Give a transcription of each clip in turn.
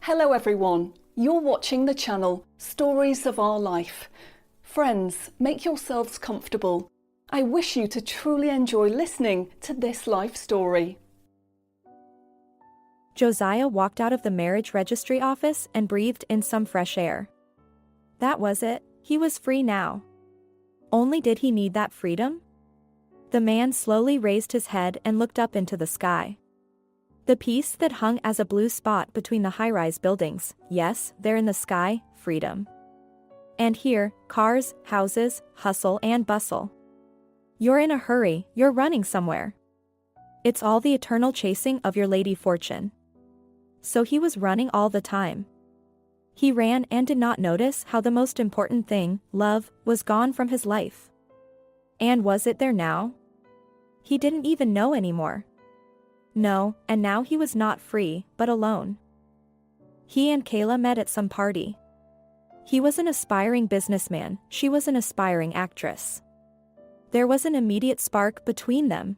Hello everyone, you're watching the channel Stories of Our Life. Friends, make yourselves comfortable. I wish you to truly enjoy listening to this life story. Josiah walked out of the marriage registry office and breathed in some fresh air. That was it, he was free now. Only did he need that freedom? The man slowly raised his head and looked up into the sky. The piece that hung as a blue spot between the high-rise buildings, yes, there in the sky, freedom. And here, cars, houses, hustle and bustle. You're in a hurry, you're running somewhere. It's all the eternal chasing of your lady fortune. So he was running all the time. He ran and did not notice how the most important thing, love, was gone from his life. And was it there now? He didn't even know anymore. No, and now he was not free, but alone. He and Kayla met at some party. He was an aspiring businessman, she was an aspiring actress. There was an immediate spark between them.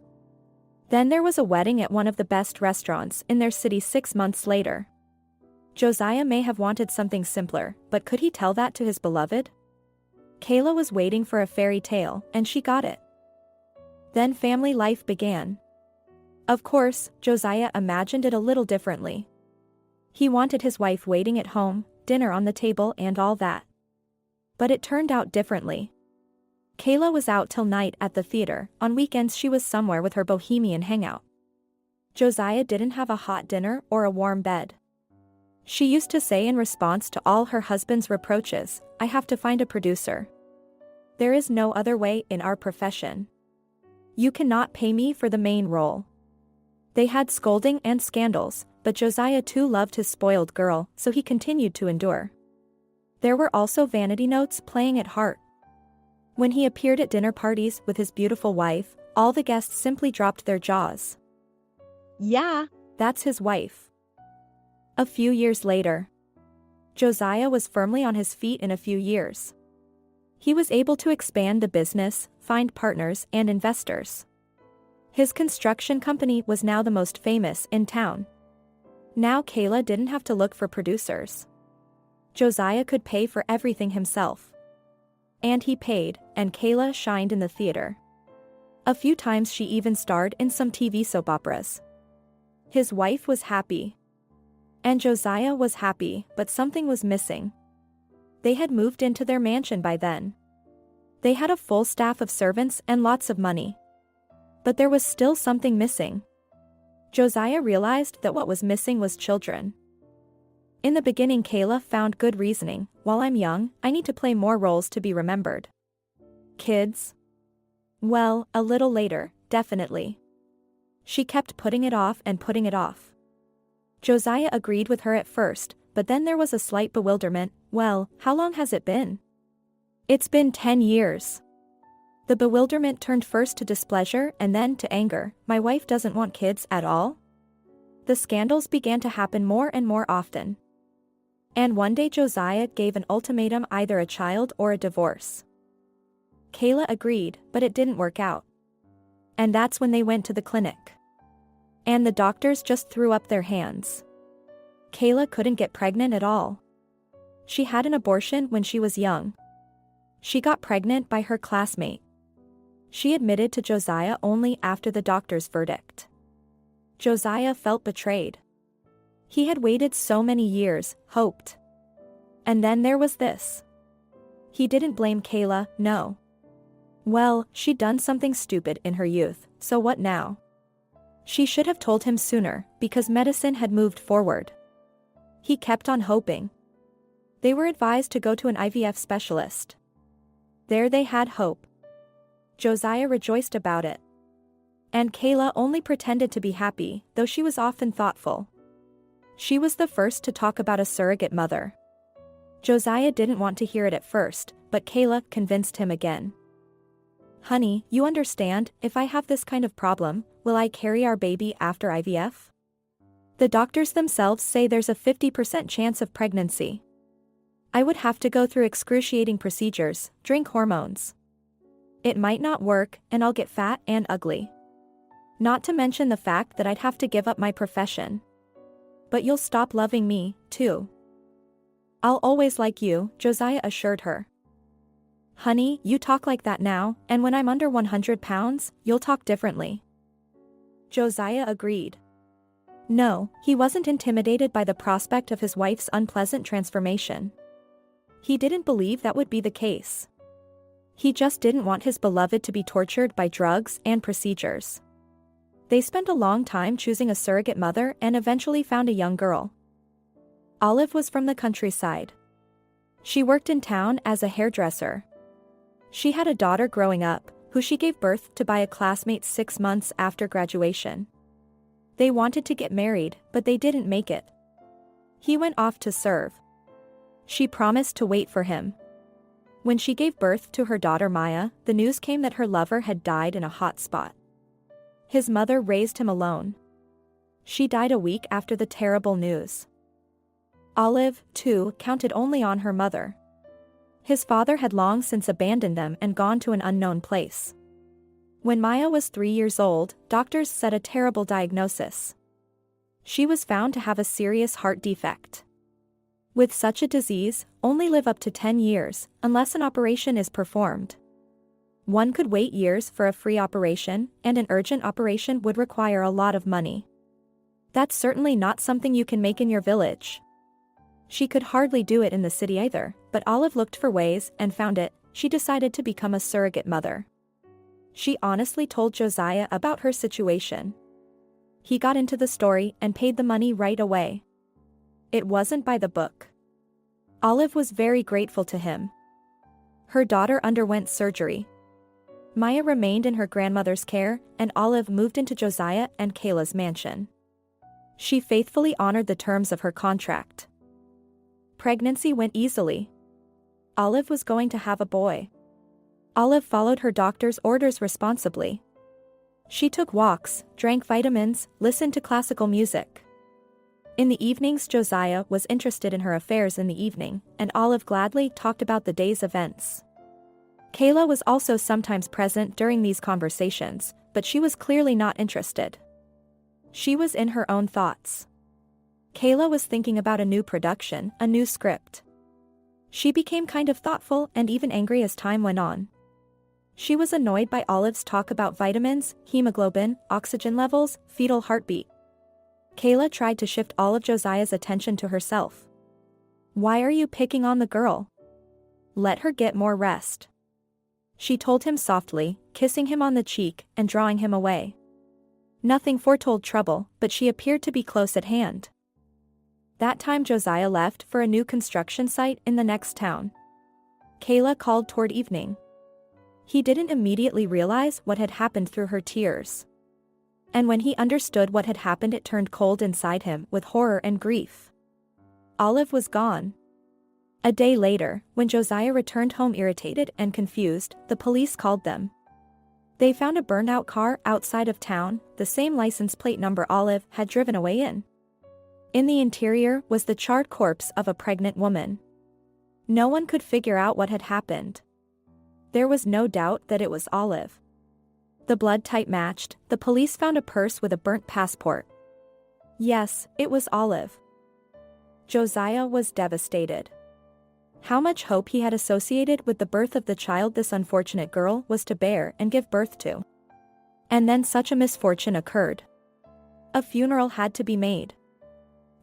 Then there was a wedding at one of the best restaurants in their city 6 months later. Josiah may have wanted something simpler, but could he tell that to his beloved? Kayla was waiting for a fairy tale, and she got it. Then family life began. Of course, Josiah imagined it a little differently. He wanted his wife waiting at home, dinner on the table and all that. But it turned out differently. Kayla was out till night at the theater, on weekends she was somewhere with her bohemian hangout. Josiah didn't have a hot dinner or a warm bed. She used to say in response to all her husband's reproaches, "I have to find a producer. There is no other way in our profession. You cannot pay me for the main role." They had scolding and scandals, but Josiah too loved his spoiled girl, so he continued to endure. There were also vanity notes playing at heart. When he appeared at dinner parties with his beautiful wife, all the guests simply dropped their jaws. Yeah, that's his wife. A few years later, Josiah was firmly on his feet in a few years. He was able to expand the business, find partners and investors. His construction company was now the most famous in town. Now Kayla didn't have to look for producers. Josiah could pay for everything himself. And he paid, and Kayla shined in the theater. A few times she even starred in some TV soap operas. His wife was happy. And Josiah was happy, but something was missing. They had moved into their mansion by then. They had a full staff of servants and lots of money. But there was still something missing. Josiah realized that what was missing was children. In the beginning Kayla found good reasoning, while I'm young, I need to play more roles to be remembered. Kids? Well, a little later, definitely. She kept putting it off and putting it off. Josiah agreed with her at first, but then there was a slight bewilderment. Well, how long has it been? It's been 10 years. The bewilderment turned first to displeasure and then to anger. My wife doesn't want kids at all? The scandals began to happen more and more often. And one day Josiah gave an ultimatum, either a child or a divorce. Kayla agreed, but it didn't work out. And that's when they went to the clinic. And the doctors just threw up their hands. Kayla couldn't get pregnant at all. She had an abortion when she was young. She got pregnant by her classmate. She admitted to Josiah only after the doctor's verdict. Josiah felt betrayed. He had waited so many years, hoped. And then there was this. He didn't blame Kayla, no. Well, she'd done something stupid in her youth, so what now? She should have told him sooner, because medicine had moved forward. He kept on hoping. They were advised to go to an IVF specialist. There they had hope. Josiah rejoiced about it. And Kayla only pretended to be happy, though she was often thoughtful. She was the first to talk about a surrogate mother. Josiah didn't want to hear it at first, but Kayla convinced him again. Honey, you understand, if I have this kind of problem, will I carry our baby after IVF? The doctors themselves say there's a 50% chance of pregnancy. I would have to go through excruciating procedures, drink hormones. It might not work, and I'll get fat and ugly. Not to mention the fact that I'd have to give up my profession. But you'll stop loving me, too. I'll always like you, Joziah assured her. Honey, you talk like that now, and when I'm under 100 pounds, you'll talk differently. Joziah agreed. No, he wasn't intimidated by the prospect of his wife's unpleasant transformation. He didn't believe that would be the case. He just didn't want his beloved to be tortured by drugs and procedures. They spent a long time choosing a surrogate mother and eventually found a young girl. Olive was from the countryside. She worked in town as a hairdresser. She had a daughter growing up, who she gave birth to by a classmate 6 months after graduation. They wanted to get married, but they didn't make it. He went off to serve. She promised to wait for him. When she gave birth to her daughter Maya, the news came that her lover had died in a hot spot. His mother raised him alone. She died a week after the terrible news. Olive, too, counted only on her mother. His father had long since abandoned them and gone to an unknown place. When Maya was 3 years old, doctors set a terrible diagnosis. She was found to have a serious heart defect. With such a disease, only live up to 10 years, unless an operation is performed. One could wait years for a free operation, and an urgent operation would require a lot of money. That's certainly not something you can make in your village. She could hardly do it in the city either, but Olive looked for ways and found it. She decided to become a surrogate mother. She honestly told Joziah about her situation. He got into the story and paid the money right away. It wasn't by the book. Olive was very grateful to him. Her daughter underwent surgery. Maya remained in her grandmother's care, and Olive moved into Joziah and Kayla's mansion. She faithfully honored the terms of her contract. Pregnancy went easily. Olive was going to have a boy. Olive followed her doctor's orders responsibly. She took walks, drank vitamins, listened to classical music. In the evenings, Joziah was interested in her affairs in the evening, and Olive gladly talked about the day's events. Kayla was also sometimes present during these conversations, but she was clearly not interested. She was in her own thoughts. Kayla was thinking about a new production, a new script. She became kind of thoughtful and even angry as time went on. She was annoyed by Olive's talk about vitamins, hemoglobin, oxygen levels, fetal heartbeat. Kayla tried to shift all of Joziah's attention to herself. Why are you picking on the girl? Let her get more rest. She told him softly, kissing him on the cheek and drawing him away. Nothing foretold trouble, but she appeared to be close at hand. That time Joziah left for a new construction site in the next town. Kayla called toward evening. He didn't immediately realize what had happened through her tears. And when he understood what had happened, it turned cold inside him with horror and grief. Olive was gone. A day later, when Joziah returned home irritated and confused, the police called them. They found a burned-out car outside of town, the same license plate number Olive had driven away in. In the interior was the charred corpse of a pregnant woman. No one could figure out what had happened. There was no doubt that it was Olive. The blood type matched. The police found a purse with a burnt passport. Yes, it was Olive. Joziah was devastated. How much hope he had associated with the birth of the child this unfortunate girl was to bear and give birth to. And then such a misfortune occurred. A funeral had to be made.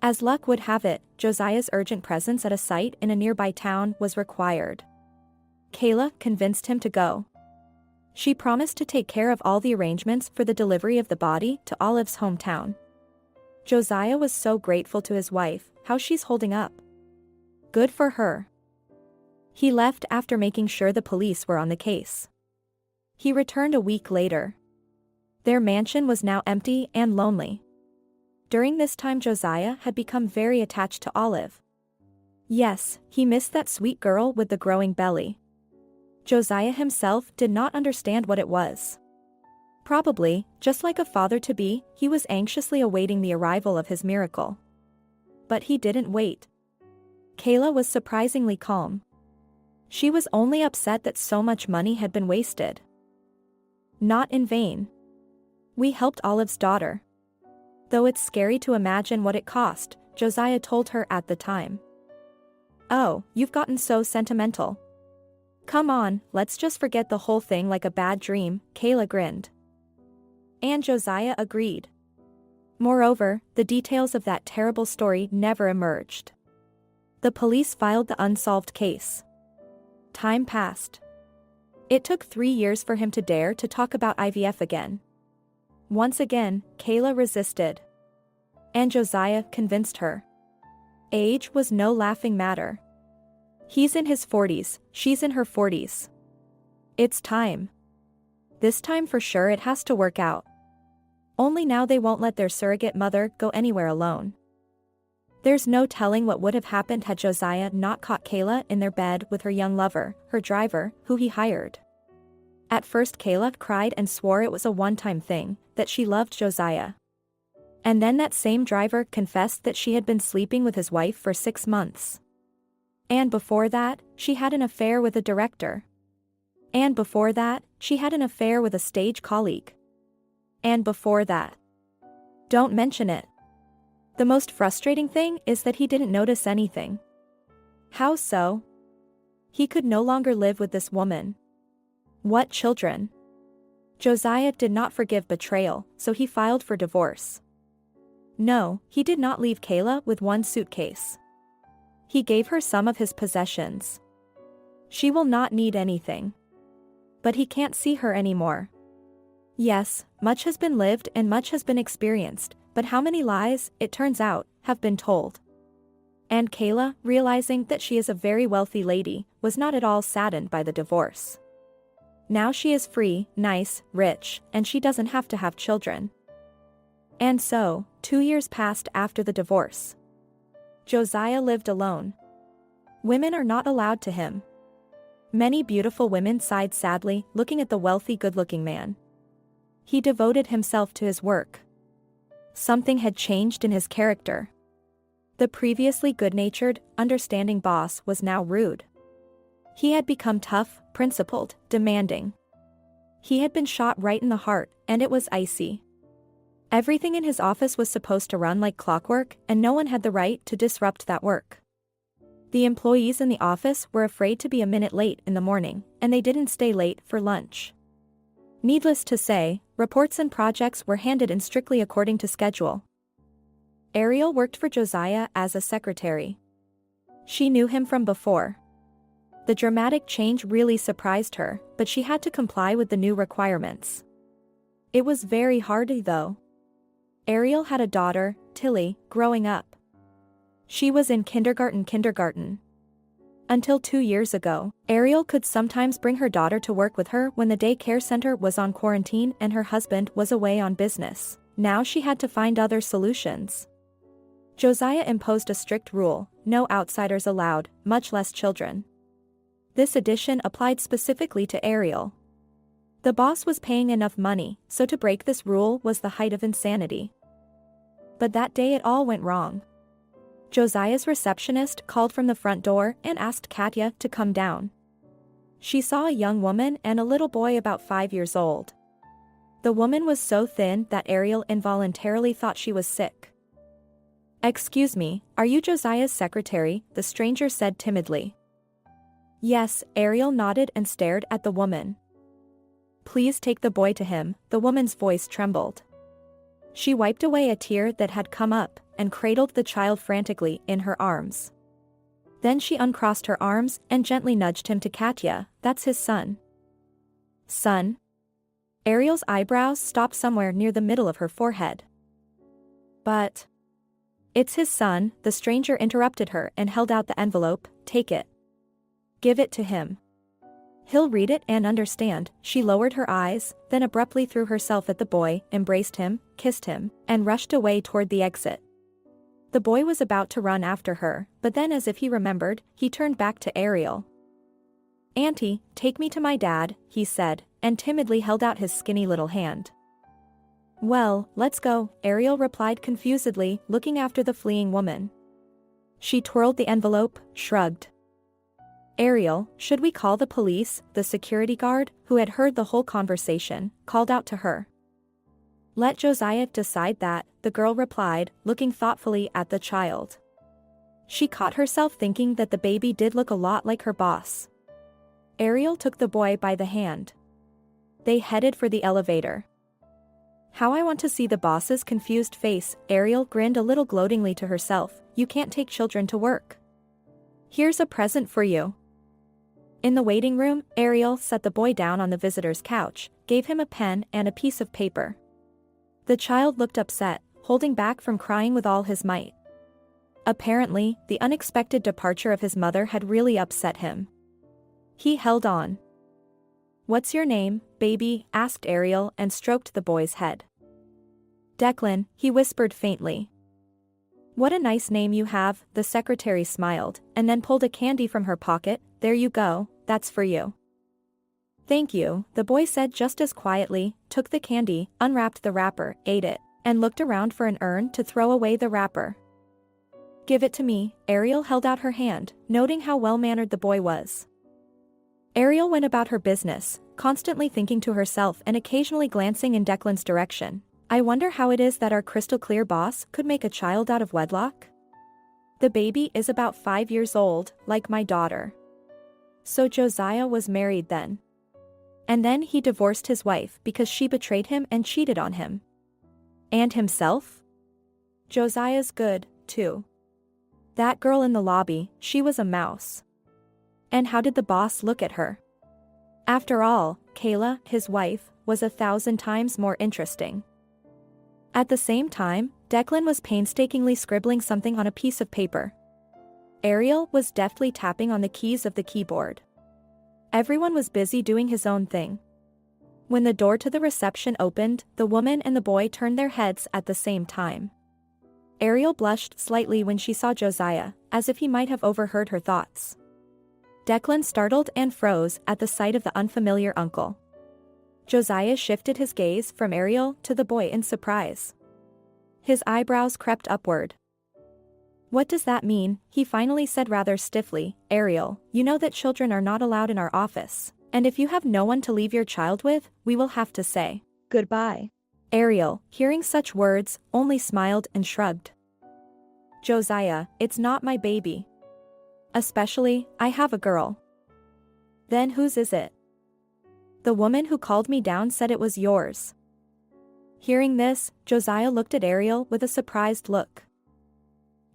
As luck would have it, Joziah's urgent presence at a site in a nearby town was required. Kayla convinced him to go. She promised to take care of all the arrangements for the delivery of the body to Olive's hometown. Joziah was so grateful to his wife. How she's holding up. Good for her. He left after making sure the police were on the case. He returned a week later. Their mansion was now empty and lonely. During this time Joziah had become very attached to Olive. Yes, he missed that sweet girl with the growing belly. Joziah himself did not understand what it was. Probably, just like a father-to-be, he was anxiously awaiting the arrival of his miracle. But he didn't wait. Kayla was surprisingly calm. She was only upset that so much money had been wasted. Not in vain. We helped Olive's daughter. Though it's scary to imagine what it cost, Joziah told her at the time. "Oh, you've gotten so sentimental. Come on, let's just forget the whole thing like a bad dream," Kayla grinned. And Joziah agreed. Moreover, the details of that terrible story never emerged. The police filed the unsolved case. Time passed. It took 3 years for him to dare to talk about IVF again. Once again, Kayla resisted. And Joziah convinced her. Age was no laughing matter. He's in his 40s, she's in her 40s. It's time. This time for sure it has to work out. Only now they won't let their surrogate mother go anywhere alone. There's no telling what would have happened had Joziah not caught Kayla in their bed with her young lover, her driver, who he hired. At first Kayla cried and swore it was a one-time thing, that she loved Joziah. And then that same driver confessed that she had been sleeping with his wife for 6 months. And before that, she had an affair with a director. And before that, she had an affair with a stage colleague. And before that. Don't mention it. The most frustrating thing is that he didn't notice anything. How so? He could no longer live with this woman. What children? Joziah did not forgive betrayal, so he filed for divorce. No, he did not leave Kayla with one suitcase. He gave her some of his possessions. She will not need anything. But he can't see her anymore. Yes, much has been lived and much has been experienced, but how many lies, it turns out, have been told. And Kayla, realizing that she is a very wealthy lady, was not at all saddened by the divorce. Now she is free, nice, rich, and she doesn't have to have children. And so, 2 years passed after the divorce. Joziah lived alone. Women are not allowed to him. Many beautiful women sighed sadly, looking at the wealthy, good-looking man. He devoted himself to his work. Something had changed in his character. The previously good-natured, understanding boss was now rude. He had become tough, principled, demanding. He had been shot right in the heart, and it was icy. Everything in his office was supposed to run like clockwork, and no one had the right to disrupt that work. The employees in the office were afraid to be a minute late in the morning, and they didn't stay late for lunch. Needless to say, reports and projects were handed in strictly according to schedule. Ariel worked for Joziah as a secretary. She knew him from before. The dramatic change really surprised her, but she had to comply with the new requirements. It was very hard though. Ariel had a daughter, Tilly, growing up. She was in kindergarten. Until 2 years ago, Ariel could sometimes bring her daughter to work with her when the daycare center was on quarantine and her husband was away on business. Now she had to find other solutions. Joziah imposed a strict rule: no outsiders allowed, much less children. This addition applied specifically to Ariel. The boss was paying enough money, so to break this rule was the height of insanity. But that day it all went wrong. Joziah's receptionist called from the front door and asked Katya to come down. She saw a young woman and a little boy about 5 years old. The woman was so thin that Ariel involuntarily thought she was sick. "Excuse me, are you Joziah's secretary?" the stranger said timidly. Yes, Ariel nodded and stared at the woman. "Please take the boy to him," the woman's voice trembled. She wiped away a tear that had come up, and cradled the child frantically in her arms. Then she uncrossed her arms and gently nudged him to Katya. "That's his son." "Son?" Ariel's eyebrows stopped somewhere near the middle of her forehead. "But..." "It's his son," the stranger interrupted her and held out the envelope. "Take it. Give it to him. He'll read it and understand." She lowered her eyes, then abruptly threw herself at the boy, embraced him, kissed him, and rushed away toward the exit. The boy was about to run after her, but then as if he remembered, he turned back to Ariel. "Auntie, take me to my dad," he said, and timidly held out his skinny little hand. "Well, let's go," Ariel replied confusedly, looking after the fleeing woman. She twirled the envelope, shrugged. "Ariel, should we call the police?" the security guard, who had heard the whole conversation, called out to her. Let Josiah decide that, the girl replied, looking thoughtfully at the child. She caught herself thinking that the baby did look a lot like her boss. Ariel took the boy by the hand. They headed for the elevator. How I want to see the boss's confused face, Ariel grinned a little gloatingly to herself. You can't take children to work. Here's a present for you. In the waiting room, Ariel set the boy down on the visitor's couch, gave him a pen and a piece of paper. The child looked upset, holding back from crying with all his might. Apparently, the unexpected departure of his mother had really upset him. He held on. What's your name, baby? Asked Ariel and stroked the boy's head. Declan, he whispered faintly. What a nice name you have, the secretary smiled, and then pulled a candy from her pocket. There you go, that's for you. Thank you, the boy said just as quietly, took the candy, unwrapped the wrapper, ate it, and looked around for an urn to throw away the wrapper. Give it to me, Ariel held out her hand, noting how well-mannered the boy was. Ariel went about her business, constantly thinking to herself and occasionally glancing in Declan's direction. I wonder how it is that our crystal-clear boss could make a child out of wedlock? The baby is about 5 years old, like my daughter. So Josiah was married then. And then he divorced his wife because she betrayed him and cheated on him. And himself? Josiah's good, too. That girl in the lobby, she was a mouse. And how did the boss look at her? After all, Kayla, his wife, was 1,000 times more interesting. At the same time, Declan was painstakingly scribbling something on a piece of paper. Ariel was deftly tapping on the keys of the keyboard. Everyone was busy doing his own thing. When the door to the reception opened, the woman and the boy turned their heads at the same time. Ariel blushed slightly when she saw Josiah, as if he might have overheard her thoughts. Declan startled and froze at the sight of the unfamiliar uncle. Josiah shifted his gaze from Ariel to the boy in surprise. His eyebrows crept upward. What does that mean? He finally said rather stiffly. Ariel, you know that children are not allowed in our office, and if you have no one to leave your child with, we will have to say goodbye. Ariel, hearing such words, only smiled and shrugged. Josiah, it's not my baby. Especially, I have a girl. Then whose is it? The woman who called me down said it was yours. Hearing this, Josiah looked at Ariel with a surprised look.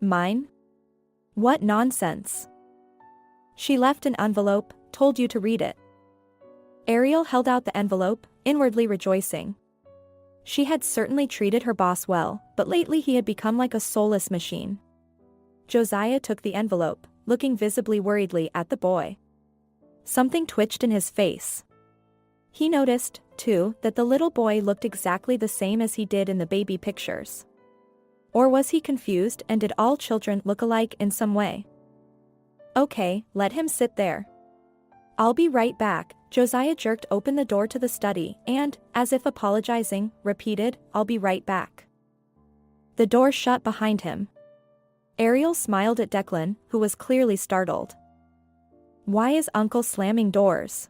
Mine? What nonsense. She left an envelope, told you to read it. Ariel held out the envelope, inwardly rejoicing. She had certainly treated her boss well, but lately he had become like a soulless machine. Josiah took the envelope, looking visibly worriedly at the boy. Something twitched in his face. He noticed, too, that the little boy looked exactly the same as he did in the baby pictures. Or was he confused and did all children look alike in some way? Okay, let him sit there. I'll be right back. Josiah jerked open the door to the study and, as if apologizing, repeated, I'll be right back. The door shut behind him. Ariel smiled at Declan, who was clearly startled. Why is Uncle slamming doors?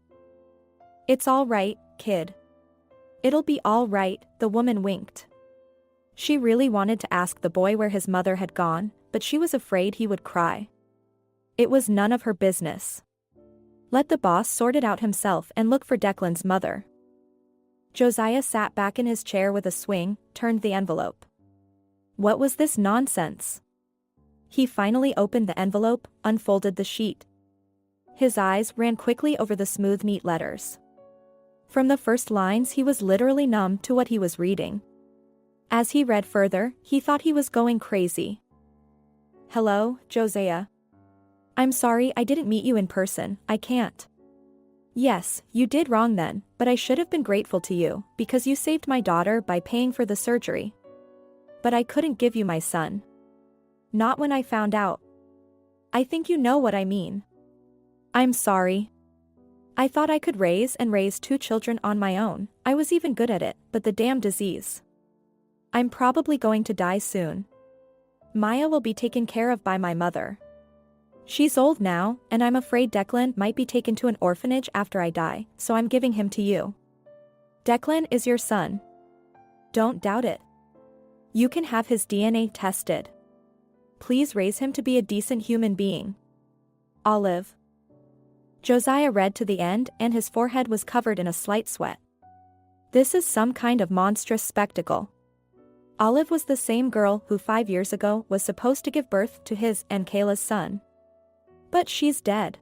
It's all right, kid. It'll be all right, the woman winked. She really wanted to ask the boy where his mother had gone, but she was afraid he would cry. It was none of her business. Let the boss sort it out himself and look for Declan's mother. Josiah sat back in his chair with a swing, turned the envelope. What was this nonsense? He finally opened the envelope, unfolded the sheet. His eyes ran quickly over the smooth, neat letters. From the first lines he was literally numb to what he was reading. As he read further, he thought he was going crazy. Hello, Joziah. I'm sorry I didn't meet you in person, I can't. Yes, you did wrong then, but I should have been grateful to you, because you saved my daughter by paying for the surgery. But I couldn't give you my son. Not when I found out. I think you know what I mean. I'm sorry. I thought I could raise 2 children on my own, I was even good at it, but the damn disease. I'm probably going to die soon. Maya will be taken care of by my mother. She's old now, and I'm afraid Declan might be taken to an orphanage after I die, so I'm giving him to you. Declan is your son. Don't doubt it. You can have his DNA tested. Please raise him to be a decent human being. Olive. Joziah read to the end and his forehead was covered in a slight sweat. This is some kind of monstrous spectacle. Olive was the same girl who 5 years ago was supposed to give birth to his and Kayla's son. But she's dead.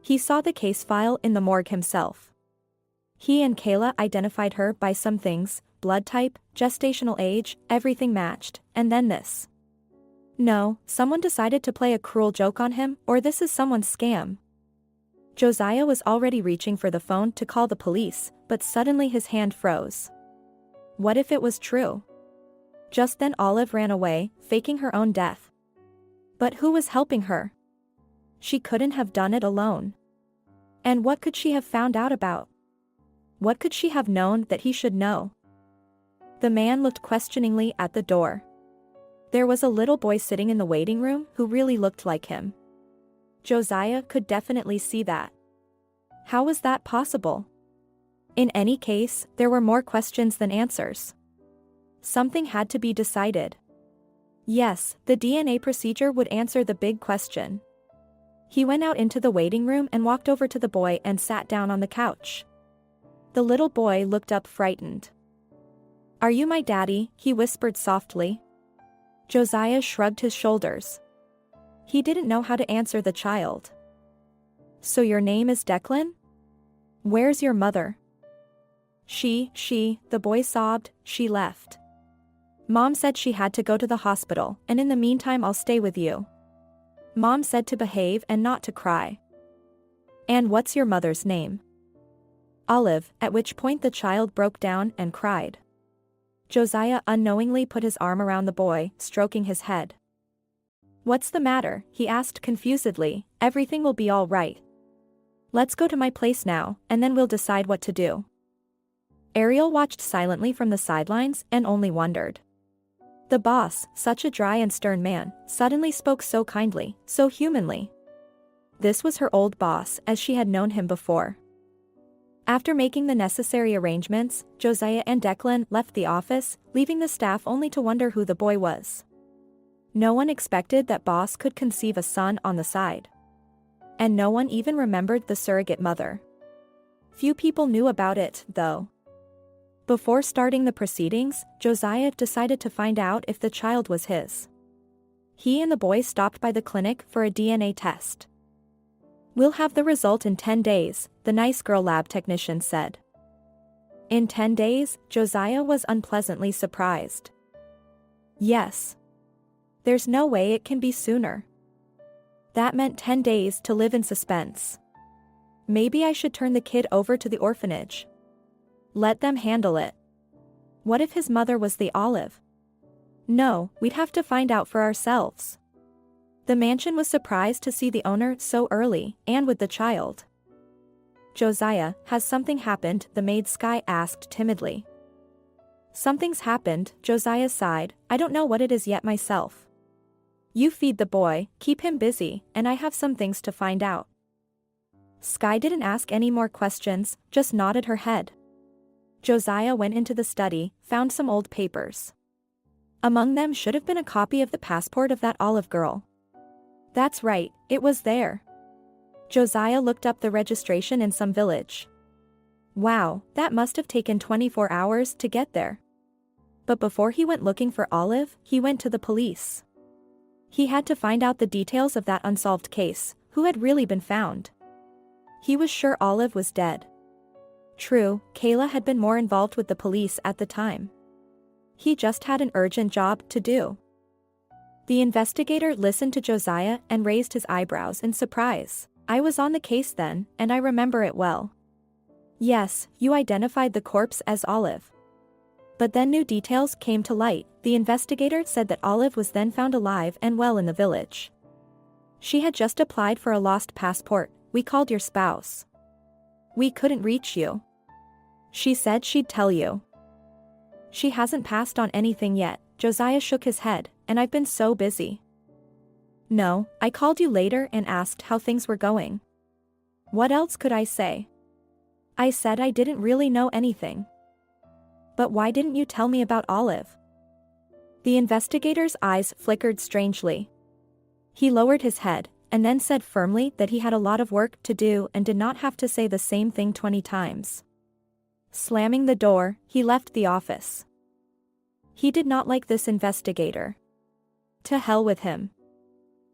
He saw the case file in the morgue himself. He and Kayla identified her by some things, blood type, gestational age, everything matched, and then this. No, someone decided to play a cruel joke on him, or this is someone's scam. Joziah was already reaching for the phone to call the police, but suddenly his hand froze. What if it was true? Just then Olive ran away, faking her own death. But who was helping her? She couldn't have done it alone. And what could she have found out about? What could she have known that he should know? The man looked questioningly at the door. There was a little boy sitting in the waiting room who really looked like him. Joziah could definitely see that. How was that possible? In any case, there were more questions than answers. Something had to be decided. Yes, the DNA procedure would answer the big question. He went out into the waiting room and walked over to the boy and sat down on the couch. The little boy looked up frightened. "Are you my daddy?" he whispered softly. Joziah shrugged his shoulders. He didn't know how to answer the child. "So your name is Declan? Where's your mother?" She, the boy sobbed, "She left. Mom said she had to go to the hospital, and in the meantime I'll stay with you. Mom said to behave and not to cry." "And what's your mother's name?" "Olive," at which point the child broke down and cried. Joziah unknowingly put his arm around the boy, stroking his head. "What's the matter?" he asked confusedly. "Everything will be all right. Let's go to my place now, and then we'll decide what to do." Ariel watched silently from the sidelines and only wondered. The boss, such a dry and stern man, suddenly spoke so kindly, so humanly. This was her old boss as she had known him before. After making the necessary arrangements, Joziah and Declan left the office, leaving the staff only to wonder who the boy was. No one expected that boss could conceive a son on the side. And no one even remembered the surrogate mother. Few people knew about it, though. Before starting the proceedings, Joziah decided to find out if the child was his. He and the boy stopped by the clinic for a DNA test. "We'll have the result in 10 days, the nice girl lab technician said. In 10 days, Joziah was unpleasantly surprised. Yes. There's no way it can be sooner. That meant 10 days to live in suspense. Maybe I should turn the kid over to the orphanage. Let them handle it. What if his mother was the Olive? No, we'd have to find out for ourselves." The mansion was surprised to see the owner so early, and with the child. "Joziah, has something happened?" the maid Sky asked timidly. "Something's happened," Joziah sighed. "I don't know what it is yet myself. You feed the boy, keep him busy, and I have some things to find out." Sky didn't ask any more questions, just nodded her head. Joziah went into the study, found some old papers. Among them should have been a copy of the passport of that Olive girl. That's right, it was there. Joziah looked up the registration in some village. Wow, that must have taken 24 hours to get there. But before he went looking for Olive, he went to the police. He had to find out the details of that unsolved case, who had really been found. He was sure Olive was dead. True, Kayla had been more involved with the police at the time. He just had an urgent job to do. The investigator listened to Joziah and raised his eyebrows in surprise. "I was on the case then, and I remember it well." "Yes, you identified the corpse as Olive. But then new details came to light." The investigator said that Olive was then found alive and well in the village. "She had just applied for a lost passport. We called your spouse. We couldn't reach you. She said she'd tell you." "She hasn't passed on anything yet." Joziah shook his head. "And I've been so busy." "No, I called you later and asked how things were going." "What else could I say?" "I said I didn't really know anything." But why didn't you tell me about Olive? The investigator's eyes flickered strangely. He lowered his head, and then said firmly that he had a lot of work to do and did not have to say the same thing 20 times. Slamming the door, he left the office. He did not like this investigator. To hell with him.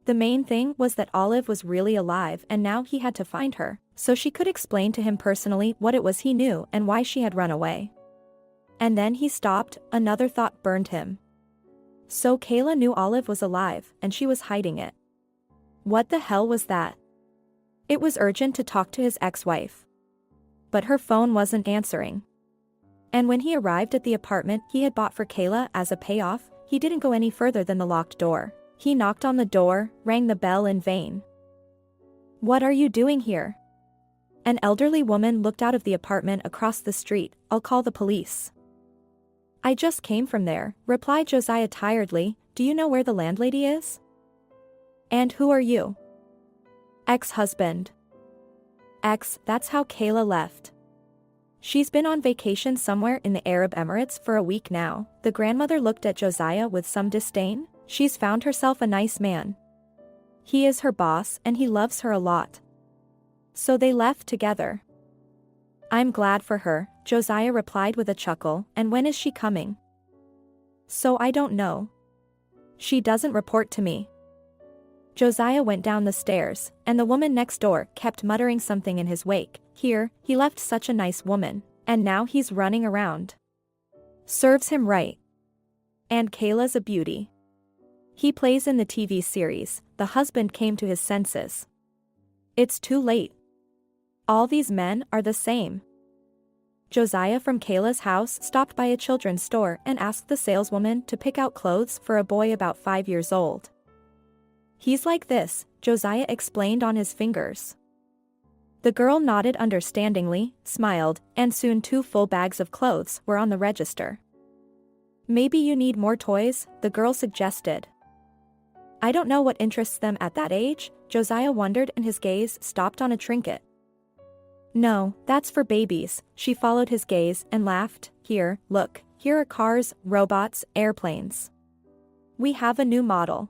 The main thing was that Olive was really alive and now he had to find her, so she could explain to him personally what it was he knew and why she had run away. And then he stopped, another thought burned him. So Kayla knew Olive was alive and she was hiding it. What the hell was that? It was urgent to talk to his ex-wife. But her phone wasn't answering. And when he arrived at the apartment he had bought for Kayla as a payoff, he didn't go any further than the locked door. He knocked on the door, rang the bell in vain. "What are you doing here?" An elderly woman looked out of the apartment across the street. "I'll call the police." "I just came from there," replied Joziah tiredly. "Do you know where the landlady is?" "And who are you?" "Ex-husband." "Ex, that's how Kayla left. She's been on vacation somewhere in the Arab Emirates for a week now." The grandmother looked at Joziah with some disdain. "She's found herself a nice man. He is her boss and he loves her a lot. So they left together." "I'm glad for her," Joziah replied with a chuckle. "And when is she coming?" "So I don't know. She doesn't report to me." Joziah went down the stairs, and the woman next door kept muttering something in his wake. Here, he left such a nice woman, and now he's running around. Serves him right. And Kayla's a beauty. He plays in the TV series. The husband came to his senses. It's too late. All these men are the same. Joziah from Kayla's house stopped by a children's store and asked the saleswoman to pick out clothes for a boy about 5 years old. "He's like this," Joziah explained on his fingers. The girl nodded understandingly, smiled, and soon 2 full bags of clothes were on the register. "Maybe you need more toys," the girl suggested. "I don't know what interests them at that age," Joziah wondered, and his gaze stopped on a trinket. "No, that's for babies." She followed his gaze and laughed. "Here, look, here are cars, robots, airplanes. We have a new model.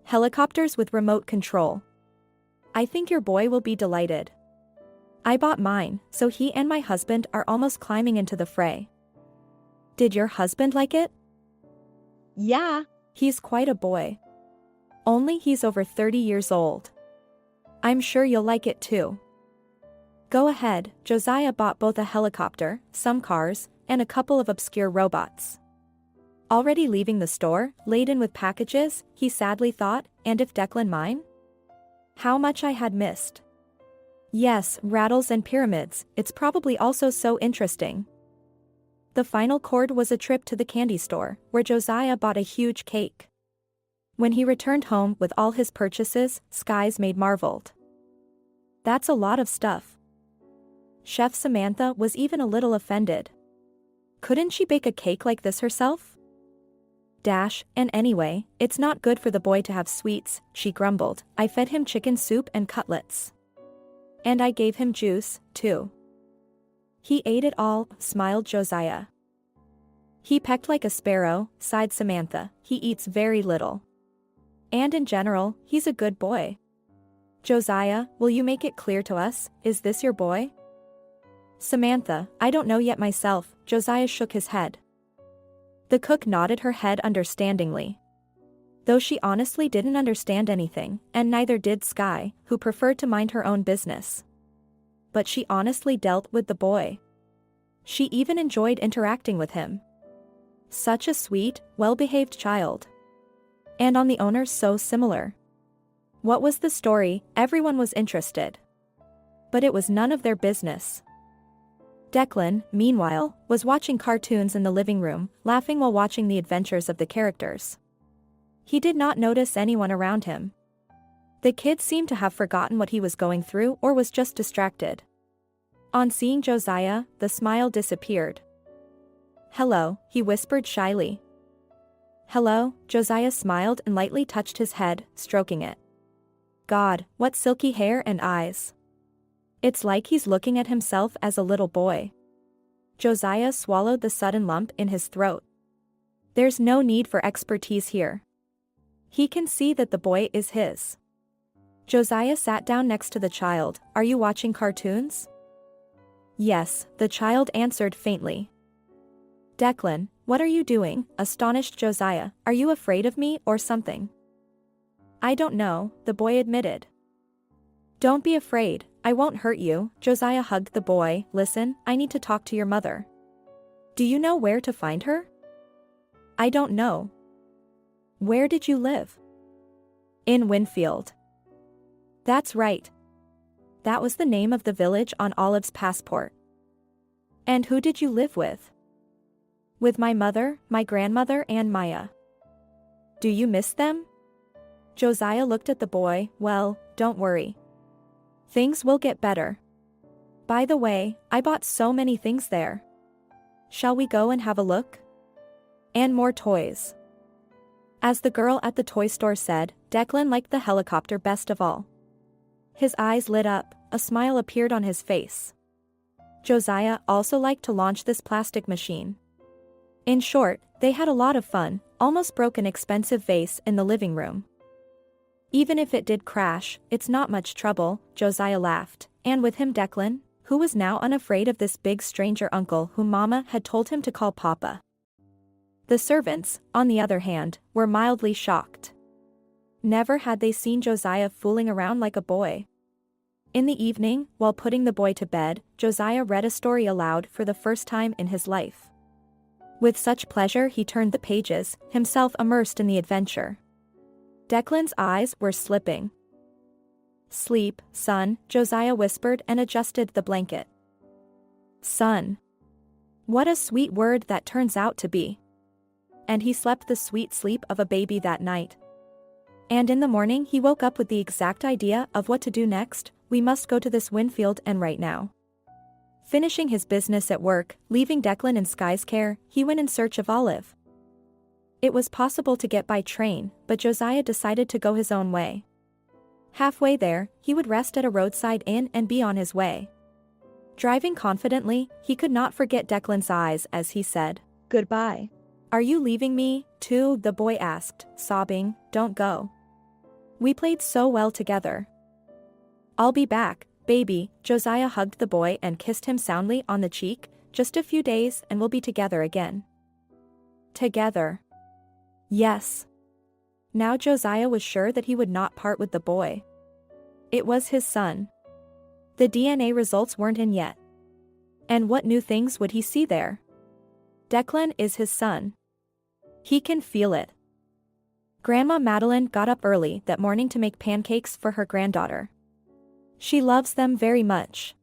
Helicopters with remote control. I think your boy will be delighted. I bought mine, so he and my husband are almost climbing into the fray." "Did your husband like it?" "Yeah, he's quite a boy. Only he's over 30 years old. I'm sure you'll like it too." "Go ahead." Joziah bought both a helicopter, some cars, and a couple of obscure robots. Already leaving the store, laden with packages, he sadly thought, and if Declan mine? How much I had missed. Yes, rattles and pyramids, it's probably also so interesting. The final chord was a trip to the candy store, where Joziah bought a huge cake. When he returned home with all his purchases, Skies Maid marveled. "That's a lot of stuff." Chef Samantha was even a little offended. Couldn't she bake a cake like this herself? And anyway, it's not good for the boy to have sweets," she grumbled. "I fed him chicken soup and cutlets. And I gave him juice, too." "He ate it all," smiled Joziah. "He pecked like a sparrow," sighed Samantha. "He eats very little. And in general, he's a good boy." "Joziah, will you make it clear to us, is this your boy?" "Samantha, I don't know yet myself." Joziah shook his head. The cook nodded her head understandingly. Though she honestly didn't understand anything, and neither did Sky, who preferred to mind her own business. But she honestly dealt with the boy. She even enjoyed interacting with him. Such a sweet, well-behaved child. And on the owner so similar. What was the story? Everyone was interested. But it was none of their business. Declan, meanwhile, was watching cartoons in the living room, laughing while watching the adventures of the characters. He did not notice anyone around him. The kid seemed to have forgotten what he was going through or was just distracted. On seeing Joziah, the smile disappeared. "Hello," he whispered shyly. "Hello," Joziah smiled and lightly touched his head, stroking it. God, what silky hair and eyes. It's like he's looking at himself as a little boy. Josiah swallowed the sudden lump in his throat. There's no need for expertise here. He can see that the boy is his. Josiah sat down next to the child. Are you watching cartoons? Yes, the child answered faintly. Declan, what are you doing? Astonished Josiah. Are you afraid of me or something? I don't know, the boy admitted. Don't be afraid, I won't hurt you. Josiah hugged the boy. Listen, I need to talk to your mother. Do you know where to find her? I don't know. Where did you live? In Winfield. That's right. That was the name of the village on Olive's passport. And who did you live with? With my mother, my grandmother, and Maya. Do you miss them? Josiah looked at the boy. Well, don't worry. Things will get better. By the way, I bought so many things there. Shall we go and have a look? And more toys. As the girl at the toy store said, Declan liked the helicopter best of all. His eyes lit up, a smile appeared on his face. Josiah also liked to launch this plastic machine. In short, they had a lot of fun, almost broke an expensive vase in the living room. Even if it did crash, it's not much trouble, Josiah laughed, and with him Declan, who was now unafraid of this big stranger uncle whom Mama had told him to call Papa. The servants, on the other hand, were mildly shocked. Never had they seen Josiah fooling around like a boy. In the evening, while putting the boy to bed, Josiah read a story aloud for the first time in his life. With such pleasure he turned the pages, himself immersed in the adventure. Declan's eyes were slipping. Sleep, son, Josiah whispered and adjusted the blanket. Son. What a sweet word that turns out to be. And he slept the sweet sleep of a baby that night. And in the morning he woke up with the exact idea of what to do next. We must go to this Winfield and right now. Finishing his business at work, leaving Declan in Sky's care, he went in search of Olive. It was possible to get by train, but Josiah decided to go his own way. Halfway there, he would rest at a roadside inn and be on his way. Driving confidently, he could not forget Declan's eyes as he said, "Goodbye." "Are you leaving me, too?" the boy asked, sobbing. "Don't go. We played so well together." "I'll be back, baby." Josiah hugged the boy and kissed him soundly on the cheek. "Just a few days and we'll be together again." Together. Yes. Now Josiah was sure that he would not part with the boy. It was his son. The DNA results weren't in yet. And what new things would he see there? Declan is his son. He can feel it. Grandma Madeline got up early that morning to make pancakes for her granddaughter. She loves them very much.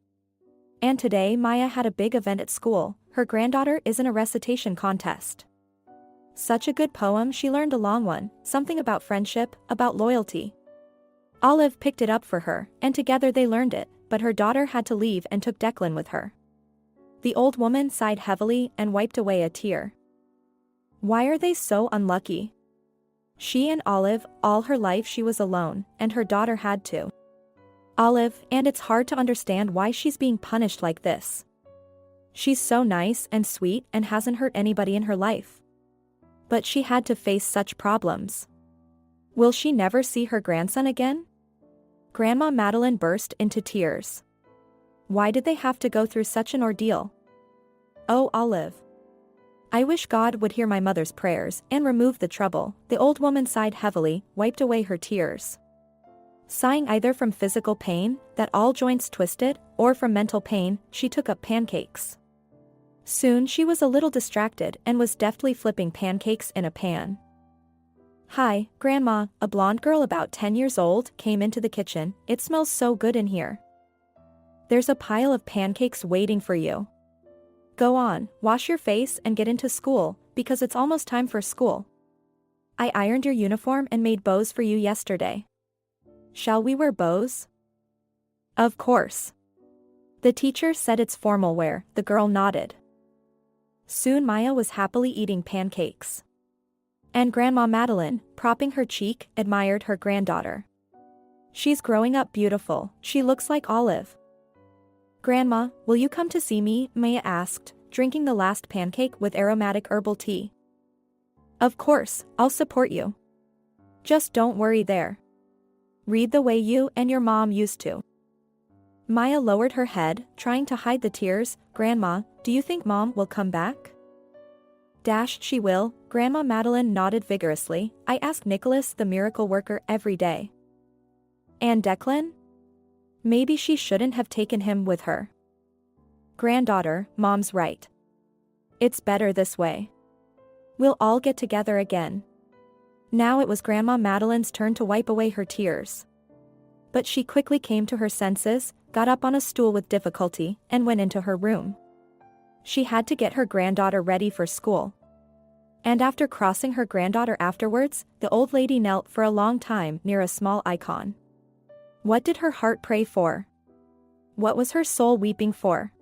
And today Maya had a big event at school. Her granddaughter is in a recitation contest. Such a good poem. She learned a long one, something about friendship, about loyalty. Olive picked it up for her, and together they learned it, but her daughter had to leave and took Declan with her. The old woman sighed heavily and wiped away a tear. Why are they so unlucky? She and Olive, all her life she was alone, and her daughter had to. Olive, and it's hard to understand why she's being punished like this. She's so nice and sweet and hasn't hurt anybody in her life. But she had to face such problems. Will she never see her grandson again? Grandma Madeline burst into tears. Why did they have to go through such an ordeal? Oh, Olive. I wish God would hear my mother's prayers and remove the trouble. The old woman sighed heavily, wiped away her tears. Sighing either from physical pain, that all joints twisted, or from mental pain, she took up pancakes. Soon she was a little distracted and was deftly flipping pancakes in a pan. Hi, Grandma, a blonde girl about 10 years old came into the kitchen. It smells so good in here. There's a pile of pancakes waiting for you. Go on, wash your face and get into school, because it's almost time for school. I ironed your uniform and made bows for you yesterday. Shall we wear bows? Of course. The teacher said it's formal wear. The girl nodded. Soon Maya was happily eating pancakes. And Grandma Madeline, propping her cheek, admired her granddaughter. She's growing up beautiful. She looks like Olive. Grandma, will you come to see me? Maya asked, drinking the last pancake with aromatic herbal tea. Of course, I'll support you. Just don't worry there. Read the way you and your mom used to. Maya lowered her head, trying to hide the tears. Grandma, do you think Mom will come back? She will. Grandma Madeline nodded vigorously. I ask Nicholas the miracle worker every day. And Declan? Maybe she shouldn't have taken him with her. Granddaughter, Mom's right. It's better this way. We'll all get together again. Now it was Grandma Madeline's turn to wipe away her tears. But she quickly came to her senses, got up on a stool with difficulty, and went into her room. She had to get her granddaughter ready for school. And after crossing her granddaughter afterwards, the old lady knelt for a long time near a small icon. What did her heart pray for? What was her soul weeping for?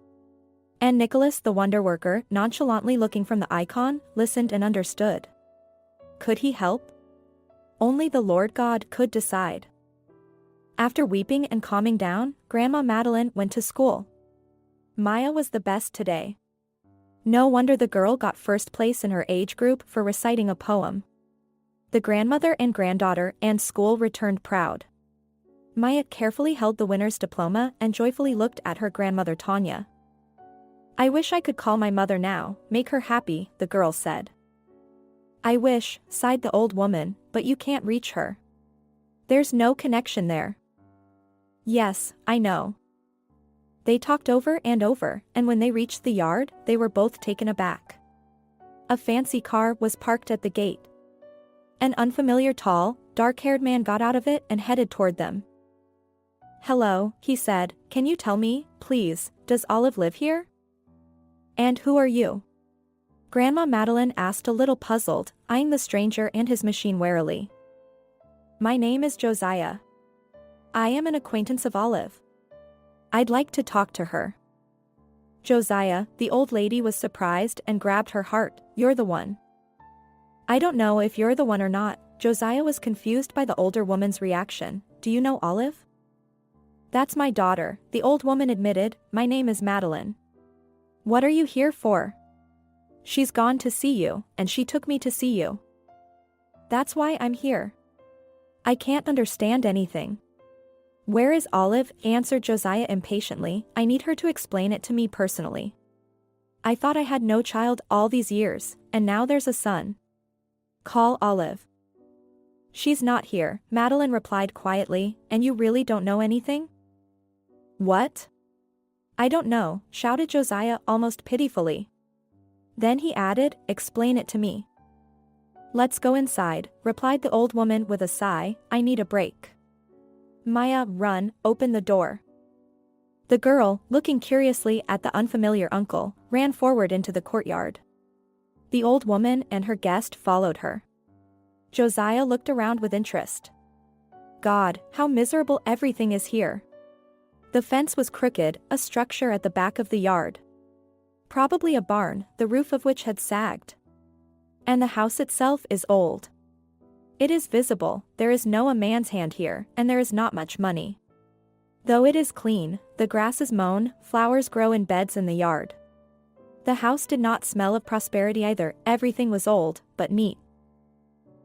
And Nicholas the wonder worker, nonchalantly looking from the icon, listened and understood. Could he help? Only the Lord God could decide. After weeping and calming down, Grandma Madeline went to school. Maya was the best today. No wonder the girl got first place in her age group for reciting a poem. The grandmother and granddaughter and school returned proud. Maya carefully held the winner's diploma and joyfully looked at her grandmother Tanya. I wish I could call my mother now, make her happy, the girl said. I wish, sighed the old woman, but you can't reach her. There's no connection there. Yes, I know. They talked over, and when they reached the yard, they were both taken aback. A fancy car was parked at the gate. An unfamiliar tall, dark-haired man got out of it and headed toward them. Hello, he said, can you tell me, please, does Olive live here? And who are you? Grandma Madeline asked a little puzzled, eyeing the stranger and his machine warily. My name is Joziah. I am an acquaintance of Olive. I'd like to talk to her. Joziah, the old lady was surprised and grabbed her heart. You're the one. I don't know if you're the one or not. Joziah was confused by the older woman's reaction. Do you know Olive? That's my daughter, the old woman admitted. My name is Madeline. What are you here for? She's gone to see you, and she took me to see you. That's why I'm here. I can't understand anything. Where is Olive? Answered Joziah impatiently. I need her to explain it to me personally. I thought I had no child all these years, and now there's a son. Call Olive. She's not here, Madeline replied quietly. And you really don't know anything? What? I don't know, shouted Joziah almost pitifully. Then he added, explain it to me. Let's go inside, replied the old woman with a sigh. I need a break. Maya, run, open the door. The girl, looking curiously at the unfamiliar uncle, ran forward into the courtyard. The old woman and her guest followed her. Joziah looked around with interest. God, how miserable everything is here. The fence was crooked, a structure at the back of the yard. Probably a barn, the roof of which had sagged. And the house itself is old. It is visible, there is no a man's hand here, and there is not much money. Though it is clean, the grass is mown, flowers grow in beds in the yard. The house did not smell of prosperity either, everything was old, but neat.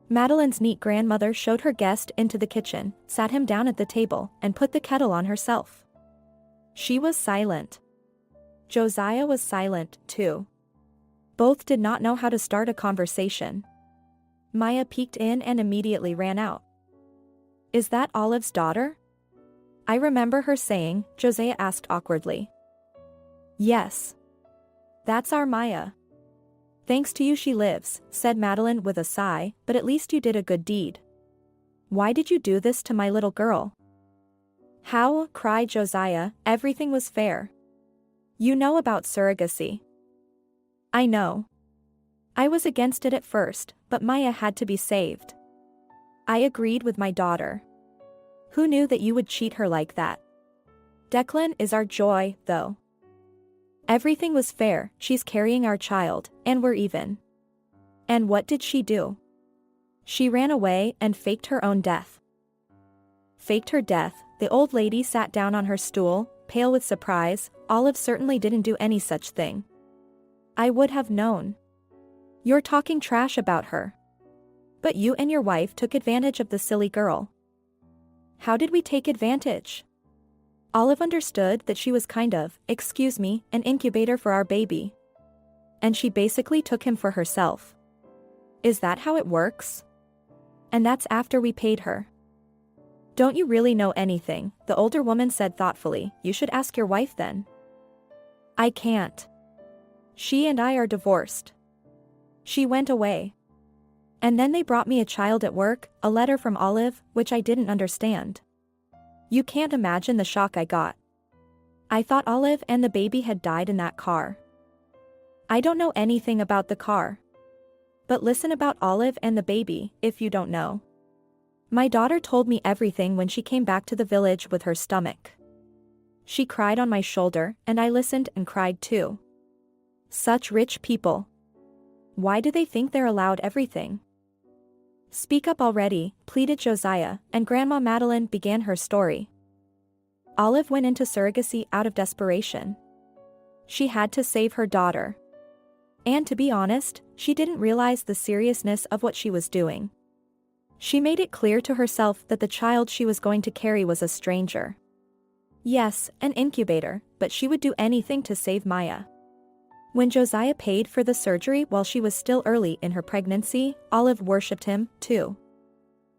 Madeline's neat grandmother showed her guest into the kitchen, sat him down at the table, and put the kettle on herself. She was silent. Joziah was silent, too. Both did not know how to start a conversation. Maya peeked in and immediately ran out. Is that Olive's daughter? I remember her saying, Joziah asked awkwardly. Yes. That's our Maya. Thanks to you she lives, said Madeline with a sigh, but at least you did a good deed. Why did you do this to my little girl? How? Cried Joziah, everything was fair. You know about surrogacy. I know. I was against it at first, but Maya had to be saved. I agreed with my daughter. Who knew that you would cheat her like that? Declan is our joy, though. Everything was fair, she's carrying our child, and we're even. And what did she do? She ran away and faked her own death. Faked her death, the old lady sat down on her stool, pale with surprise. Olive certainly didn't do any such thing. I would have known. You're talking trash about her. But you and your wife took advantage of the silly girl. How did we take advantage? Olive understood that she was excuse me, an incubator for our baby. And she basically took him for herself. Is that how it works? And that's after we paid her. Don't you really know anything? The older woman said thoughtfully. You should ask your wife then. I can't. She and I are divorced. She went away. And then they brought me a child at work, a letter from Olive, which I didn't understand. You can't imagine the shock I got. I thought Olive and the baby had died in that car. I don't know anything about the car. But listen about Olive and the baby, if you don't know. My daughter told me everything when she came back to the village with her stomach. She cried on my shoulder, and I listened and cried too. Such rich people. Why do they think they're allowed everything? Speak up already, pleaded Joziah, and Grandma Madeline began her story. Olive went into surrogacy out of desperation. She had to save her daughter. And to be honest, she didn't realize the seriousness of what she was doing. She made it clear to herself that the child she was going to carry was a stranger. Yes, an incubator, but she would do anything to save Maya. When Joziah paid for the surgery while she was still early in her pregnancy, Olive worshipped him, too.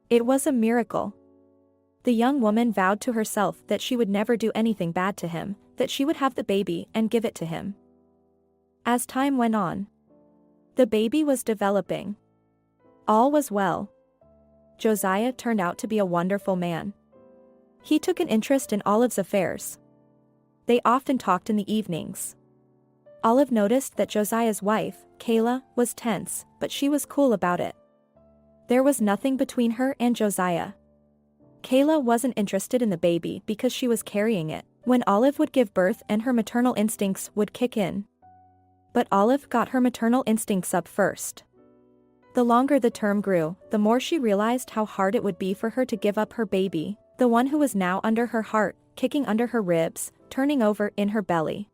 It was a miracle. The young woman vowed to herself that she would never do anything bad to him, that she would have the baby and give it to him. As time went on, the baby was developing. All was well. Joziah turned out to be a wonderful man. He took an interest in Olive's affairs. They often talked in the evenings. Olive noticed that Josiah's wife, Kayla, was tense, but she was cool about it. There was nothing between her and Joziah. Kayla wasn't interested in the baby because she was carrying it, when Olive would give birth and her maternal instincts would kick in. But Olive got her maternal instincts up first. The longer the term grew, the more she realized how hard it would be for her to give up her baby, the one who was now under her heart, kicking under her ribs, turning over in her belly.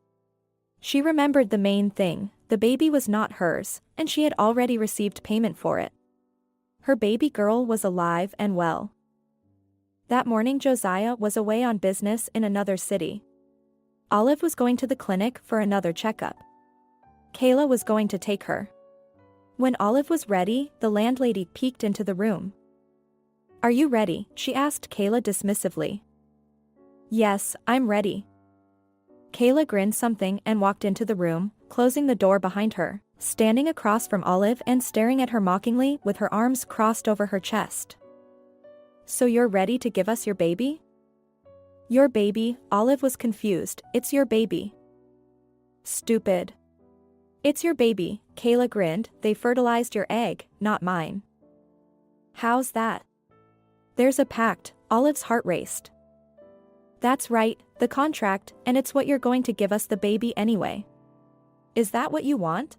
She remembered the main thing: the baby was not hers, and she had already received payment for it. Her baby girl was alive and well. That morning Joziah was away on business in another city. Olive was going to the clinic for another checkup. Kayla was going to take her. When Olive was ready, the landlady peeked into the room. Are you ready? She asked Kayla dismissively. Yes, I'm ready. Kayla grinned something and walked into the room, closing the door behind her, standing across from Olive and staring at her mockingly with her arms crossed over her chest. So you're ready to give us your baby? Your baby? Olive was confused. It's your baby. Stupid. It's your baby, Kayla grinned. They fertilized your egg, not mine. How's that? There's a pact. Olive's heart raced. That's right, the contract, and it's what you're going to give us the baby anyway. Is that what you want?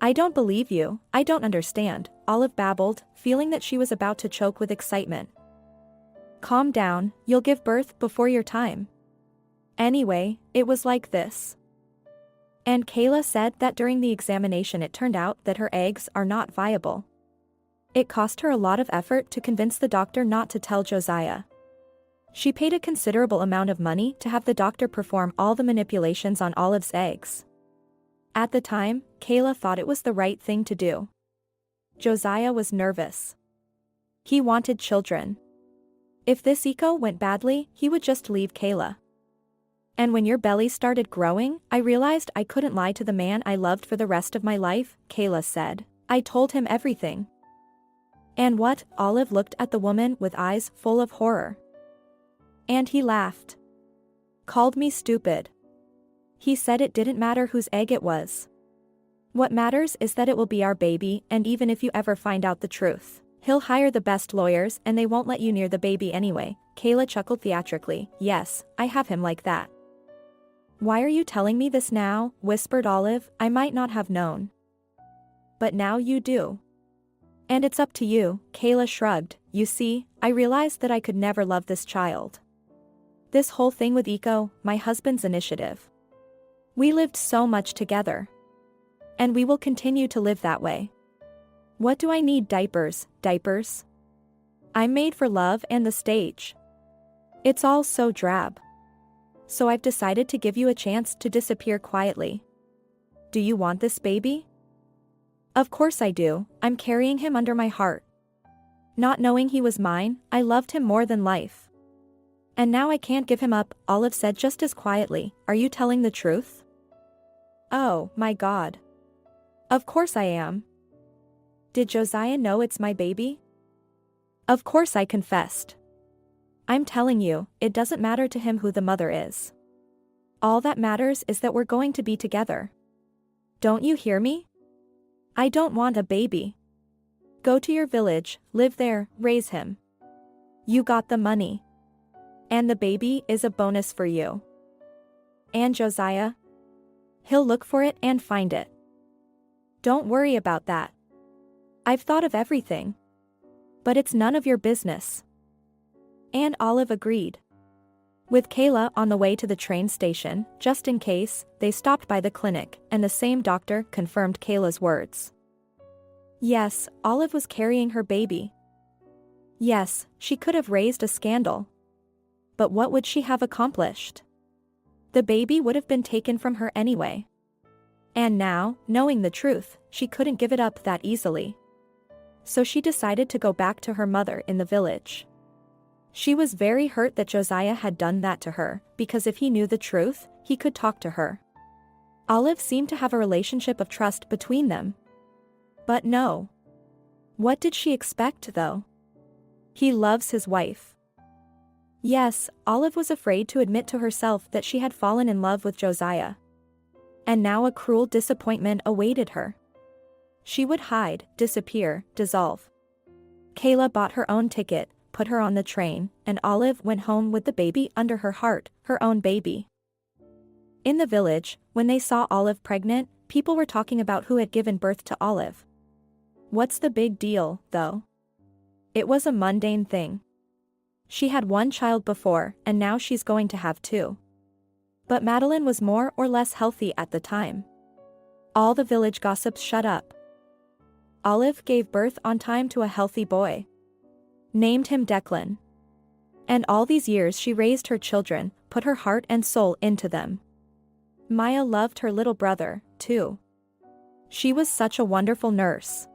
I don't believe you, I don't understand, Olive babbled, feeling that she was about to choke with excitement. Calm down, you'll give birth before your time. Anyway, it was like this. And Kayla said that during the examination it turned out that her eggs are not viable. It cost her a lot of effort to convince the doctor not to tell Joziah. She paid a considerable amount of money to have the doctor perform all the manipulations on Olive's eggs. At the time, Kayla thought it was the right thing to do. Joziah was nervous. He wanted children. If this echo went badly, he would just leave Kayla. And when your belly started growing, I realized I couldn't lie to the man I loved for the rest of my life, Kayla said. I told him everything. And what? Olive looked at the woman with eyes full of horror. And he laughed. Called me stupid. He said it didn't matter whose egg it was. What matters is that it will be our baby, and even if you ever find out the truth, he'll hire the best lawyers and they won't let you near the baby anyway. Kayla chuckled theatrically. Yes, I have him like that. Why are you telling me this now? Whispered Olive. I might not have known. But now you do. And it's up to you, Kayla shrugged. You see, I realized that I could never love this child. This whole thing with Eco, my husband's initiative. We lived so much together. And we will continue to live that way. What do I need? Diapers, diapers? I'm made for love and the stage. It's all so drab. So I've decided to give you a chance to disappear quietly. Do you want this baby? Of course I do. I'm carrying him under my heart. Not knowing he was mine, I loved him more than life. And now I can't give him up, Olive said just as quietly. Are you telling the truth? Oh, my God. Of course I am. Did Josiah know it's my baby? Of course I confessed. I'm telling you, it doesn't matter to him who the mother is. All that matters is that we're going to be together. Don't you hear me? I don't want a baby. Go to your village, live there, raise him. You got the money. And the baby is a bonus for you. And Josiah? He'll look for it and find it. Don't worry about that. I've thought of everything. But it's none of your business. And Olive agreed. With Kayla on the way to the train station, just in case, they stopped by the clinic, and the same doctor confirmed Kayla's words. Yes, Olive was carrying her baby. Yes, she could have raised a scandal. But what would she have accomplished? The baby would have been taken from her anyway. And now, knowing the truth, she couldn't give it up that easily. So she decided to go back to her mother in the village. She was very hurt that Josiah had done that to her, because if he knew the truth, he could talk to her. Olive seemed to have a relationship of trust between them. But no. What did she expect, though? He loves his wife. Yes, Olive was afraid to admit to herself that she had fallen in love with Josiah. And now a cruel disappointment awaited her. She would hide, disappear, dissolve. Kayla bought her own ticket, put her on the train, and Olive went home with the baby under her heart, her own baby. In the village, when they saw Olive pregnant, people were talking about who had given birth to Olive. What's the big deal, though? It was a mundane thing. She had one child before, and now she's going to have two. But Madeline was more or less healthy at the time. All the village gossips shut up. Olive gave birth on time to a healthy boy. Named him Declan. And all these years she raised her children, put her heart and soul into them. Maya loved her little brother, too. She was such a wonderful nurse.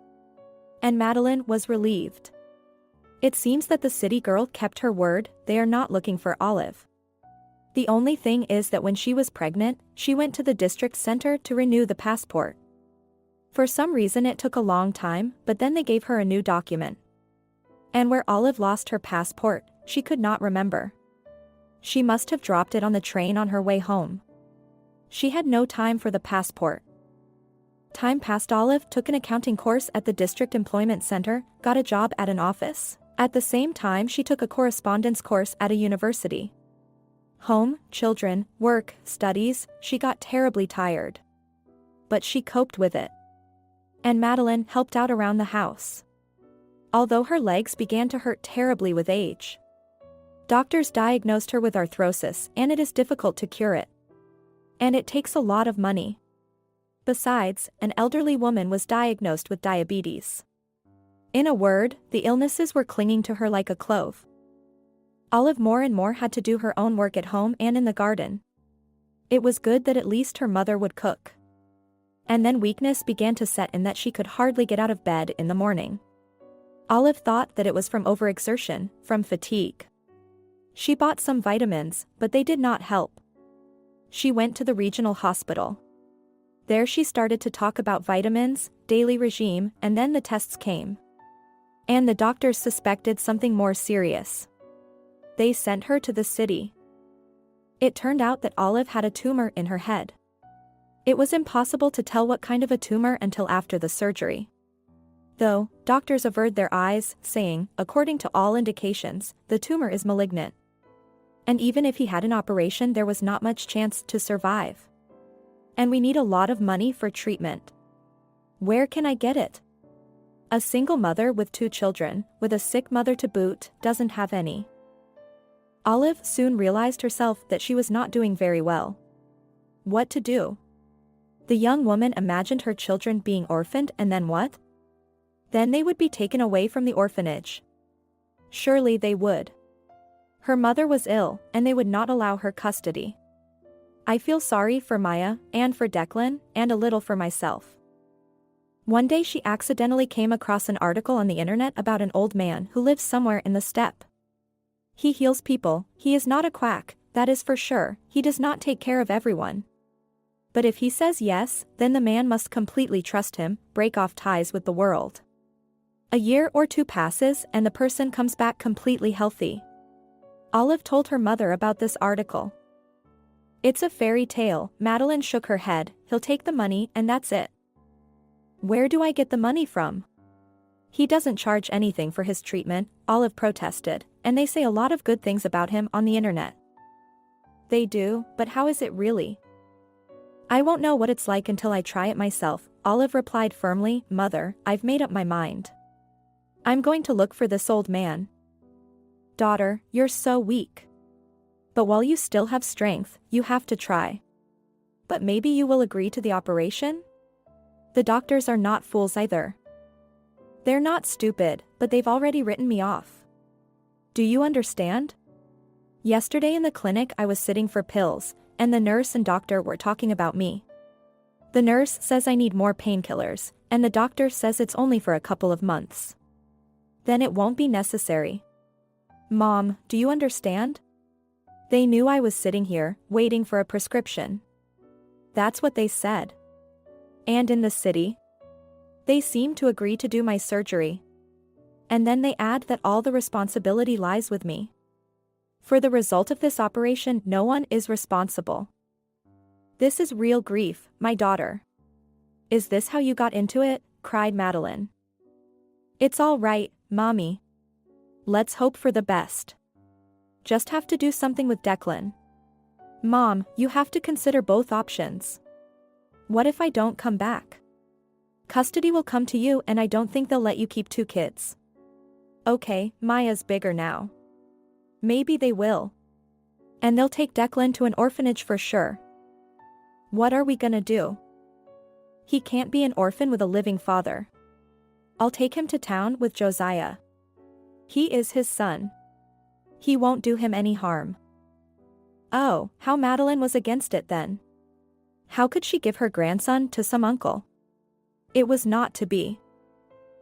And Madeline was relieved. It seems that the city girl kept her word, they are not looking for Olive. The only thing is that when she was pregnant, she went to the district center to renew the passport. For some reason it took a long time, but then they gave her a new document. And where Olive lost her passport, she could not remember. She must have dropped it on the train on her way home. She had no time for the passport. Time passed. Olive took an accounting course at the district employment center, got a job at an office. At the same time she took a correspondence course at a university. Home, children, work, studies, she got terribly tired. But she coped with it. And Madeline helped out around the house. Although her legs began to hurt terribly with age. Doctors diagnosed her with arthrosis, and it is difficult to cure it. And it takes a lot of money. Besides, an elderly woman was diagnosed with diabetes. In a word, the illnesses were clinging to her like a clove. Olive more and more had to do her own work at home and in the garden. It was good that at least her mother would cook. And then weakness began to set in that she could hardly get out of bed in the morning. Olive thought that it was from overexertion, from fatigue. She bought some vitamins, but they did not help. She went to the regional hospital. There she started to talk about vitamins, daily regime, and then the tests came. And the doctors suspected something more serious. They sent her to the city. It turned out that Olive had a tumor in her head. It was impossible to tell what kind of a tumor until after the surgery. Though, doctors averted their eyes, saying, according to all indications, the tumor is malignant. And even if he had an operation, there was not much chance to survive. And we need a lot of money for treatment. Where can I get it? A single mother with 2 children, with a sick mother to boot, doesn't have any. Olive soon realized herself that she was not doing very well. What to do? The young woman imagined her children being orphaned, and then what? Then they would be taken away from the orphanage. Surely they would. Her mother was ill, and they would not allow her custody. I feel sorry for Maya, and for Declan, and a little for myself. One day she accidentally came across an article on the internet about an old man who lives somewhere in the steppe. He heals people, he is not a quack, that is for sure, he does not take care of everyone. But if he says yes, then the man must completely trust him, break off ties with the world. A year or two passes and the person comes back completely healthy. Olive told her mother about this article. It's a fairy tale, Madeline shook her head, he'll take the money and that's it. Where do I get the money from? He doesn't charge anything for his treatment, Olive protested, and they say a lot of good things about him on the internet. They do, but how is it really? I won't know what it's like until I try it myself, Olive replied firmly, Mother, I've made up my mind. I'm going to look for this old man. Daughter, you're so weak. But while you still have strength, you have to try. But maybe you will agree to the operation? The doctors are not fools either. They're not stupid, but they've already written me off. Do you understand? Yesterday in the clinic I was sitting for pills, and the nurse and doctor were talking about me. The nurse says I need more painkillers, and the doctor says it's only for a couple of months. Then it won't be necessary. Mom, do you understand? They knew I was sitting here, waiting for a prescription. That's what they said. And in the city? They seem to agree to do my surgery. And then they add that all the responsibility lies with me. For the result of this operation, no one is responsible. This is real grief, my daughter. Is this how you got into it? Cried Madeline. It's all right, Mommy. Let's hope for the best. Just have to do something with Declan. Mom, you have to consider both options. What if I don't come back? Custody will come to you and I don't think they'll let you keep 2 kids. Okay, Maya's bigger now. Maybe they will. And they'll take Declan to an orphanage for sure. What are we gonna do? He can't be an orphan with a living father. I'll take him to town with Joziah. He is his son. He won't do him any harm. Oh, how Madeline was against it then. How could she give her grandson to some uncle? It was not to be.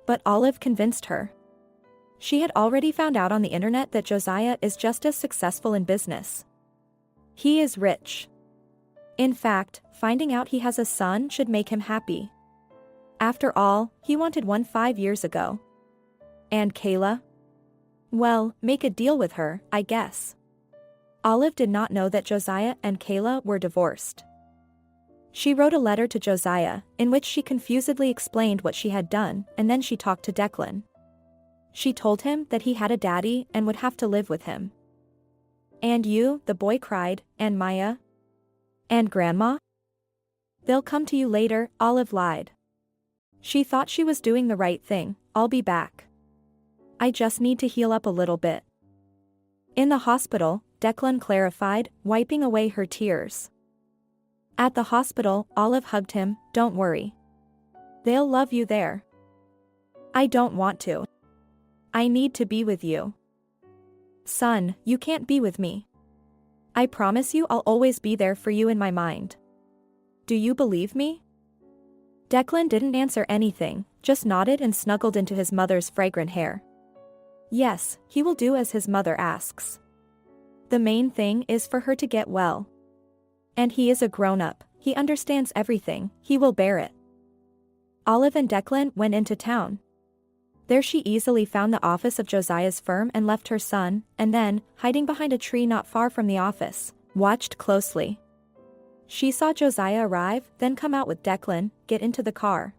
But Olive convinced her. She had already found out on the internet that Joziah is just as successful in business. He is rich. In fact, finding out he has a son should make him happy. After all, he wanted one 5 years ago. And Kayla? Well, make a deal with her, I guess. Olive did not know that Joziah and Kayla were divorced. She wrote a letter to Joziah, in which she confusedly explained what she had done, and then she talked to Declan. She told him that he had a daddy and would have to live with him. And you, the boy cried, and Maya? And Grandma? They'll come to you later, Olive lied. She thought she was doing the right thing, I'll be back. I just need to heal up a little bit. In the hospital, Declan clarified, wiping away her tears. At the hospital, Olive hugged him, don't worry. They'll love you there. I don't want to. I need to be with you. Son, you can't be with me. I promise you I'll always be there for you in my mind. Do you believe me? Declan didn't answer anything, just nodded and snuggled into his mother's fragrant hair. Yes, he will do as his mother asks. The main thing is for her to get well. And he is a grown-up, he understands everything, he will bear it. Olive and Declan went into town. There she easily found the office of Joziah's firm and left her son, and then, hiding behind a tree not far from the office, watched closely. She saw Joziah arrive, then come out with Declan, get into the car.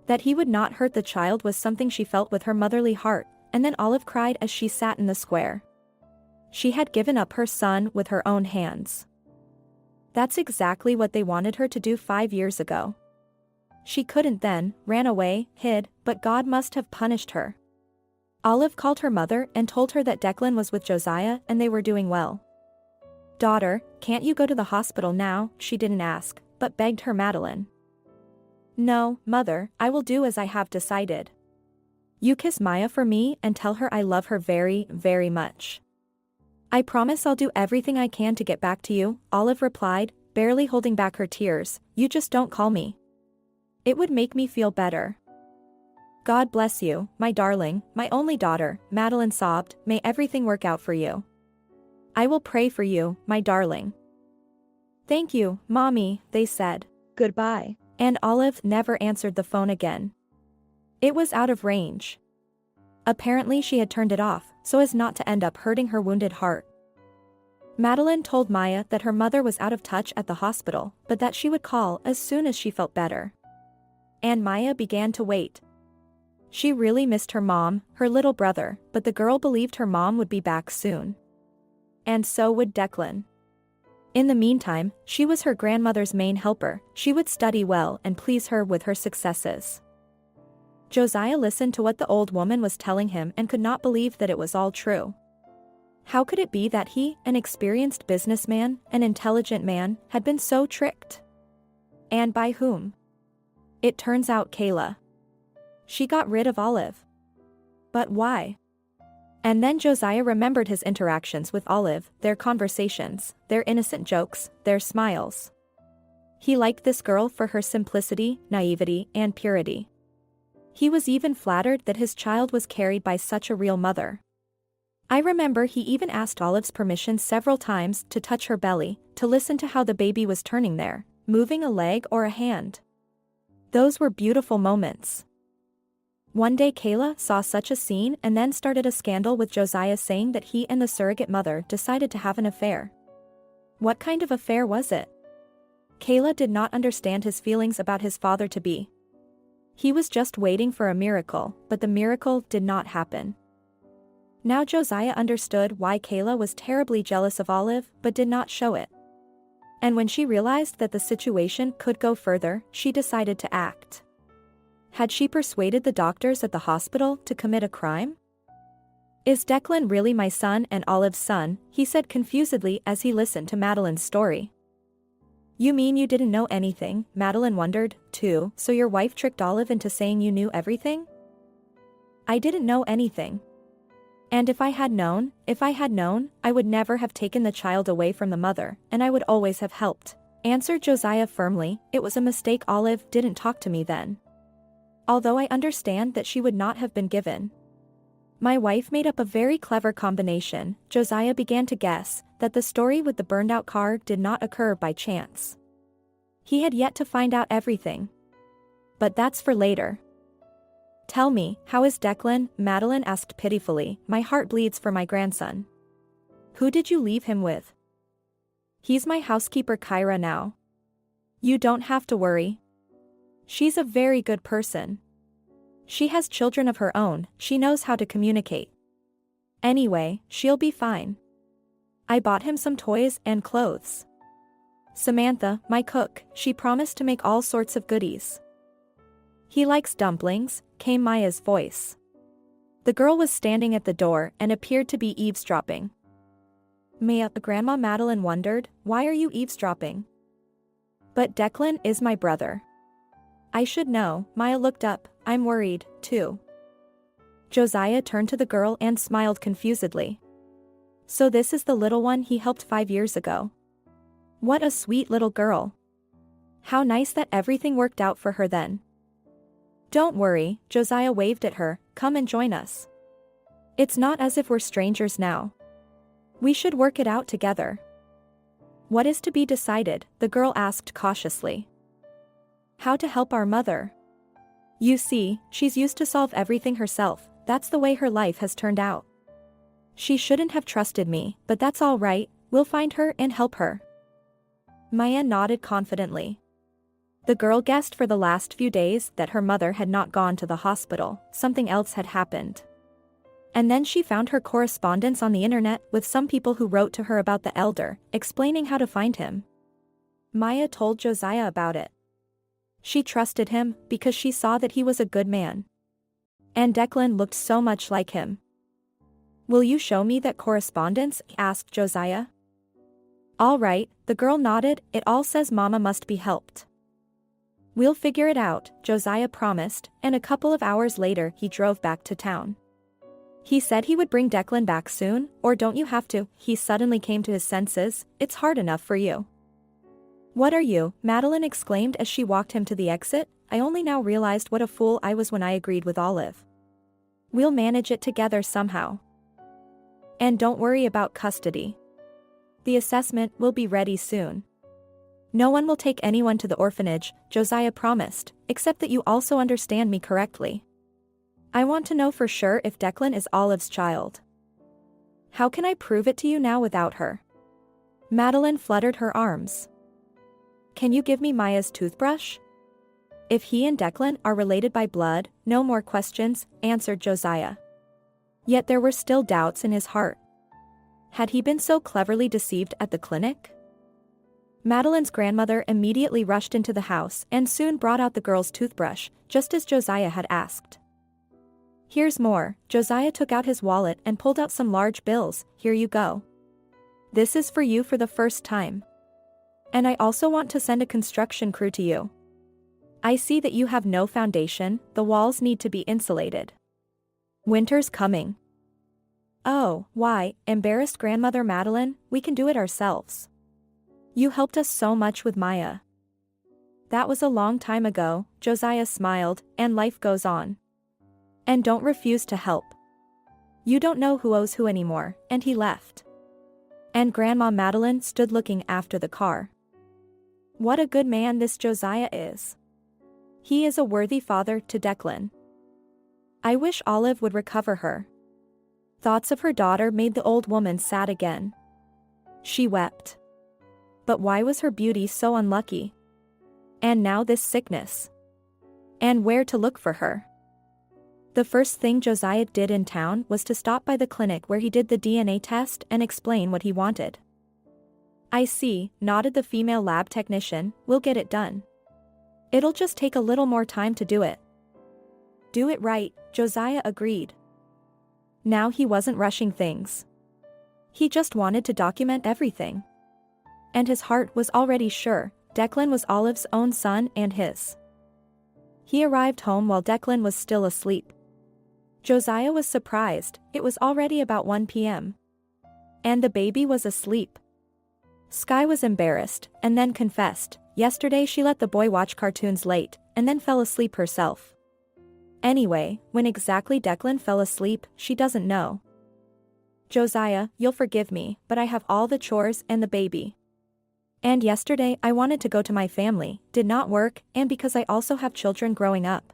That he would not hurt the child was something she felt with her motherly heart, and then Olive cried as she sat in the square. She had given up her son with her own hands. That's exactly what they wanted her to do 5 years ago. She couldn't then, ran away, hid, but God must have punished her. Olive called her mother and told her that Declan was with Joziah and they were doing well. Daughter, can't you go to the hospital now? She didn't ask, but begged her Madeline. "No, Mother, I will do as I have decided. You kiss Maya for me and tell her I love her very, very much." "I promise I'll do everything I can to get back to you," Olive replied, barely holding back her tears. "You just don't call me. It would make me feel better." "God bless you, my darling, my only daughter," Madeline sobbed. "May everything work out for you. I will pray for you, my darling." "Thank you, Mommy," they said. Goodbye. And Olive never answered the phone again. It was out of range. Apparently she had turned it off, so as not to end up hurting her wounded heart. Madeline told Maya that her mother was out of touch at the hospital, but that she would call as soon as she felt better. And Maya began to wait. She really missed her mom, her little brother, but the girl believed her mom would be back soon. And so would Declan. In the meantime, she was her grandmother's main helper. She would study well and please her with her successes. Joziah listened to what the old woman was telling him and could not believe that it was all true. How could it be that he, an experienced businessman, an intelligent man, had been so tricked? And by whom? It turns out Kayla. She got rid of Olive. But why? And then Joziah remembered his interactions with Olive, their conversations, their innocent jokes, their smiles. He liked this girl for her simplicity, naivety, and purity. He was even flattered that his child was carried by such a real mother. I remember he even asked Olive's permission several times to touch her belly, to listen to how the baby was turning there, moving a leg or a hand. Those were beautiful moments. One day Kayla saw such a scene and then started a scandal with Joziah, saying that he and the surrogate mother decided to have an affair. What kind of affair was it? Kayla did not understand his feelings about his father-to-be. He was just waiting for a miracle, but the miracle did not happen. Now Joziah understood why Kayla was terribly jealous of Olive but did not show it. And when she realized that the situation could go further, she decided to act. Had she persuaded the doctors at the hospital to commit a crime? "Is Declan really my son and Olive's son?" he said confusedly as he listened to Madeline's story. "You mean you didn't know anything?" Madeline wondered, too. "So your wife tricked Olive into saying you knew everything?" "I didn't know anything. And if I had known, I would never have taken the child away from the mother, and I would always have helped," answered Joziah firmly. "It was a mistake. Olive didn't talk to me then. Although I understand that she would not have been given. My wife made up a very clever combination." Joziah began to guess that the story with the burned-out car did not occur by chance. He had yet to find out everything. But that's for later. "Tell me, how is Declan?" Madeline asked pitifully. "My heart bleeds for my grandson." "Who did you leave him with?" "He's my housekeeper Kyra now. You don't have to worry. She's a very good person. She has children of her own, she knows how to communicate. Anyway, she'll be fine. I bought him some toys and clothes. Samantha, my cook, she promised to make all sorts of goodies." "He likes dumplings," came Maya's voice. The girl was standing at the door and appeared to be eavesdropping. "Maya," Grandma Madeline wondered, "why are you eavesdropping?" "But Declan is my brother. I should know." Maya looked up. "I'm worried, too." Joziah turned to the girl and smiled confusedly. "So this is the little one he helped 5 years ago. What a sweet little girl. How nice that everything worked out for her then." "Don't worry," Joziah waved at her, "come and join us. It's not as if we're strangers now. We should work it out together." "What is to be decided?" the girl asked cautiously. "How to help our mother. You see, she's used to solve everything herself, that's the way her life has turned out. She shouldn't have trusted me, but that's all right, we'll find her and help her." Maya nodded confidently. The girl guessed for the last few days that her mother had not gone to the hospital, something else had happened. And then she found her correspondence on the internet with some people who wrote to her about the elder, explaining how to find him. Maya told Joziah about it. She trusted him because she saw that he was a good man. And Declan looked so much like him. "Will you show me that correspondence?" asked Joziah. All right, the girl nodded, it all says Mama must be helped. We'll figure it out, Josiah promised, and a couple of hours later he drove back to town. He said he would bring Declan back soon, or don't you have to? He suddenly came to his senses, it's hard enough for you. What are you? Madeline exclaimed as she walked him to the exit. I only now realized what a fool I was when I agreed with Olive. We'll manage it together somehow. And don't worry about custody. The assessment will be ready soon. No one will take anyone to the orphanage, Josiah promised, except that you also understand me correctly. I want to know for sure if Declan is Olive's child. How can I prove it to you now without her? Madeline fluttered her arms. Can you give me Maya's toothbrush? If he and Declan are related by blood, no more questions, answered Josiah. Yet there were still doubts in his heart. Had he been so cleverly deceived at the clinic? Madeline's grandmother immediately rushed into the house and soon brought out the girl's toothbrush, just as Josiah had asked. Here's more. Josiah took out his wallet and pulled out some large bills. Here you go. This is for you for the first time. And I also want to send a construction crew to you. I see that you have no foundation, the walls need to be insulated. Winter's coming. Oh, why, embarrassed grandmother Madeline, we can do it ourselves. You helped us so much with Maya. That was a long time ago, Josiah smiled, and life goes on. And don't refuse to help. You don't know who owes who anymore, and he left. And Grandma Madeline stood looking after the car. What a good man this Josiah is. He is a worthy father to Declan. I wish Olive would recover her. Thoughts of her daughter made the old woman sad again. She wept. But why was her beauty so unlucky? And now this sickness. And where to look for her? The first thing Josiah did in town was to stop by the clinic where he did the DNA test and explain what he wanted. I see, nodded the female lab technician, we'll get it done. It'll just take a little more time to do it. Do it right, Josiah agreed. Now he wasn't rushing things. He just wanted to document everything. And his heart was already sure, Declan was Olive's own son and his. He arrived home while Declan was still asleep. Josiah was surprised, it was already about 1 p.m. And the baby was asleep. Sky was embarrassed, and then confessed, yesterday she let the boy watch cartoons late, and then fell asleep herself. Anyway, when exactly Declan fell asleep, she doesn't know. Josiah, you'll forgive me, but I have all the chores and the baby. And yesterday I wanted to go to my family, did not work, and because I also have children growing up.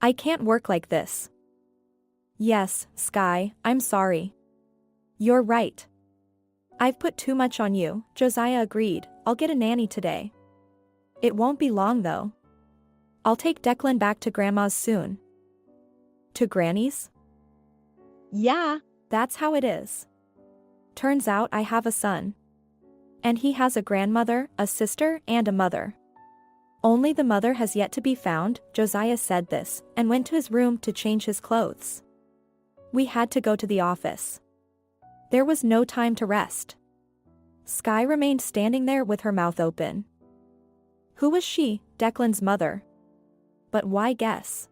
I can't work like this. Yes, Sky, I'm sorry. You're right. I've put too much on you, Josiah agreed, I'll get a nanny today. It won't be long though. I'll take Declan back to Grandma's soon. To Granny's? Yeah, that's how it is. Turns out I have a son. And he has a grandmother, a sister, and a mother. Only the mother has yet to be found, Josiah said this, and went to his room to change his clothes. We had to go to the office. There was no time to rest. Sky remained standing there with her mouth open. Who was she? Declan's mother. But why guess?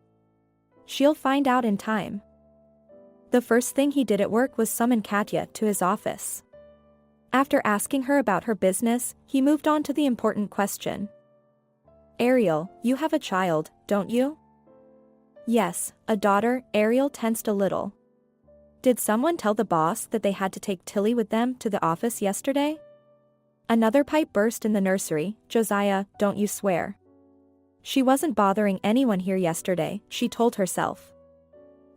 She'll find out in time. The first thing he did at work was summon Katya to his office. After asking her about her business, he moved on to the important question. Ariel, you have a child, don't you? Yes, a daughter, Ariel tensed a little. Did someone tell the boss that they had to take Tilly with them to the office yesterday? Another pipe burst in the nursery. Josiah, don't you swear. She wasn't bothering anyone here yesterday, she told herself.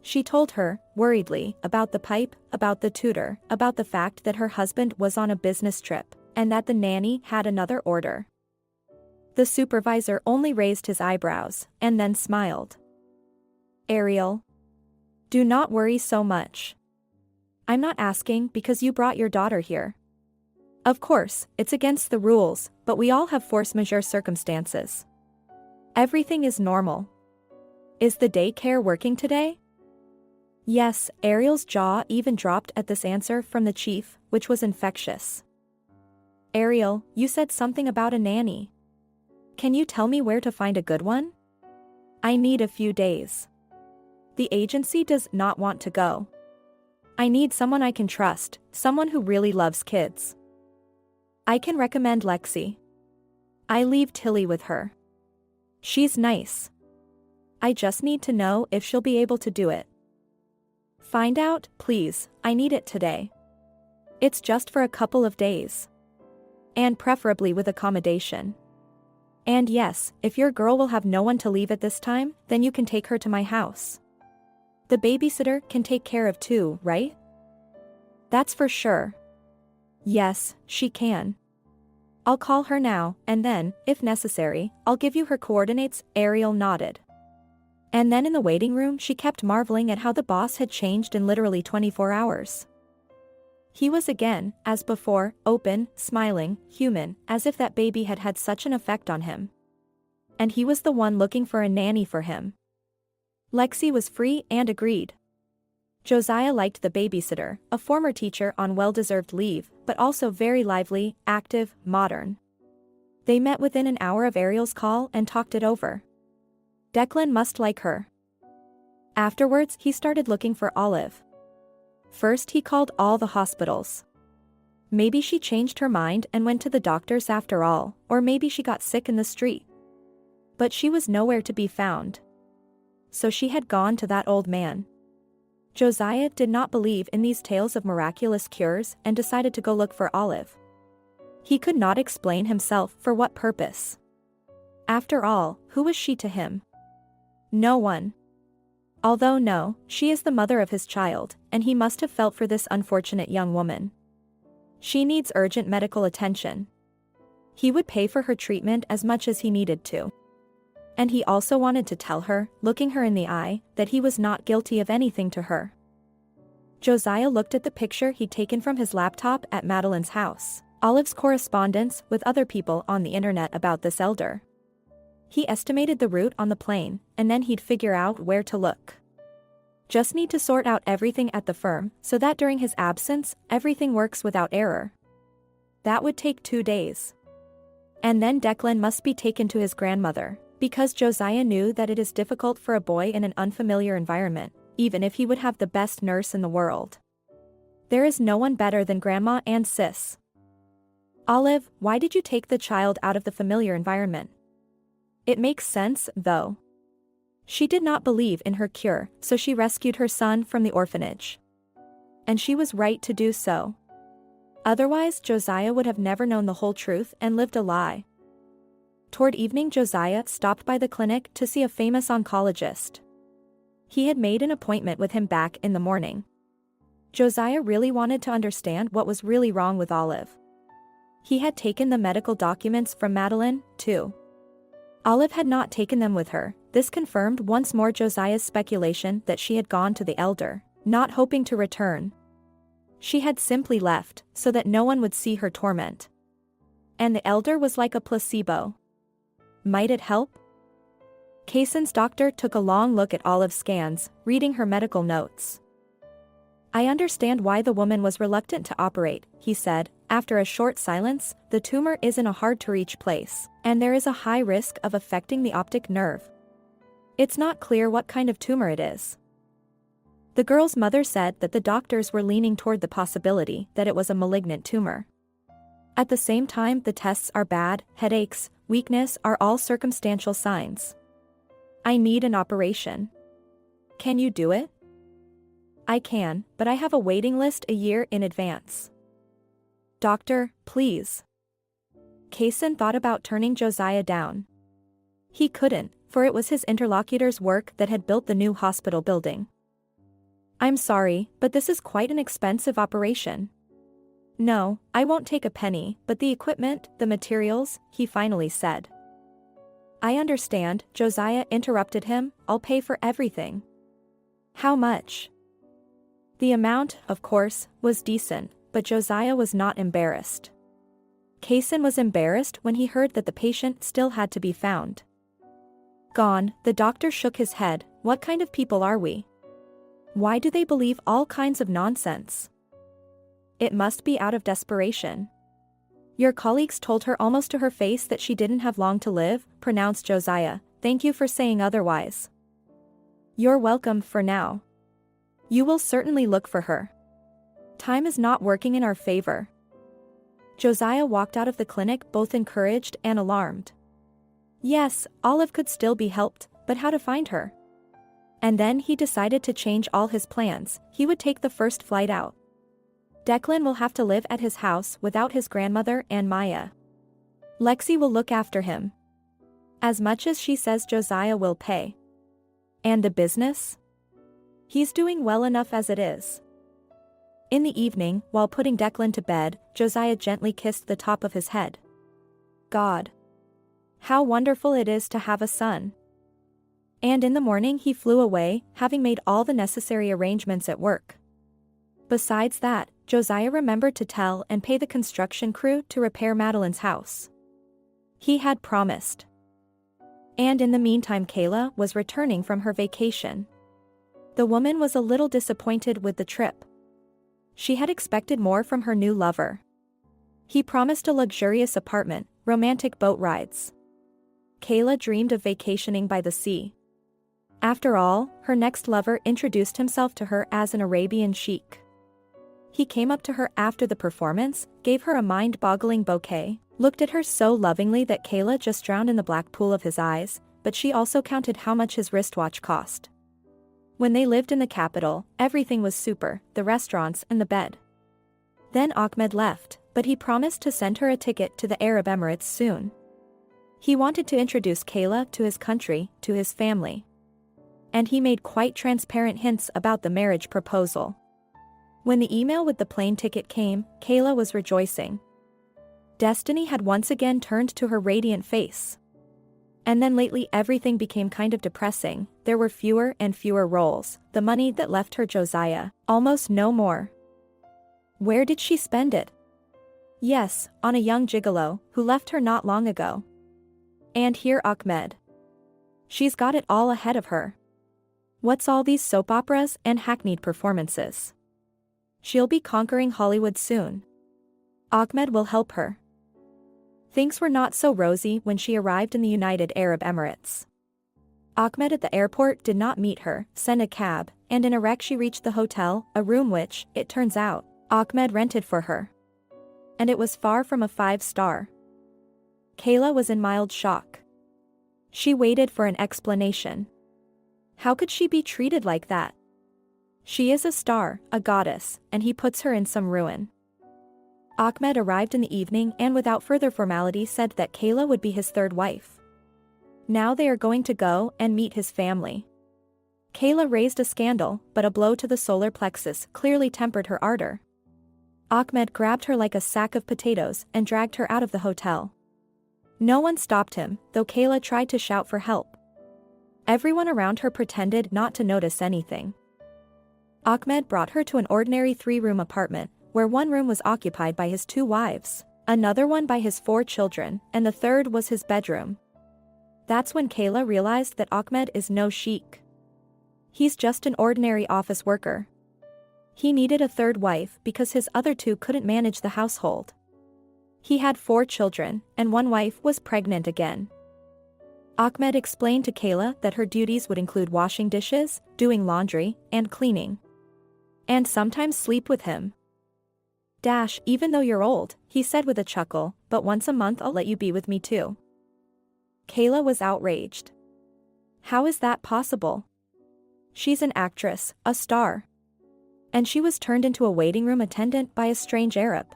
She told her, worriedly, about the pipe, about the tutor, about the fact that her husband was on a business trip, and that the nanny had another order. The supervisor only raised his eyebrows, and then smiled. Ariel. Do not worry so much. I'm not asking because you brought your daughter here. Of course, it's against the rules, but we all have force majeure circumstances. Everything is normal. Is the daycare working today? Yes, Ariel's jaw even dropped at this answer from the chief, which was infectious. Ariel, you said something about a nanny. Can you tell me where to find a good one? I need a few days. The agency does not want to go. I need someone I can trust, someone who really loves kids. I can recommend Lexi. I leave Tilly with her. She's nice. I just need to know if she'll be able to do it. Find out, please, I need it today. It's just for a couple of days. And preferably with accommodation. And yes, if your girl will have no one to leave at this time, then you can take her to my house. The babysitter can take care of too, right? That's for sure. Yes, she can. I'll call her now, and then, if necessary, I'll give you her coordinates. Ariel nodded. And then in the waiting room she kept marveling at how the boss had changed in literally 24 hours. He was again, as before, open, smiling, human, as if that baby had had such an effect on him. And he was the one looking for a nanny for him. Lexi was free and agreed. Joziah liked the babysitter, a former teacher on well-deserved leave, but also very lively, active, modern. They met within an hour of Ariel's call and talked it over. Declan must like her. Afterwards, he started looking for Olive. First he called all the hospitals. Maybe she changed her mind and went to the doctors after all, or maybe she got sick in the street. But she was nowhere to be found. So she had gone to that old man. Joziah did not believe in these tales of miraculous cures and decided to go look for Olive. He could not explain himself for what purpose. After all, who was she to him? No one. Although no, she is the mother of his child, and he must have felt for this unfortunate young woman. She needs urgent medical attention. He would pay for her treatment as much as he needed to. And he also wanted to tell her, looking her in the eye, that he was not guilty of anything to her. Joziah looked at the picture he'd taken from his laptop at Madeline's house, Olive's correspondence with other people on the internet about this elder. He estimated the route on the plane, and then he'd figure out where to look. Just need to sort out everything at the firm, so that during his absence, everything works without error. That would take 2 days. And then Declan must be taken to his grandmother, because Joziah knew that it is difficult for a boy in an unfamiliar environment, even if he would have the best nurse in the world. There is no one better than Grandma and Sis. Olive, why did you take the child out of the familiar environment? It makes sense, though. She did not believe in her cure, so she rescued her son from the orphanage. And she was right to do so. Otherwise, Joziah would have never known the whole truth and lived a lie. Toward evening, Joziah stopped by the clinic to see a famous oncologist. He had made an appointment with him back in the morning. Joziah really wanted to understand what was really wrong with Olive. He had taken the medical documents from Madeline, too. Olive had not taken them with her. This confirmed once more Josiah's speculation that she had gone to the elder, not hoping to return. She had simply left, so that no one would see her torment. And the elder was like a placebo. Might it help? Kaysen's doctor took a long look at Olive's scans, reading her medical notes. I understand why the woman was reluctant to operate, he said. After a short silence, the tumor is in a hard-to-reach place, and there is a high risk of affecting the optic nerve. It's not clear what kind of tumor it is. The girl's mother said that the doctors were leaning toward the possibility that it was a malignant tumor. At the same time, the tests are bad, headaches, weakness are all circumstantial signs. I need an operation. Can you do it? I can, but I have a waiting list a year in advance. Doctor, please. Kaysen thought about turning Joziah down. He couldn't, for it was his interlocutor's work that had built the new hospital building. I'm sorry, but this is quite an expensive operation. No, I won't take a penny, but the equipment, the materials, he finally said. I understand, Joziah interrupted him, I'll pay for everything. How much? The amount, of course, was decent, but Joziah was not embarrassed. Kaysen was embarrassed when he heard that the patient still had to be found. Gone, the doctor shook his head. What kind of people are we? Why do they believe all kinds of nonsense? It must be out of desperation. Your colleagues told her almost to her face that she didn't have long to live, pronounced Josiah. Thank you for saying otherwise. You're welcome for now. You will certainly look for her. Time is not working in our favor. Josiah walked out of the clinic both encouraged and alarmed. Yes, Olive could still be helped, but how to find her? And then he decided to change all his plans. He would take the first flight out. Declan will have to live at his house without his grandmother and Maya. Lexi will look after him. As much as she says Josiah will pay. And the business? He's doing well enough as it is. In the evening, while putting Declan to bed, Josiah gently kissed the top of his head. God. How wonderful it is to have a son. And in the morning he flew away, having made all the necessary arrangements at work. Besides that, Josiah remembered to tell and pay the construction crew to repair Madeline's house. He had promised. And in the meantime Kayla was returning from her vacation. The woman was a little disappointed with the trip. She had expected more from her new lover. He promised a luxurious apartment, romantic boat rides. Kayla dreamed of vacationing by the sea. After all, her next lover introduced himself to her as an Arabian sheik. He came up to her after the performance, gave her a mind-boggling bouquet, looked at her so lovingly that Kayla just drowned in the black pool of his eyes, but she also counted how much his wristwatch cost. When they lived in the capital, everything was super, the restaurants and the bed. Then Ahmed left, but he promised to send her a ticket to the Arab Emirates soon. He wanted to introduce Kayla to his country, to his family. And he made quite transparent hints about the marriage proposal. When the email with the plane ticket came, Kayla was rejoicing. Destiny had once again turned to her radiant face. And then lately everything became kind of depressing. There were fewer and fewer roles, the money that left her Josiah, almost no more. Where did she spend it? Yes, on a young gigolo, who left her not long ago. And here Ahmed. She's got it all ahead of her. What's all these soap operas and hackneyed performances? She'll be conquering Hollywood soon. Ahmed will help her. Things were not so rosy when she arrived in the United Arab Emirates. Ahmed at the airport did not meet her, sent a cab, and in a wreck she reached the hotel, a room which, it turns out, Ahmed rented for her. And it was far from a 5-star. Kayla was in mild shock. She waited for an explanation. How could she be treated like that? She is a star, a goddess, and he puts her in some ruin. Ahmed arrived in the evening and without further formality said that Kayla would be his third wife. Now they are going to go and meet his family. Kayla raised a scandal, but a blow to the solar plexus clearly tempered her ardor. Ahmed grabbed her like a sack of potatoes and dragged her out of the hotel. No one stopped him, though Kayla tried to shout for help. Everyone around her pretended not to notice anything. Ahmed brought her to an ordinary 3-room apartment, where one room was occupied by his 2 wives, another one by his 4 children, and the third was his bedroom. That's when Kayla realized that Ahmed is no sheik. He's just an ordinary office worker. He needed a third wife because his other 2 couldn't manage the household. He had 4 children, and one wife was pregnant again. Ahmed explained to Kayla that her duties would include washing dishes, doing laundry, and cleaning. And sometimes sleep with him. Even though you're old, he said with a chuckle, but once a month I'll let you be with me too. Kayla was outraged. How is that possible? She's an actress, a star. And she was turned into a waiting room attendant by a strange Arab.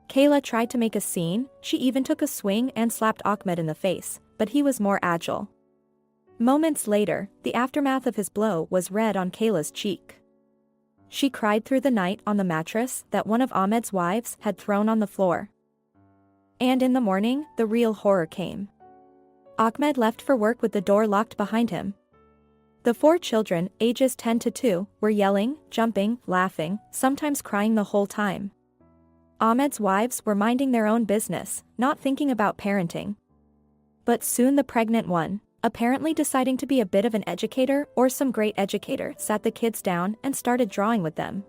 Kayla tried to make a scene, she even took a swing and slapped Ahmed in the face, but he was more agile. Moments later, the aftermath of his blow was red on Kayla's cheek. She cried through the night on the mattress that one of Ahmed's wives had thrown on the floor. And in the morning, the real horror came. Ahmed left for work with the door locked behind him. The 4 children, ages 10 to 2, were yelling, jumping, laughing, sometimes crying the whole time. Ahmed's wives were minding their own business, not thinking about parenting. But soon the pregnant one, apparently deciding to be a bit of an educator or some great educator, sat the kids down and started drawing with them.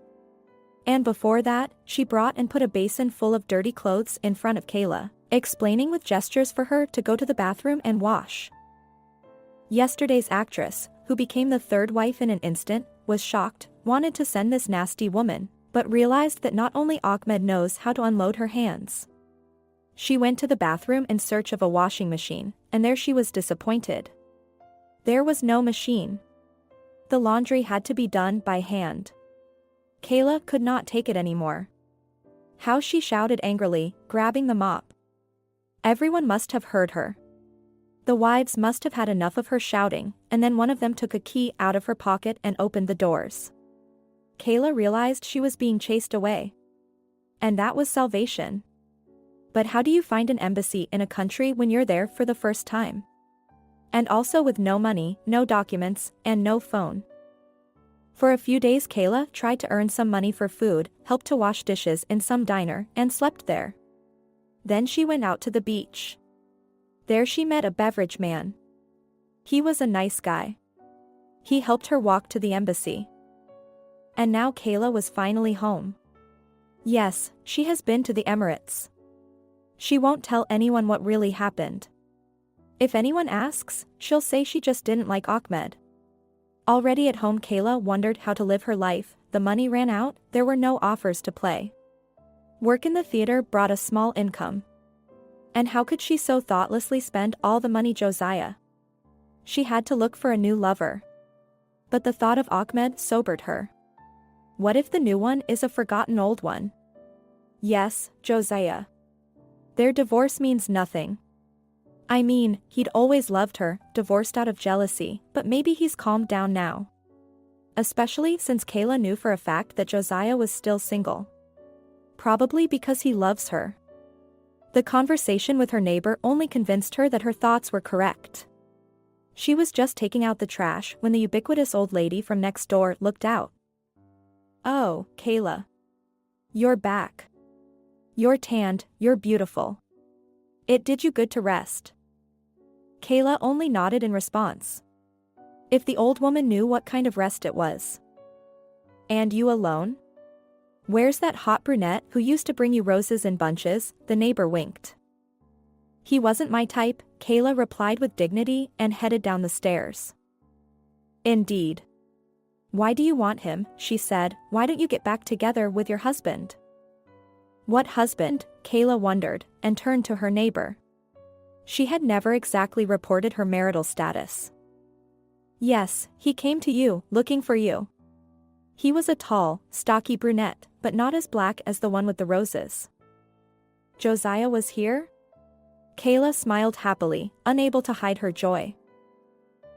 And before that, she brought and put a basin full of dirty clothes in front of Kayla, explaining with gestures for her to go to the bathroom and wash. Yesterday's actress, who became the third wife in an instant, was shocked, wanted to send this nasty woman, but realized that not only Ahmed knows how to unload her hands. She went to the bathroom in search of a washing machine, and there she was disappointed. There was no machine. The laundry had to be done by hand. Kayla could not take it anymore. How she shouted angrily, grabbing the mop. Everyone must have heard her. The wives must have had enough of her shouting, and then one of them took a key out of her pocket and opened the doors. Kayla realized she was being chased away. And that was salvation. But how do you find an embassy in a country when you're there for the first time? And also with no money, no documents, and no phone. For a few days Kayla tried to earn some money for food, helped to wash dishes in some diner, and slept there. Then she went out to the beach. There she met a beverage man. He was a nice guy. He helped her walk to the embassy. And now Kayla was finally home. Yes, she has been to the Emirates. She won't tell anyone what really happened. If anyone asks, she'll say she just didn't like Ahmed. Already at home Kayla wondered how to live her life, the money ran out, there were no offers to play. Work in the theater brought a small income. And how could she so thoughtlessly spend all the money Joziah? She had to look for a new lover. But the thought of Ahmed sobered her. What if the new one is a forgotten old one? Yes, Joziah. Their divorce means nothing. I mean, he'd always loved her, divorced out of jealousy, but maybe he's calmed down now. Especially since Kayla knew for a fact that Joziah was still single. Probably because he loves her. The conversation with her neighbor only convinced her that her thoughts were correct. She was just taking out the trash when the ubiquitous old lady from next door looked out. Oh, Kayla. You're back. You're tanned, you're beautiful. It did you good to rest. Kayla only nodded in response. If the old woman knew what kind of rest it was. And you alone? Where's that hot brunette who used to bring you roses in bunches? The neighbor winked. He wasn't my type, Kayla replied with dignity and headed down the stairs. Indeed. Why do you want him? She said. Why don't you get back together with your husband? What husband? Kayla wondered, and turned to her neighbor. She had never exactly reported her marital status. Yes, he came to you, looking for you. He was a tall, stocky brunette, but not as black as the one with the roses. Joziah was here? Kayla smiled happily, unable to hide her joy.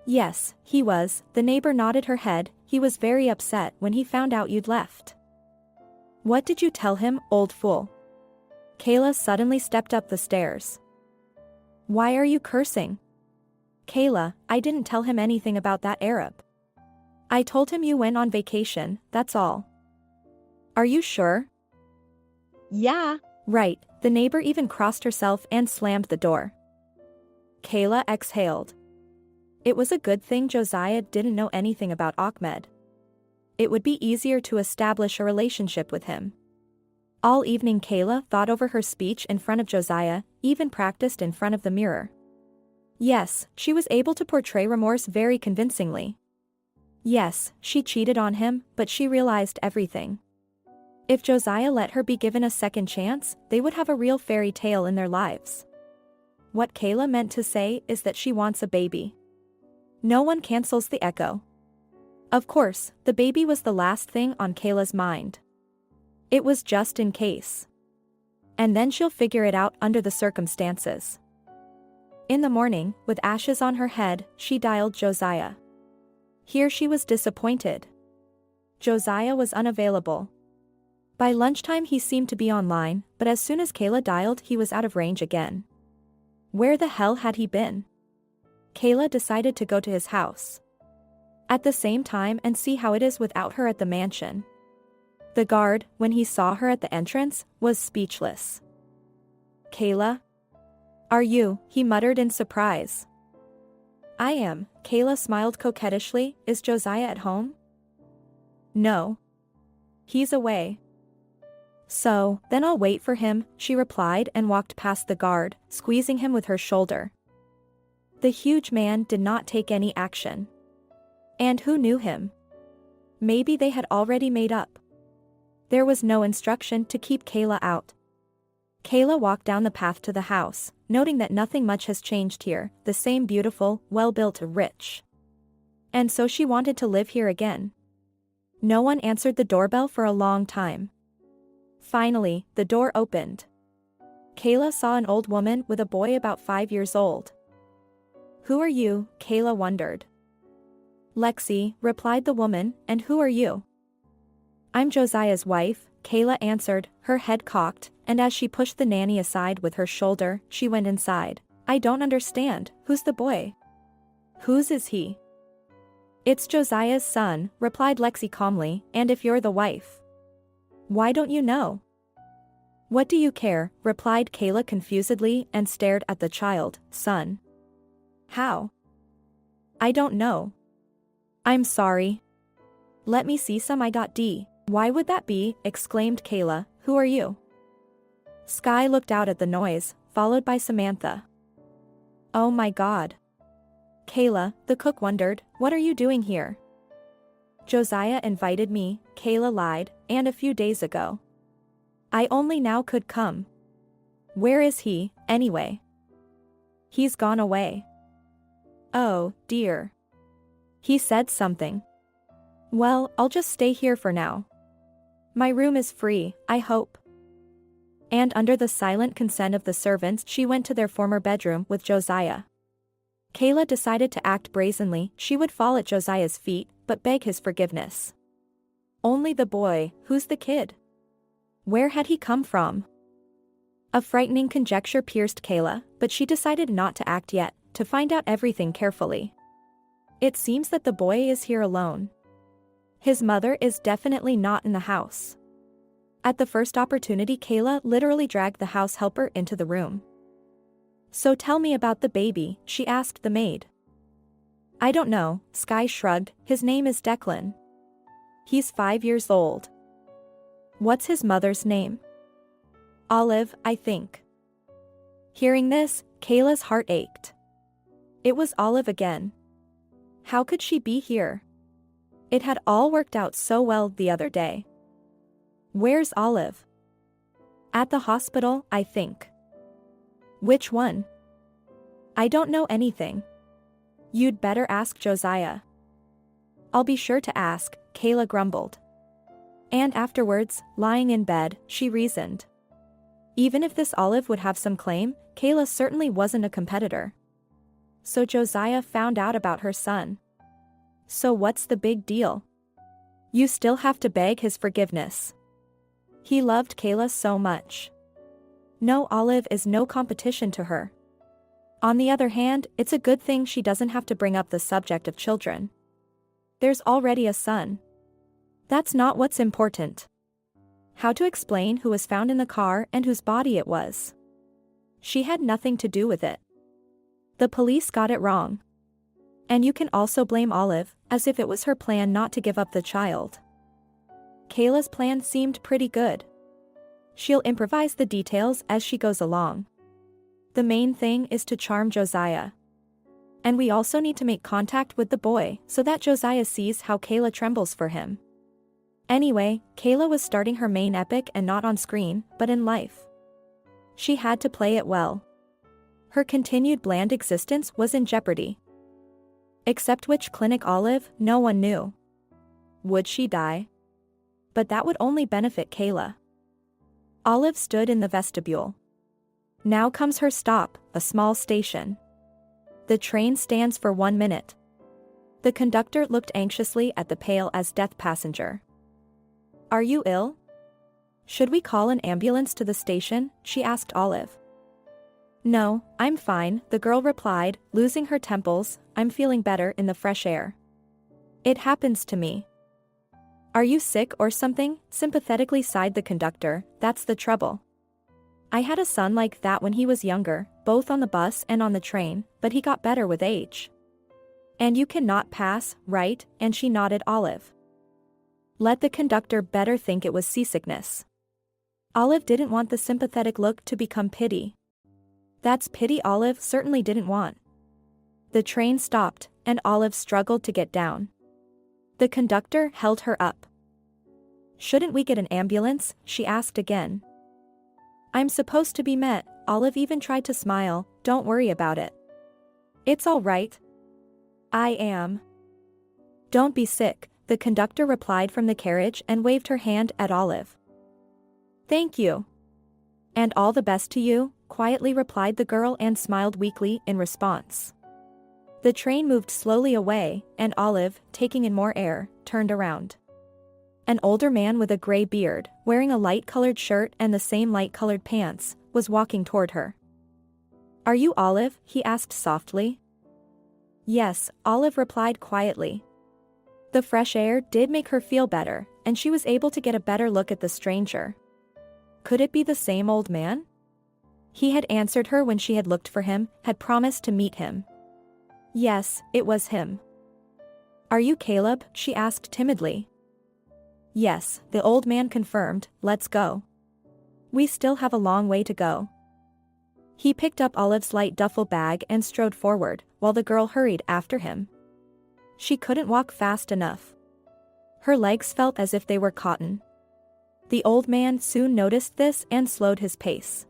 Yes, he was, the neighbor nodded her head, he was very upset when he found out you'd left. What did you tell him, old fool? Kayla suddenly stepped up the stairs. Why are you cursing? Kayla, I didn't tell him anything about that Arab. I told him you went on vacation, that's all. Are you sure? Yeah. Right, the neighbor even crossed herself and slammed the door. Kayla exhaled. It was a good thing Joziah didn't know anything about Ahmed. It would be easier to establish a relationship with him. All evening Kayla thought over her speech in front of Joziah, even practiced in front of the mirror. Yes, she was able to portray remorse very convincingly. Yes, she cheated on him, but she realized everything. If Joziah let her be given a second chance, they would have a real fairy tale in their lives. What Kayla meant to say is that she wants a baby. No one cancels the echo. Of course, the baby was the last thing on Kayla's mind. It was just in case. And then she'll figure it out under the circumstances. In the morning, with ashes on her head, she dialed Joziah. Here she was disappointed. Joziah was unavailable. By lunchtime he seemed to be online, but as soon as Kayla dialed he was out of range again. Where the hell had he been? Kayla decided to go to his house. At the same time and see how it is without her at the mansion. The guard, when he saw her at the entrance, was speechless. Kayla? Are you? He muttered in surprise. I am, Kayla smiled coquettishly. Is Joziah at home? No. He's away. So, then I'll wait for him, she replied and walked past the guard, squeezing him with her shoulder. The huge man did not take any action. And who knew him? Maybe they had already made up. There was no instruction to keep Kayla out. Kayla walked down the path to the house, noting that nothing much has changed here, the same beautiful, well-built, rich. And so she wanted to live here again. No one answered the doorbell for a long time. Finally, the door opened. Kayla saw an old woman with a boy about 5 years old. "Who are you?" Kayla wondered. "Lexi," replied the woman, "and who are you?" "I'm Josiah's wife," Kayla answered, her head cocked, and as she pushed the nanny aside with her shoulder, she went inside. "I don't understand, who's the boy? Whose is he?" "It's Josiah's son," replied Lexi calmly, "and if you're the wife, why don't you know?" "What do you care?" replied Kayla confusedly and stared at the child. "Son. How? I don't know. I'm sorry. Let me see some ID." "Why would that be?" exclaimed Kayla. "Who are you?" Sky looked out at the noise, followed by Samantha. "Oh my God. Kayla," the cook wondered, "what are you doing here?" "Josiah invited me," Kayla lied, "and a few days ago. I only now could come." "Where is he, anyway?" "He's gone away." "Oh, dear. He said something." "Well, I'll just stay here for now. My room is free, I hope." And under the silent consent of the servants, she went to their former bedroom with Josiah. Kayla decided to act brazenly. She would fall at Josiah's feet, but beg his forgiveness. Only the boy, who's the kid? Where had he come from? A frightening conjecture pierced Kayla, but she decided not to act yet, to find out everything carefully. It seems that the boy is here alone. His mother is definitely not in the house. At the first opportunity, Kayla literally dragged the house helper into the room. "So tell me about the baby," she asked the maid. "I don't know," Sky shrugged, "his name is Declan. He's 5 years old." "What's his mother's name?" "Olive, I think." Hearing this, Kayla's heart ached. It was Olive again. How could she be here? It had all worked out so well the other day. "Where's Olive?" "At the hospital, I think." "Which one?" "I don't know anything." "You'd better ask Josiah." "I'll be sure to ask," Kayla grumbled. And afterwards, lying in bed, she reasoned. Even if this Olive would have some claim, Kayla certainly wasn't a competitor. So Josiah found out about her son. So what's the big deal? You still have to beg his forgiveness. He loved Kayla so much. No, Olive is no competition to her. On the other hand, it's a good thing she doesn't have to bring up the subject of children. There's already a son. That's not what's important. How to explain who was found in the car and whose body it was? She had nothing to do with it. The police got it wrong. And you can also blame Olive, as if it was her plan not to give up the child. Kayla's plan seemed pretty good. She'll improvise the details as she goes along. The main thing is to charm Josiah. And we also need to make contact with the boy so that Josiah sees how Kayla trembles for him. Anyway, Kayla was starting her main epic, and not on screen, but in life. She had to play it well. Her continued bland existence was in jeopardy. Except which clinic Olive, no one knew. Would she die? But that would only benefit Kayla. Olive stood in the vestibule. Now comes her stop, a small station. The train stands for 1 minute. The conductor looked anxiously at the pale as death passenger. "Are you ill? Should we call an ambulance to the station?" she asked Olive. "No, I'm fine," the girl replied, losing her temples. "I'm feeling better in the fresh air. It happens to me." "Are you sick or something?" sympathetically sighed the conductor. "That's the trouble. I had a son like that when he was younger, both on the bus and on the train, but he got better with age. And you cannot pass, right?" And she nodded. Olive. Let the conductor better think it was seasickness. Olive didn't want the sympathetic look to become pity. That's pity Olive certainly didn't want. The train stopped, and Olive struggled to get down. The conductor held her up. "Shouldn't we get an ambulance?" she asked again. "I'm supposed to be met." Olive even tried to smile. "Don't worry about it. It's all right. I am." "Don't be sick," the conductor replied from the carriage and waved her hand at Olive. "Thank you. And all the best to you," quietly replied the girl and smiled weakly in response. The train moved slowly away, and Olive, taking in more air, turned around. An older man with a gray beard, wearing a light-colored shirt and the same light-colored pants, was walking toward her. "Are you Olive?" he asked softly. "Yes," Olive replied quietly. The fresh air did make her feel better, and she was able to get a better look at the stranger. Could it be the same old man? He had answered her when she had looked for him, had promised to meet him. Yes, it was him. "Are you Caleb?" she asked timidly. "Yes," the old man confirmed. "Let's go. We still have a long way to go." He picked up Olive's light duffel bag and strode forward, while the girl hurried after him. She couldn't walk fast enough. Her legs felt as if they were cotton. The old man soon noticed this and slowed his pace.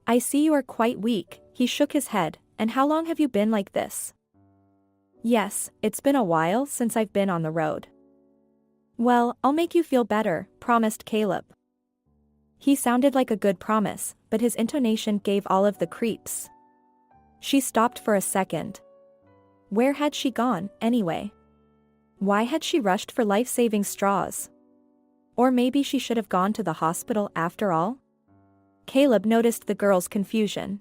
"I see you are quite weak," he shook his head. "And how long have you been like this?" "Yes, it's been a while since I've been on the road." "Well, I'll make you feel better," promised Caleb. He sounded like a good promise, but his intonation gave Olive the creeps. She stopped for a second. Where had she gone, anyway? Why had she rushed for life-saving straws? Or maybe she should have gone to the hospital after all? Caleb noticed the girl's confusion.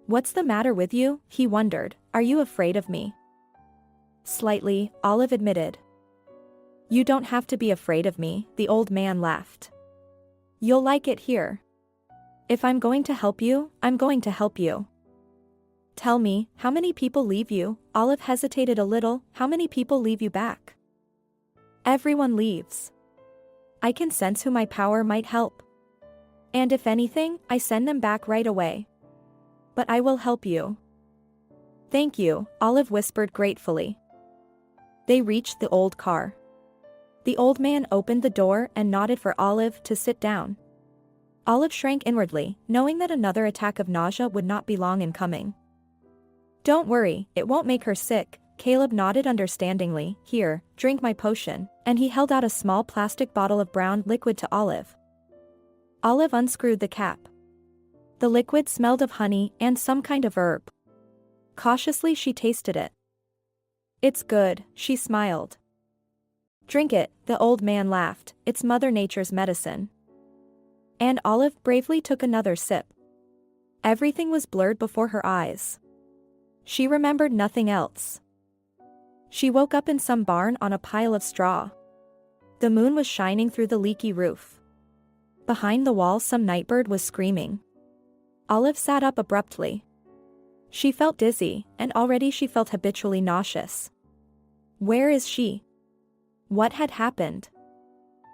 "What's the matter with you?" he wondered. "Are you afraid of me?" "Slightly," Olive admitted. "You don't have to be afraid of me," the old man laughed. "You'll like it here. If I'm going to help you, I'm going to help you." "Tell me, how many people leave you?" Olive hesitated a little. "How many people leave you back?" "Everyone leaves. I can sense who my power might help. And if anything, I send them back right away. But I will help you." "Thank you," Olive whispered gratefully. They reached the old car. The old man opened the door and nodded for Olive to sit down. Olive shrank inwardly, knowing that another attack of nausea would not be long in coming. "Don't worry, it won't make her sick," Caleb nodded understandingly. "Here, drink my potion," and he held out a small plastic bottle of brown liquid to Olive. Olive unscrewed the cap. The liquid smelled of honey and some kind of herb. Cautiously she tasted it. "It's good," she smiled. "Drink it," the old man laughed. "It's Mother Nature's medicine." And Olive bravely took another sip. Everything was blurred before her eyes. She remembered nothing else. She woke up in some barn on a pile of straw. The moon was shining through the leaky roof. Behind the wall some nightbird was screaming. Olive sat up abruptly. She felt dizzy, and already she felt habitually nauseous. Where is she? What had happened?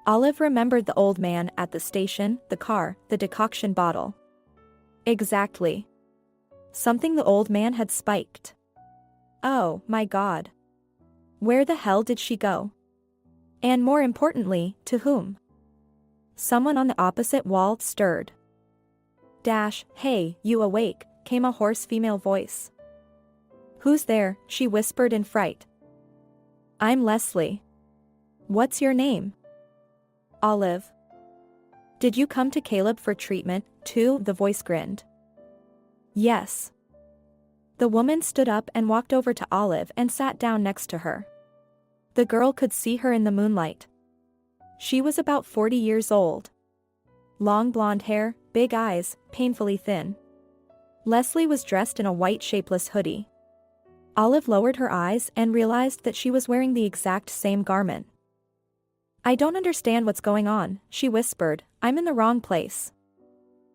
Olive remembered the old man at the station, the car, the decoction bottle. Exactly. Something the old man had spiked. Oh, my God. Where the hell did she go? And more importantly, to whom? Someone on the opposite wall stirred. "Hey, you awake?" came a hoarse female voice. "Who's there?" she whispered in fright. "I'm Leslie." "What's your name?" "Olive." "Did you come to Caleb for treatment, too?" the voice grinned. "Yes." The woman stood up and walked over to Olive and sat down next to her. The girl could see her in the moonlight. She was about 40 years old. Long blonde hair, big eyes, painfully thin. Leslie was dressed in a white shapeless hoodie. Olive lowered her eyes and realized that she was wearing the exact same garment. "I don't understand what's going on," she whispered. "I'm in the wrong place.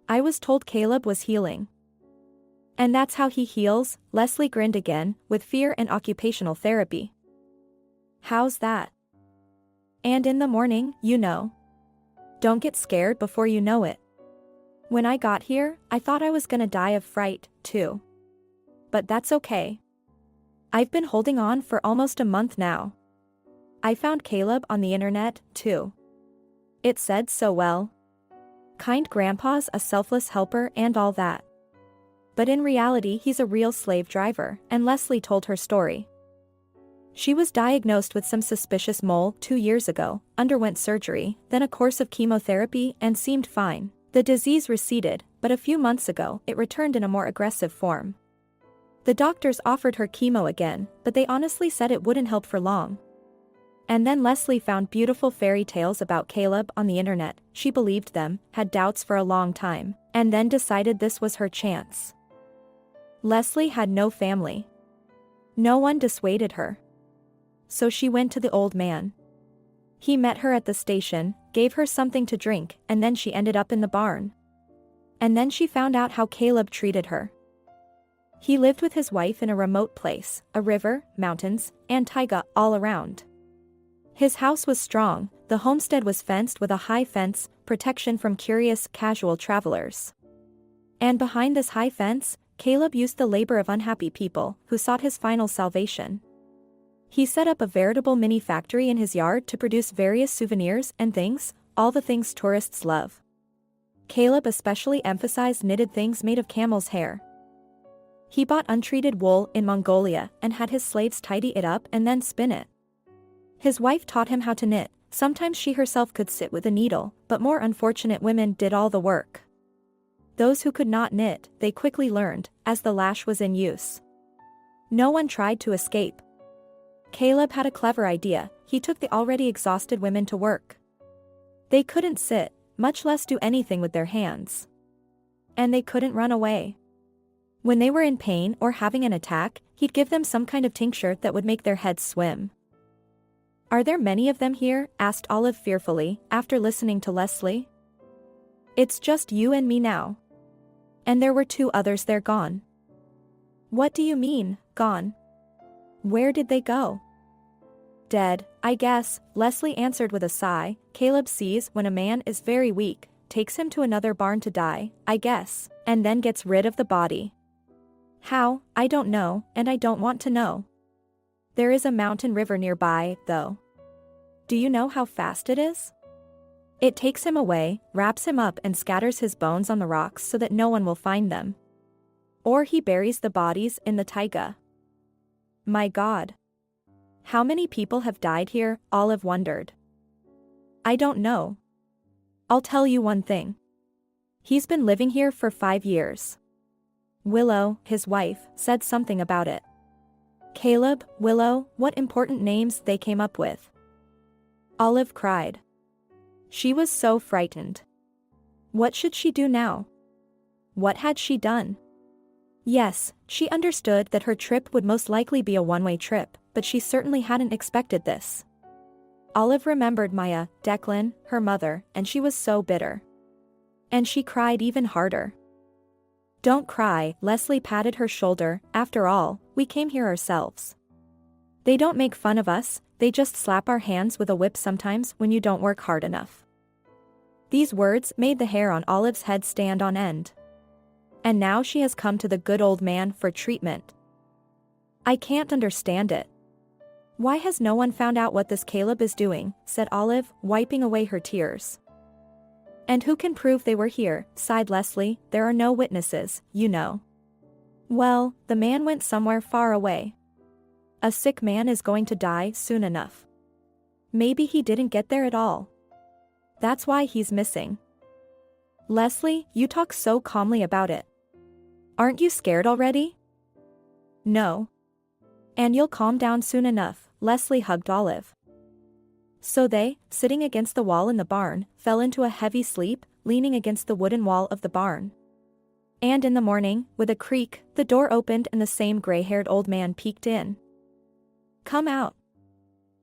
I was told Caleb was healing." "And that's how he heals?" Leslie grinned again, with fear and occupational therapy. "How's that?" "And in the morning, you know. Don't get scared before you know it. When I got here, I thought I was gonna die of fright, too. But that's okay. I've been holding on for almost a month now. I found Caleb on the internet, too. It said so well. Kind grandpa's a selfless helper and all that. But in reality he's a real slave driver, and Leslie told her story. She was diagnosed with some suspicious mole 2 years ago, underwent surgery, then a course of chemotherapy and seemed fine. The disease receded, but a few months ago it returned in a more aggressive form. The doctors offered her chemo again, but they honestly said it wouldn't help for long. And then Leslie found beautiful fairy tales about Caleb on the internet. She believed them, had doubts for a long time, and then decided this was her chance. Leslie had no family. No one dissuaded her. So she went to the old man. He met her at the station, gave her something to drink, and then she ended up in the barn. And then she found out how Caleb treated her. He lived with his wife in a remote place, a river, mountains, and taiga all around. His house was strong, the homestead was fenced with a high fence, protection from curious, casual travelers. And behind this high fence, Caleb used the labor of unhappy people who sought his final salvation. He set up a veritable mini factory in his yard to produce various souvenirs and things, all the things tourists love. Caleb especially emphasized knitted things made of camel's hair. He bought untreated wool in Mongolia and had his slaves tidy it up and then spin it. His wife taught him how to knit. Sometimes she herself could sit with a needle, but more unfortunate women did all the work. Those who could not knit, they quickly learned, as the lash was in use. No one tried to escape. Caleb had a clever idea. He took the already exhausted women to work. They couldn't sit, much less do anything with their hands. And they couldn't run away. When they were in pain or having an attack, he'd give them some kind of tincture that would make their heads swim. "Are there many of them here?" asked Olive fearfully, after listening to Leslie. "It's just you and me now. And there were 2 others, they're gone." "What do you mean, gone? Where did they go?" "Dead, I guess," Leslie answered with a sigh. "Caleb sees when a man is very weak, takes him to another barn to die, I guess, and then gets rid of the body. How, I don't know, and I don't want to know. There is a mountain river nearby, though. Do you know how fast it is? It takes him away, wraps him up and scatters his bones on the rocks so that no one will find them. Or he buries the bodies in the taiga." "My God. How many people have died here?" Olive wondered. "I don't know. I'll tell you one thing. He's been living here for 5 years. Willow, his wife, said something about it. Caleb, Willow, what important names they came up with." Olive cried. She was so frightened. What should she do now? What had she done? Yes, she understood that her trip would most likely be a one-way trip, but she certainly hadn't expected this. Olive remembered Maya, Declan, her mother, and she was so bitter. And she cried even harder. "Don't cry," Leslie patted her shoulder. "After all, we came here ourselves. They don't make fun of us, they just slap our hands with a whip sometimes when you don't work hard enough." These words made the hair on Olive's head stand on end. And now she has come to the good old man for treatment. "I can't understand it. Why has no one found out what this Caleb is doing?" said Olive, wiping away her tears. "And who can prove they were here?" sighed Leslie. "There are no witnesses, you know." "Well, the man went somewhere far away. A sick man is going to die soon enough. Maybe he didn't get there at all. That's why he's missing." "Leslie, you talk so calmly about it. Aren't you scared already?" "No. And you'll calm down soon enough," Leslie hugged Olive. So they, sitting against the wall in the barn, fell into a heavy sleep, leaning against the wooden wall of the barn. And in the morning, with a creak, the door opened and the same gray-haired old man peeked in. "Come out.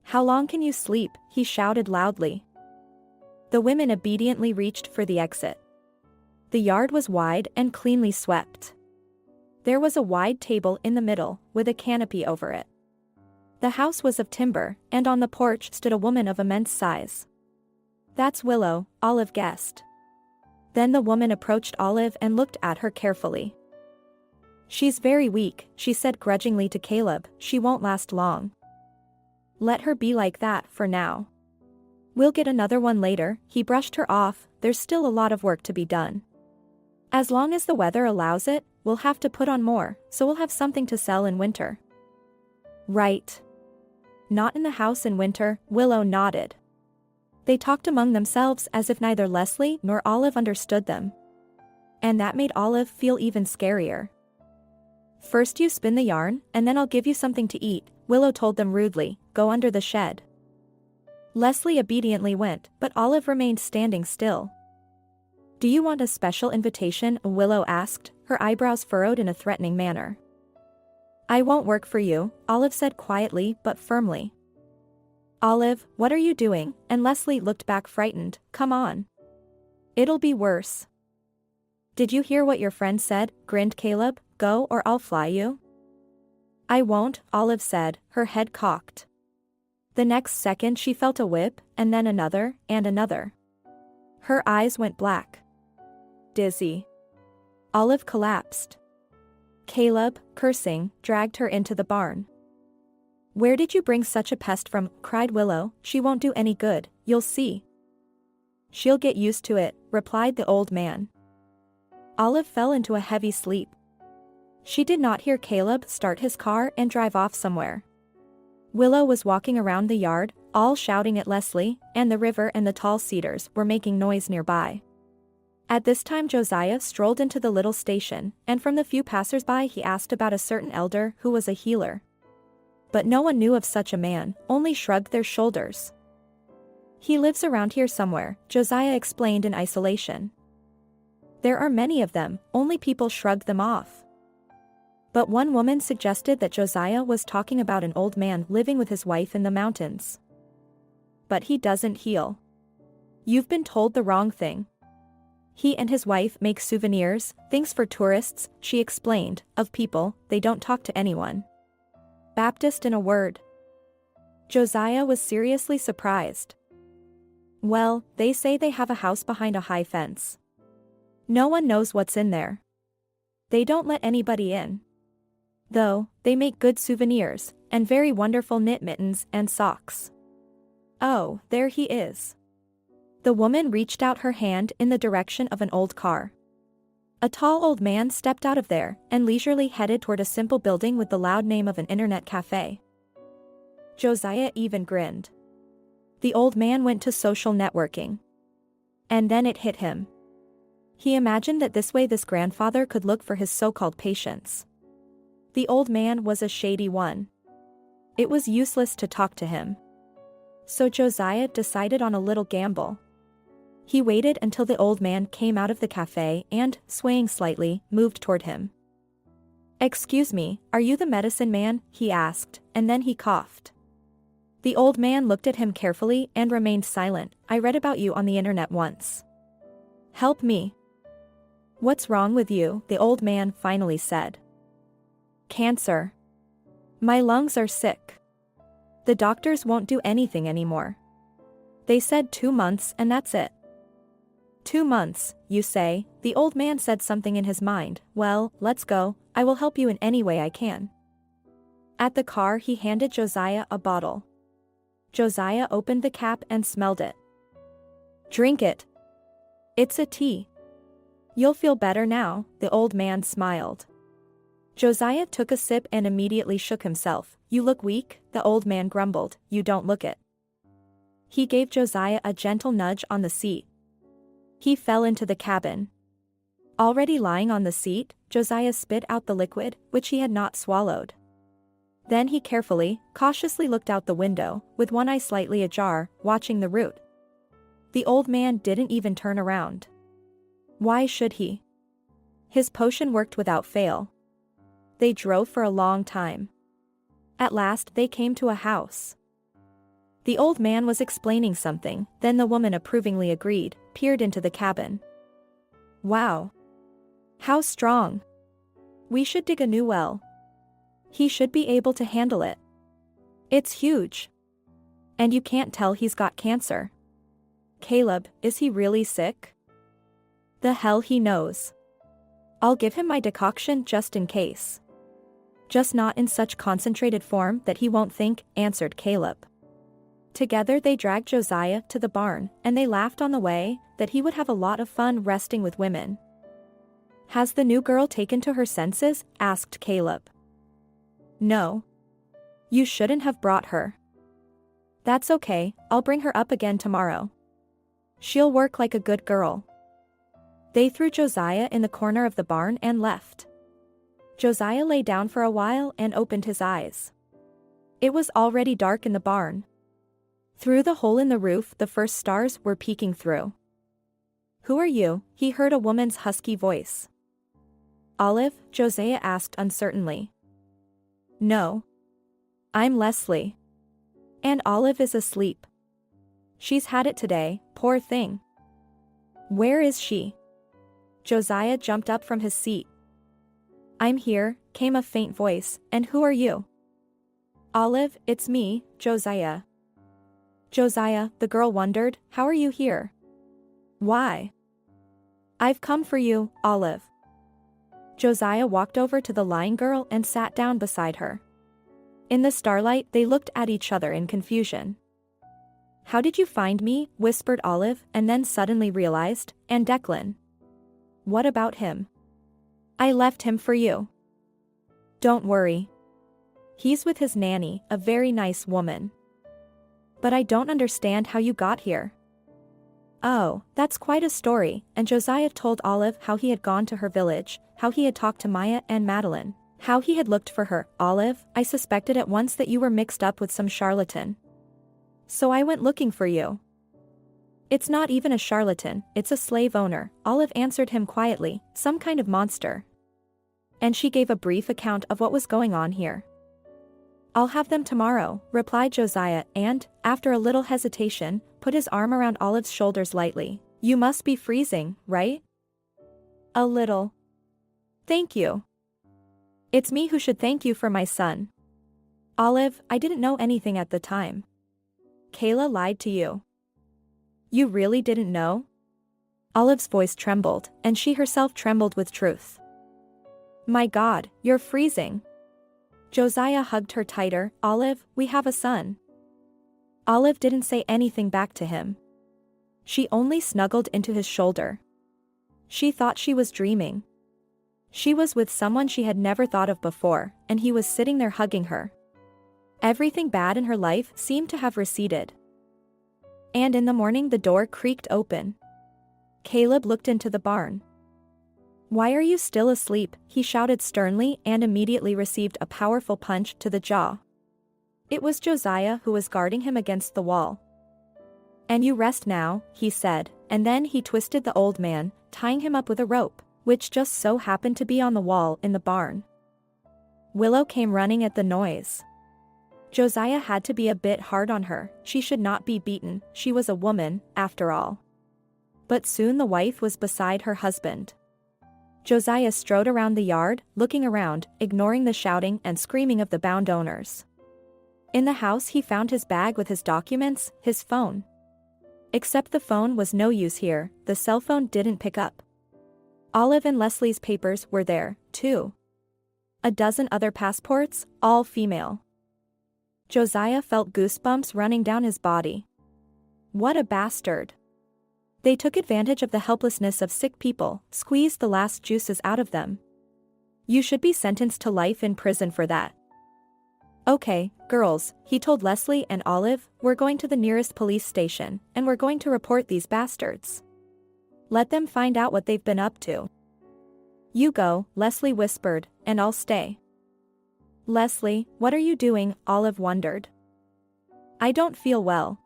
How long can you sleep?" he shouted loudly. The women obediently reached for the exit. The yard was wide and cleanly swept. There was a wide table in the middle, with a canopy over it. The house was of timber, and on the porch stood a woman of immense size. That's Willow, Olive guessed. Then the woman approached Olive and looked at her carefully. She's very weak, she said grudgingly to Caleb, she won't last long. Let her be like that for now. We'll get another one later, he brushed her off, there's still a lot of work to be done. As long as the weather allows it, we'll have to put on more, so we'll have something to sell in winter. Right. Not in the house in winter, Willow nodded. They talked among themselves as if neither Leslie nor Olive understood them. And that made Olive feel even scarier. First you spin the yarn, and then I'll give you something to eat, Willow told them rudely, go under the shed. Leslie obediently went, but Olive remained standing still. Do you want a special invitation? Willow asked, her eyebrows furrowed in a threatening manner. I won't work for you, Olive said quietly but firmly. Olive, what are you doing? And Leslie looked back frightened, come on. It'll be worse. Did you hear what your friend said? Grinned Caleb, go or I'll fly you. I won't, Olive said, her head cocked. The next second she felt a whip, and then another, and another. Her eyes went black. Dizzy. Olive collapsed. Caleb, cursing, dragged her into the barn. Where did you bring such a pest from? Cried Willow, she won't do any good, you'll see. She'll get used to it, replied the old man. Olive fell into a heavy sleep. She did not hear Caleb start his car and drive off somewhere. Willow was walking around the yard, all shouting at Leslie, and the river and the tall cedars were making noise nearby. At this time Joziah strolled into the little station, and from the few passers-by he asked about a certain elder who was a healer. But no one knew of such a man, only shrugged their shoulders. He lives around here somewhere, Joziah explained in isolation. There are many of them, only people shrugged them off. But one woman suggested that Joziah was talking about an old man living with his wife in the mountains. But he doesn't heal. You've been told the wrong thing. He and his wife make souvenirs, things for tourists, she explained, of people, they don't talk to anyone. Baptist in a word. Joziah was seriously surprised. Well, they say they have a house behind a high fence. No one knows what's in there. They don't let anybody in. Though, they make good souvenirs, and very wonderful knit mittens and socks. Oh, there he is. The woman reached out her hand in the direction of an old car. A tall old man stepped out of there, and leisurely headed toward a simple building with the loud name of an internet cafe. Joziah even grinned. The old man went to social networking. And then it hit him. He imagined that this way this grandfather could look for his so-called patients. The old man was a shady one. It was useless to talk to him. So Joziah decided on a little gamble. He waited until the old man came out of the cafe and, swaying slightly, moved toward him. Excuse me, are you the medicine man? He asked, and then he coughed. The old man looked at him carefully and remained silent. I read about you on the internet once. Help me. What's wrong with you? The old man finally said. Cancer. My lungs are sick. The doctors won't do anything anymore. They said 2 months and that's it. 2 months, you say? The old man said something in his mind. Well, let's go, I will help you in any way I can. At the car he handed Joziah a bottle. Joziah opened the cap and smelled it. Drink it. It's a tea. You'll feel better now, the old man smiled. Joziah took a sip and immediately shook himself. You look weak, the old man grumbled, you don't look it. He gave Joziah a gentle nudge on the seat. He fell into the cabin. Already lying on the seat, Joziah spit out the liquid, which he had not swallowed. Then he carefully, cautiously looked out the window, with one eye slightly ajar, watching the route. The old man didn't even turn around. Why should he? His potion worked without fail. They drove for a long time. At last they came to a house. The old man was explaining something, then the woman approvingly agreed, peered into the cabin. Wow. How strong. We should dig a new well. He should be able to handle it. It's huge. And you can't tell he's got cancer. Caleb, is he really sick? The hell he knows. I'll give him my decoction just in case. Just not in such concentrated form that he won't think, answered Caleb. Together they dragged Joziah to the barn, and they laughed on the way that he would have a lot of fun resting with women. Has the new girl taken to her senses? Asked Caleb. No. You shouldn't have brought her. That's okay, I'll bring her up again tomorrow. She'll work like a good girl. They threw Joziah in the corner of the barn and left. Joziah lay down for a while and opened his eyes. It was already dark in the barn. Through the hole in the roof, the first stars were peeking through. Who are you? He heard a woman's husky voice. Olive, Joziah asked uncertainly. No. I'm Leslie. And Olive is asleep. She's had it today, poor thing. Where is she? Joziah jumped up from his seat. I'm here, came a faint voice, and who are you? Olive, it's me, Joziah. Joziah, the girl wondered, how are you here? Why? I've come for you, Olive. Joziah walked over to the lying girl and sat down beside her. In the starlight, they looked at each other in confusion. How did you find me? Whispered Olive, and then suddenly realized, and Declan. What about him? I left him for you. Don't worry. He's with his nanny, a very nice woman. But I don't understand how you got here. Oh, that's quite a story, and Joziah told Olive how he had gone to her village, how he had talked to Maya and Madeline, how he had looked for her. Olive, I suspected at once that you were mixed up with some charlatan. So I went looking for you. It's not even a charlatan, it's a slave owner, Olive answered him quietly, some kind of monster. And she gave a brief account of what was going on here. I'll have them tomorrow, replied Joziah and, after a little hesitation, put his arm around Olive's shoulders lightly. You must be freezing, right? A little. Thank you. It's me who should thank you for my son. Olive, I didn't know anything at the time. Kayla lied to you. You really didn't know? Olive's voice trembled, and she herself trembled with truth. My God, you're freezing. Joziah hugged her tighter. Olive, we have a son. Olive didn't say anything back to him. She only snuggled into his shoulder. She thought she was dreaming. She was with someone she had never thought of before, and he was sitting there hugging her. Everything bad in her life seemed to have receded. And in the morning the door creaked open. Caleb looked into the barn. Why are you still asleep? He shouted sternly and immediately received a powerful punch to the jaw. It was Joziah who was guarding him against the wall. And you rest now, he said, and then he twisted the old man, tying him up with a rope, which just so happened to be on the wall in the barn. Willow came running at the noise. Joziah had to be a bit hard on her, she should not be beaten, she was a woman, after all. But soon the wife was beside her husband. Joziah strode around the yard, looking around, ignoring the shouting and screaming of the bound owners. In the house he found his bag with his documents, his phone. Except the phone was no use here, the cell phone didn't pick up. Olive and Leslie's papers were there, too. A dozen other passports, all female. Joziah felt goosebumps running down his body. What a bastard. They took advantage of the helplessness of sick people, squeezed the last juices out of them. You should be sentenced to life in prison for that. Okay, girls, he told Leslie and Olive, we're going to the nearest police station, and we're going to report these bastards. Let them find out what they've been up to. You go, Leslie whispered, and I'll stay. Leslie, what are you doing? Olive wondered. I don't feel well.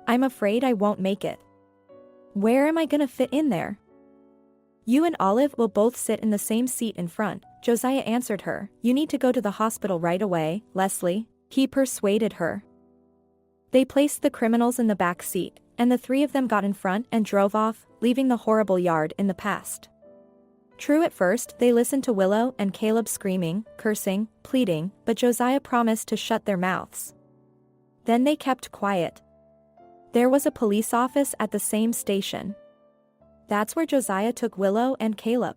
I'm afraid I won't make it. Where am I gonna fit in there? You and Olive will both sit in the same seat in front, Joziah answered her. You need to go to the hospital right away, Leslie, he persuaded her. They placed the criminals in the back seat, and the three of them got in front and drove off, leaving the horrible yard in the past. True, at first they listened to Willow and Caleb screaming, cursing, pleading, but Joziah promised to shut their mouths. Then they kept quiet. There was a police office at the same station. That's where Josiah took Willow and Caleb.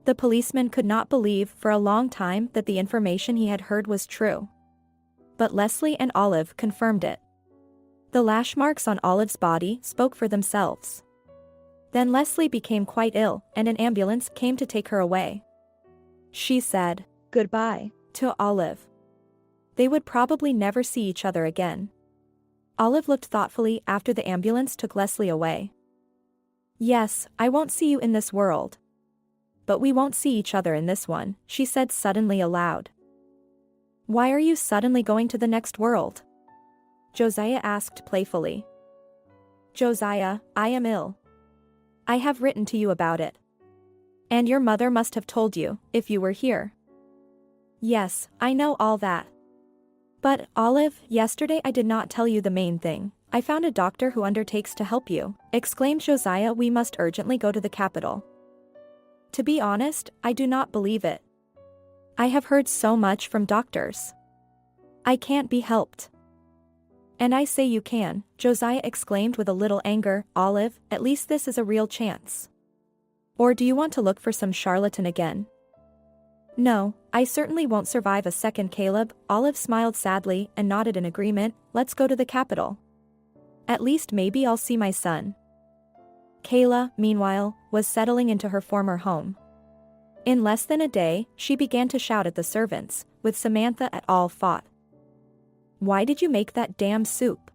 The policeman could not believe for a long time that the information he had heard was true. But Leslie and Olive confirmed it. The lash marks on Olive's body spoke for themselves. Then Leslie became quite ill, and an ambulance came to take her away. She said goodbye to Olive. They would probably never see each other again. Olive looked thoughtfully after the ambulance took Leslie away. Yes, I won't see you in this world. But we won't see each other in this one, she said suddenly aloud. Why are you suddenly going to the next world? Josiah asked playfully. Josiah, I am ill. I have written to you about it. And your mother must have told you, if you were here. Yes, I know all that. But, Olive, yesterday I did not tell you the main thing. I found a doctor who undertakes to help you, exclaimed Josiah. We must urgently go to the capital. To be honest, I do not believe it. I have heard so much from doctors. I can't be helped. And I say you can, Josiah exclaimed with a little anger. Olive, at least this is a real chance. Or do you want to look for some charlatan again? No, I certainly won't survive a second. Caleb, Olive smiled sadly and nodded in agreement. Let's go to the capital. At least maybe I'll see my son. Kayla, meanwhile, was settling into her former home. In less than a day, she began to shout at the servants, with Samantha at all fault. Why did you make that damn soup?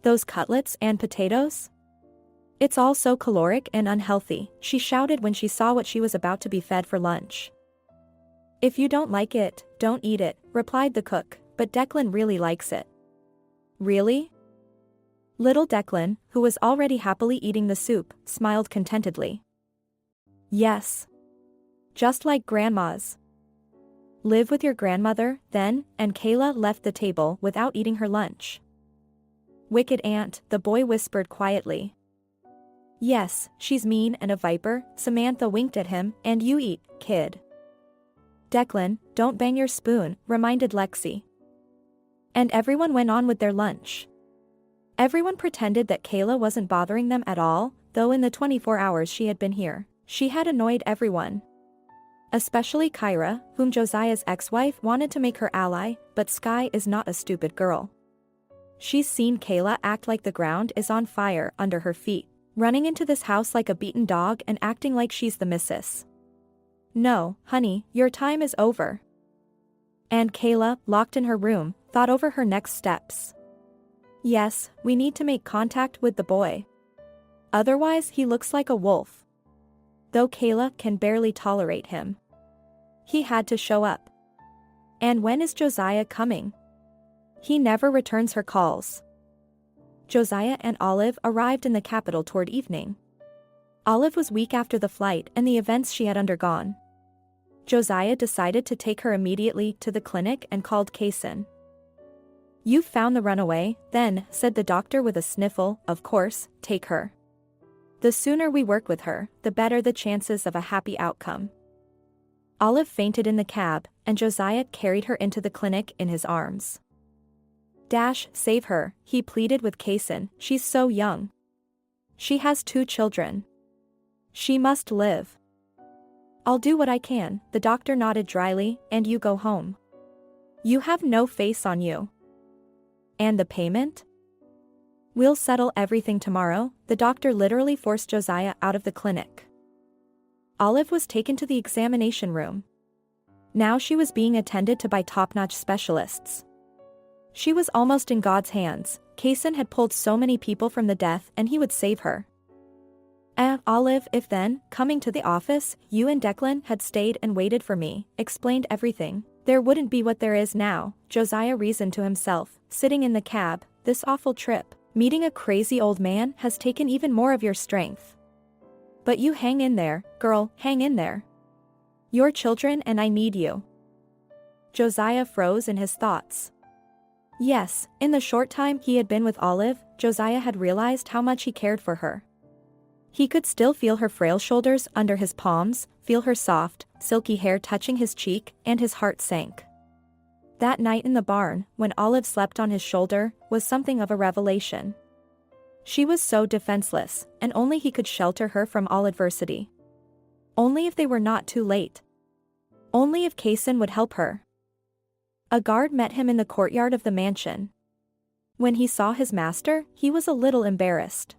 Those cutlets and potatoes? It's all so caloric and unhealthy, she shouted when she saw what she was about to be fed for lunch. If you don't like it, don't eat it, replied the cook, but Declan really likes it. Really? Little Declan, who was already happily eating the soup, smiled contentedly. Yes. Just like Grandma's. Live with your grandmother, then, and Kayla left the table without eating her lunch. Wicked aunt, the boy whispered quietly. Yes, she's mean and a viper, Samantha winked at him, and you eat, kid. Declan, don't bang your spoon, reminded Lexi. And everyone went on with their lunch. Everyone pretended that Kayla wasn't bothering them at all, though in the 24 hours she had been here, she had annoyed everyone. Especially Kyra, whom Josiah's ex-wife wanted to make her ally, but Sky is not a stupid girl. She's seen Kayla act like the ground is on fire under her feet, running into this house like a beaten dog and acting like she's the missus. No, honey, your time is over. And Kayla, locked in her room, thought over her next steps. Yes, we need to make contact with the boy. Otherwise he looks like a wolf. Though Kayla can barely tolerate him. He had to show up. And when is Josiah coming? He never returns her calls. Josiah and Olive arrived in the capital toward evening. Olive was weak after the flight and the events she had undergone. Josiah decided to take her immediately to the clinic and called Kaysen. You've found the runaway, then, said the doctor with a sniffle. Of course, take her. The sooner we work with her, the better the chances of a happy outcome. Olive fainted in the cab, and Josiah carried her into the clinic in his arms. Save her, he pleaded with Kaysen, she's so young. She has 2 children. She must live. I'll do what I can, the doctor nodded dryly, and you go home. You have no face on you. And the payment? We'll settle everything tomorrow, the doctor literally forced Josiah out of the clinic. Olive was taken to the examination room. Now she was being attended to by top-notch specialists. She was almost in God's hands. Kaysen had pulled so many people from the death and he would save her. Olive, if then, coming to the office, you and Declan had stayed and waited for me, explained everything, there wouldn't be what there is now, Josiah reasoned to himself, sitting in the cab, this awful trip, meeting a crazy old man has taken even more of your strength. But you hang in there, girl, hang in there. Your children and I need you. Josiah froze in his thoughts. Yes, in the short time he had been with Olive, Josiah had realized how much he cared for her. He could still feel her frail shoulders under his palms, feel her soft, silky hair touching his cheek, and his heart sank. That night in the barn, when Olive slept on his shoulder, was something of a revelation. She was so defenseless, and only he could shelter her from all adversity. Only if they were not too late. Only if Kaysen would help her. A guard met him in the courtyard of the mansion. When he saw his master, he was a little embarrassed.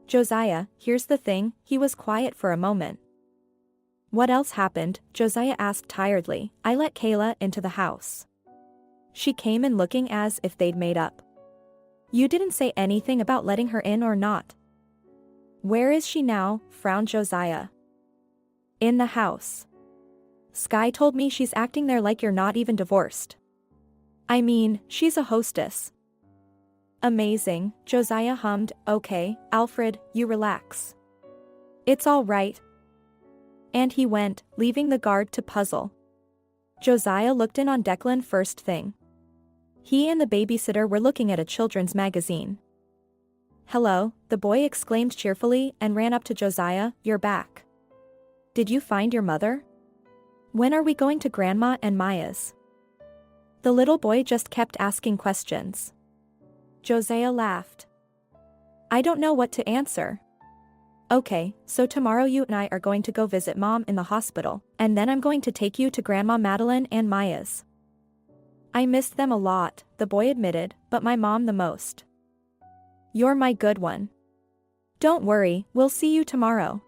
"Joziah, here's the thing," he was quiet for a moment. "What else happened?" Joziah asked tiredly. "I let Kayla into the house. She came in looking as if they'd made up." "You didn't say anything about letting her in or not." "Where is she now?" frowned Joziah. "In the house. Sky told me she's acting there like you're not even divorced. I mean, she's a hostess." "Amazing," Joziah hummed. "Okay, Alfred, you relax. It's all right." And he went, leaving the guard to puzzle. Joziah looked in on Declan first thing. He and the babysitter were looking at a children's magazine. "Hello," the boy exclaimed cheerfully and ran up to Joziah. "You're back. Did you find your mother? When are we going to Grandma and Maya's?" The little boy just kept asking questions. Joziah laughed. "I don't know what to answer." "Okay, so tomorrow you and I are going to go visit Mom in the hospital, and then I'm going to take you to Grandma Madeline and Maya's." "I missed them a lot," the boy admitted, "but my mom the most." "You're my good one. Don't worry, we'll see you tomorrow.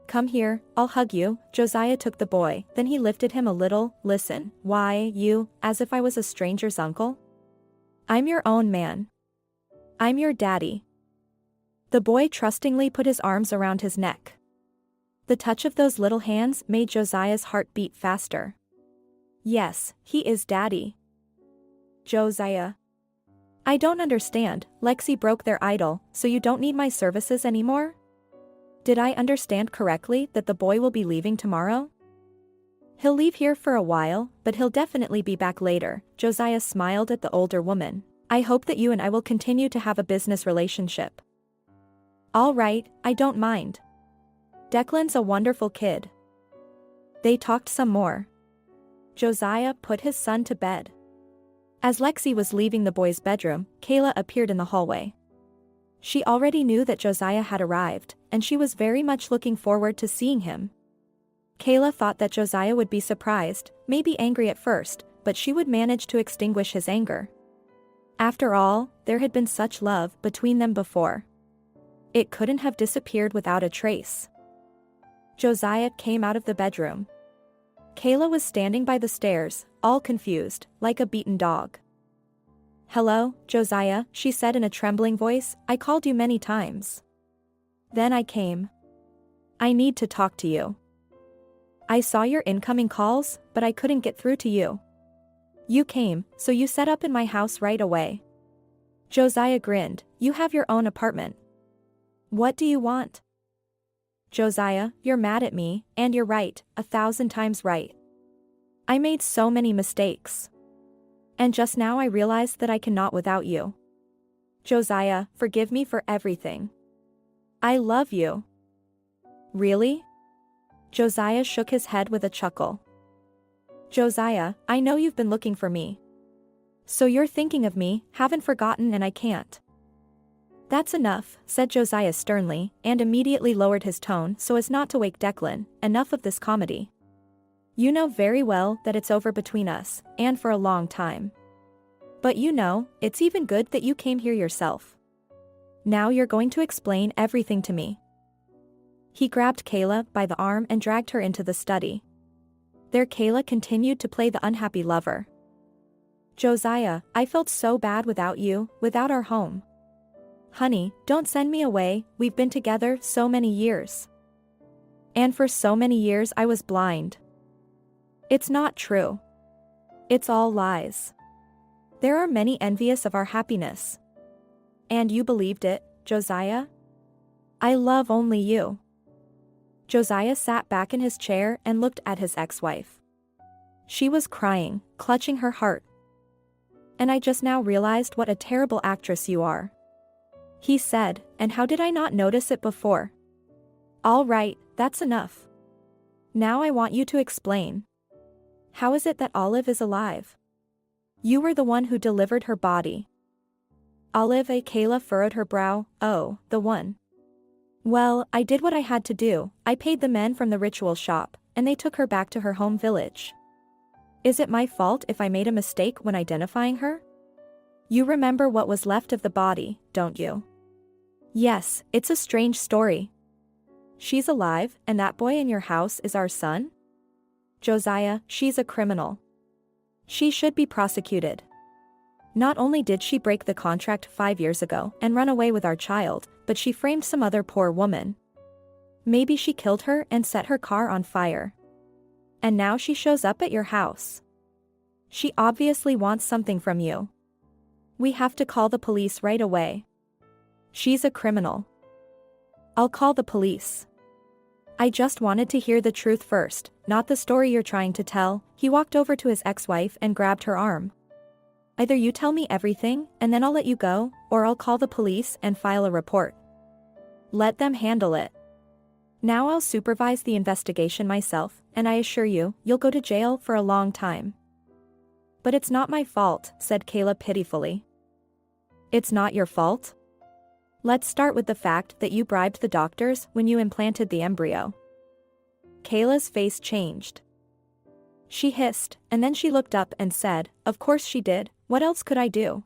Come here, I'll hug you." Joziah took the boy, then he lifted him a little. "Listen, why, you, as if I was a stranger's uncle? I'm your own man. I'm your daddy." The boy trustingly put his arms around his neck. The touch of those little hands made Josiah's heart beat faster. Yes, he is daddy. "Joziah. I don't understand." Lexi broke their idyll. "So you don't need my services anymore? Did I understand correctly that the boy will be leaving tomorrow?" "He'll leave here for a while, but he'll definitely be back later." Joziah smiled at the older woman. "I hope that you and I will continue to have a business relationship." "All right, I don't mind. Declan's a wonderful kid." They talked some more. Joziah put his son to bed. As Lexi was leaving the boy's bedroom, Kayla appeared in the hallway. She already knew that Joziah had arrived, and she was very much looking forward to seeing him. Kayla thought that Joziah would be surprised, maybe angry at first, but she would manage to extinguish his anger. After all, there had been such love between them before. It couldn't have disappeared without a trace. Joziah came out of the bedroom. Kayla was standing by the stairs, all confused, like a beaten dog. "Hello, Joziah," she said in a trembling voice. "I called you many times. Then I came. I need to talk to you. I saw your incoming calls, but I couldn't get through to you. You came, so you set up in my house right away." Joziah grinned. "You have your own apartment. What do you want?" "Joziah, you're mad at me, and you're right, 1,000 times right. I made so many mistakes. And just now I realized that I cannot without you. Joziah, forgive me for everything. I love you." "Really?" Joziah shook his head with a chuckle. "Joziah, I know you've been looking for me. So you're thinking of me, haven't forgotten, and I can't." "That's enough," said Joziah sternly, and immediately lowered his tone so as not to wake Declan. "Enough of this comedy. You know very well that it's over between us, and for a long time. But you know, it's even good that you came here yourself. Now you're going to explain everything to me." He grabbed Kayla by the arm and dragged her into the study. There Kayla continued to play the unhappy lover. "Joziah, I felt so bad without you, without our home. Honey, don't send me away, we've been together so many years. And for so many years I was blind. It's not true. It's all lies. There are many envious of our happiness. And you believed it, Joziah? I love only you." Joziah sat back in his chair and looked at his ex-wife. She was crying, clutching her heart. "And I just now realized what a terrible actress you are," he said, "and how did I not notice it before? All right, that's enough. Now I want you to explain. How is it that Olive is alive?" You were the one who delivered her body. Olive. Kayla furrowed her brow. Oh, the one. Well, I did what I had to do. I paid the men from the ritual shop, and they took her back to her home village. Is it my fault if I made a mistake when identifying her? You remember what was left of the body, don't you? Yes, it's a strange story. She's alive, and that boy in your house is our son? Joziah, she's a criminal. She should be prosecuted. Not only did she break the contract 5 years ago and run away with our child, but she framed some other poor woman. Maybe she killed her and set her car on fire. And now she shows up at your house. She obviously wants something from you. We have to call the police right away. She's a criminal. I'll call the police. I just wanted to hear the truth first, not the story you're trying to tell. He walked over to his ex-wife and grabbed her arm. Either you tell me everything, and then I'll let you go, or I'll call the police and file a report. Let them handle it. Now I'll supervise the investigation myself, and I assure you, you'll go to jail for a long time. But it's not my fault, said Kayla pitifully. It's not your fault? Let's start with the fact that you bribed the doctors when you implanted the embryo. Kayla's face changed. She hissed, and then she looked up and said, of course she did, what else could I do?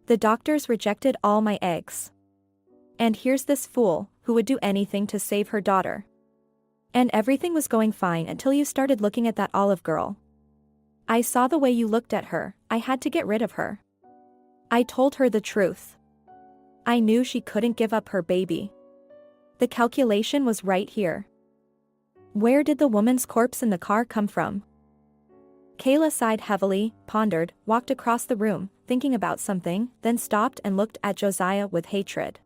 The doctors rejected all my eggs. And here's this fool, who would do anything to save her daughter. And everything was going fine until you started looking at that Olive girl. I saw the way you looked at her, I had to get rid of her. I told her the truth. I knew she couldn't give up her baby. The calculation was right here. Where did the woman's corpse in the car come from? Kayla sighed heavily, pondered, walked across the room, thinking about something, then stopped and looked at Joziah with hatred.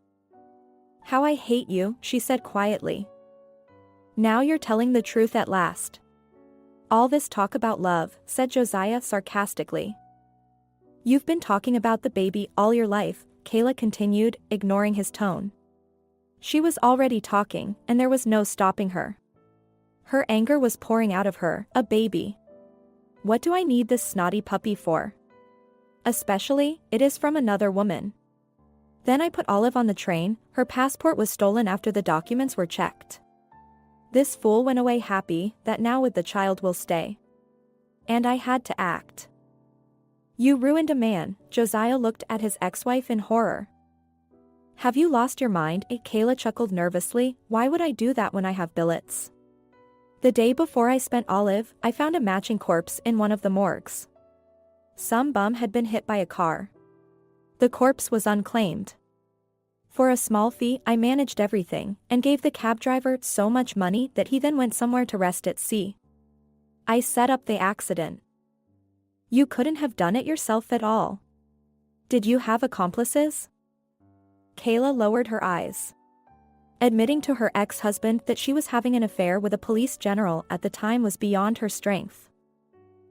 How I hate you, she said quietly. Now you're telling the truth at last. All this talk about love, said Joziah sarcastically. You've been talking about the baby all your life, Kayla continued, ignoring his tone. She was already talking, and there was no stopping her. Her anger was pouring out of her. A baby. What do I need this snotty puppy for? Especially, it is from another woman. Then I put Olive on the train, her passport was stolen after the documents were checked. This fool went away happy that now with the child will stay. And I had to act. You ruined a man, Joziah looked at his ex-wife in horror. Have you lost your mind? Kayla chuckled nervously, why would I do that when I have billets? The day before I spent Olive, I found a matching corpse in one of the morgues. Some bum had been hit by a car. The corpse was unclaimed. For a small fee, I managed everything, and gave the cab driver so much money that he then went somewhere to rest at sea. I set up the accident. You couldn't have done it yourself at all. Did you have accomplices? Kayla lowered her eyes. Admitting to her ex-husband that she was having an affair with a police general at the time was beyond her strength.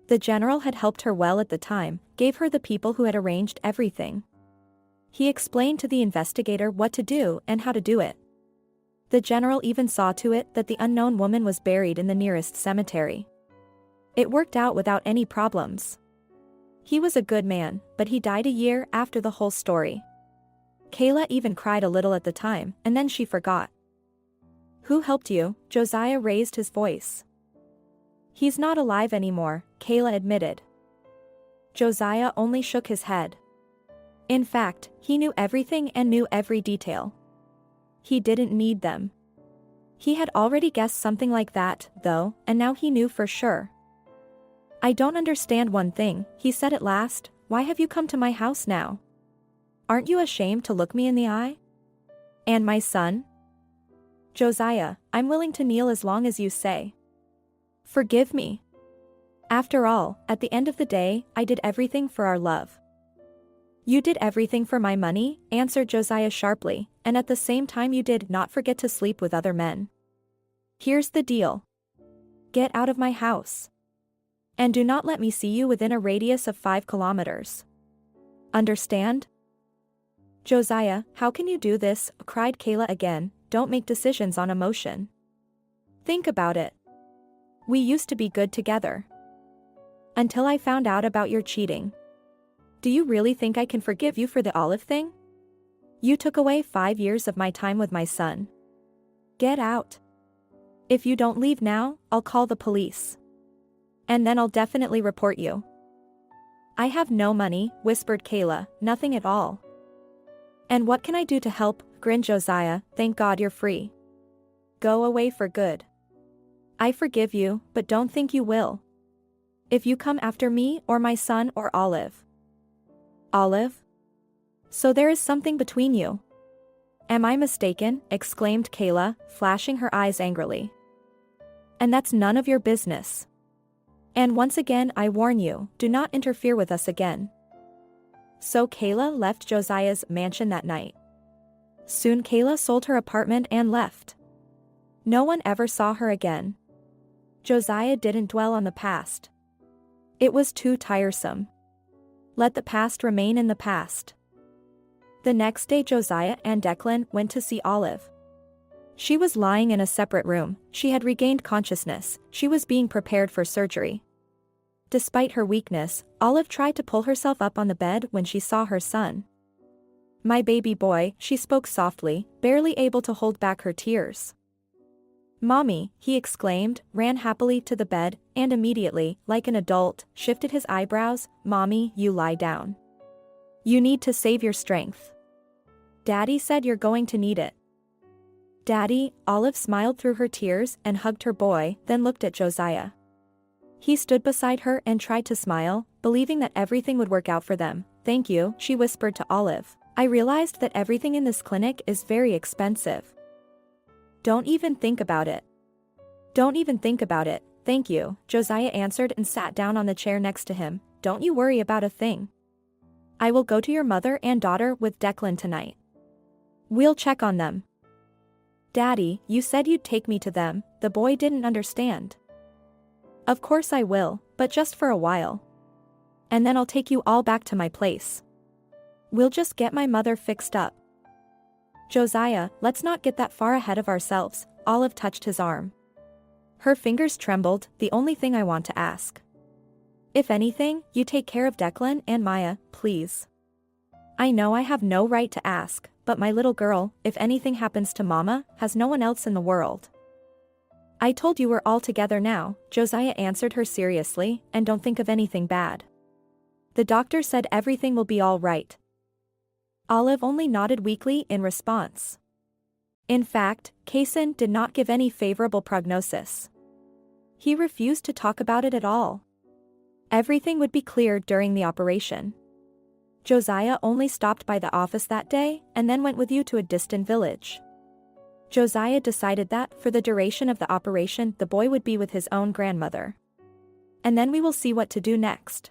The general had helped her well at the time, gave her the people who had arranged everything. He explained to the investigator what to do and how to do it. The general even saw to it that the unknown woman was buried in the nearest cemetery. It worked out without any problems. He was a good man, but he died a year after the whole story. Kayla even cried a little at the time, and then she forgot. Who helped you? Joziah raised his voice. He's not alive anymore, Kayla admitted. Joziah only shook his head. In fact, he knew everything and knew every detail. He didn't need them. He had already guessed something like that, though, and now he knew for sure. I don't understand one thing, he said at last, why have you come to my house now? Aren't you ashamed to look me in the eye? And my son? Joziah, I'm willing to kneel as long as you say. Forgive me. After all, at the end of the day, I did everything for our love. You did everything for my money, answered Joziah sharply, and at the same time you did not forget to sleep with other men. Here's the deal. Get out of my house. And do not let me see you within a radius of 5 kilometers. Understand? Joziah, how can you do this? Cried Kayla again, don't make decisions on emotion. Think about it. We used to be good together. Until I found out about your cheating. Do you really think I can forgive you for the Olive thing? You took away 5 years of my time with my son. Get out. If you don't leave now, I'll call the police. And then I'll definitely report you. I have no money, whispered Kayla, nothing at all. And what can I do to help, grinned Joziah, thank God you're free. Go away for good. I forgive you, but don't think you will. If you come after me or my son or Olive. Olive? So there is something between you. Am I mistaken? Exclaimed Kayla, flashing her eyes angrily. And that's none of your business. And once again I warn you, do not interfere with us again. So Kayla left Joziah's mansion that night. Soon Kayla sold her apartment and left. No one ever saw her again. Joziah didn't dwell on the past. It was too tiresome. Let the past remain in the past. The next day Joziah and Declan went to see Olive. She was lying in a separate room, she had regained consciousness, she was being prepared for surgery. Despite her weakness, Olive tried to pull herself up on the bed when she saw her son. My baby boy, she spoke softly, barely able to hold back her tears. Mommy, he exclaimed, ran happily to the bed, and immediately, like an adult, shifted his eyebrows. Mommy, you lie down. You need to save your strength. Daddy said you're going to need it. Daddy, Olive smiled through her tears and hugged her boy, then looked at Joziah. He stood beside her and tried to smile, believing that everything would work out for them. Thank you, she whispered to Olive. I realized that everything in this clinic is very expensive. Don't even think about it. Don't even think about it, thank you, Joziah answered and sat down on the chair next to him. Don't you worry about a thing. I will go to your mother and daughter with Declan tonight. We'll check on them. Daddy, you said you'd take me to them, the boy didn't understand. Of course I will, but just for a while. And then I'll take you all back to my place. We'll just get my mother fixed up. Joziah, let's not get that far ahead of ourselves, Olive touched his arm. Her fingers trembled, the only thing I want to ask. If anything, you take care of Declan and Maya, please. I know I have no right to ask, but my little girl, if anything happens to Mama, has no one else in the world. I told you we're all together now, Joziah answered her seriously, and don't think of anything bad. The doctor said everything will be all right. Olive only nodded weakly in response. In fact, Kaysen did not give any favorable prognosis. He refused to talk about it at all. Everything would be cleared during the operation. Joziah only stopped by the office that day and then went with you to a distant village. Joziah decided that, for the duration of the operation, the boy would be with his own grandmother. And then we will see what to do next.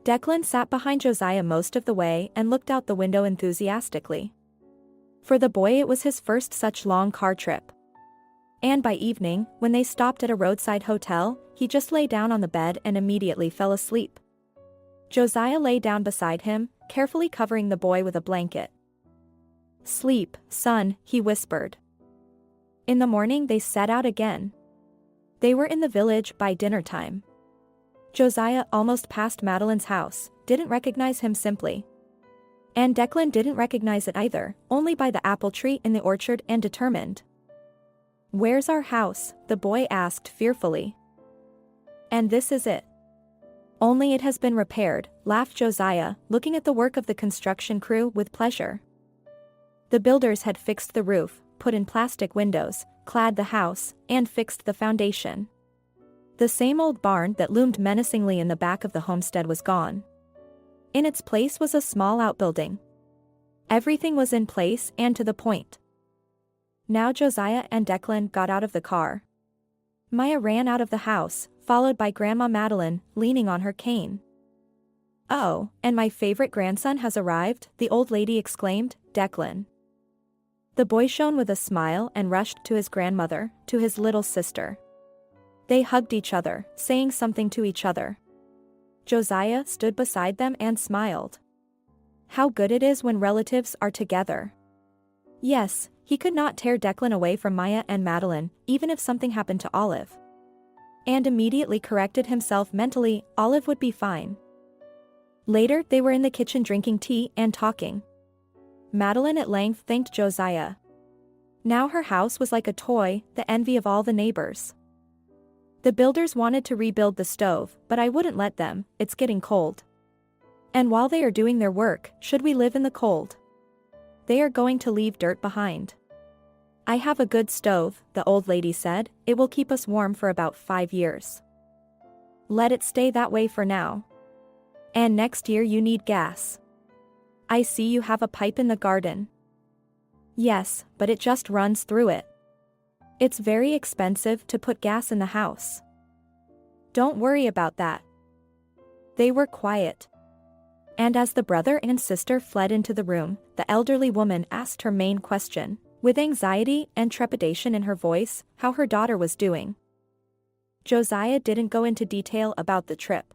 Declan sat behind Joziah most of the way and looked out the window enthusiastically. For the boy it was his first such long car trip. And by evening, when they stopped at a roadside hotel, he just lay down on the bed and immediately fell asleep. Joziah lay down beside him, carefully covering the boy with a blanket. Sleep, son, he whispered. In the morning they set out again. They were in the village by dinner time. Joziah almost passed Madeline's house, didn't recognize him simply. And Declan didn't recognize it either, only by the apple tree in the orchard, and determined. Where's our house? The boy asked fearfully. And this is it. Only it has been repaired, laughed Joziah, looking at the work of the construction crew with pleasure. The builders had fixed the roof, put in plastic windows, clad the house, and fixed the foundation. The same old barn that loomed menacingly in the back of the homestead was gone. In its place was a small outbuilding. Everything was in place and to the point. Now Joziah and Declan got out of the car. Maya ran out of the house, followed by Grandma Madeline, leaning on her cane. Oh, and my favorite grandson has arrived, the old lady exclaimed, Declan. The boy shone with a smile and rushed to his grandmother, to his little sister. They hugged each other, saying something to each other. Joziah stood beside them and smiled. How good it is when relatives are together. Yes, he could not tear Declan away from Maya and Madeline, even if something happened to Olive. And immediately corrected himself mentally, Olive would be fine. Later, they were in the kitchen drinking tea and talking. Madeline at length thanked Joziah. Now her house was like a toy, the envy of all the neighbors. The builders wanted to rebuild the stove, but I wouldn't let them, it's getting cold. And while they are doing their work, should we live in the cold? They are going to leave dirt behind. I have a good stove, the old lady said, it will keep us warm for about 5 years. Let it stay that way for now. And next year you need gas. I see you have a pipe in the garden. Yes, but it just runs through it. It's very expensive to put gas in the house. Don't worry about that. They were quiet. And as the brother and sister fled into the room, the elderly woman asked her main question, with anxiety and trepidation in her voice, how her daughter was doing. Joziah didn't go into detail about the trip.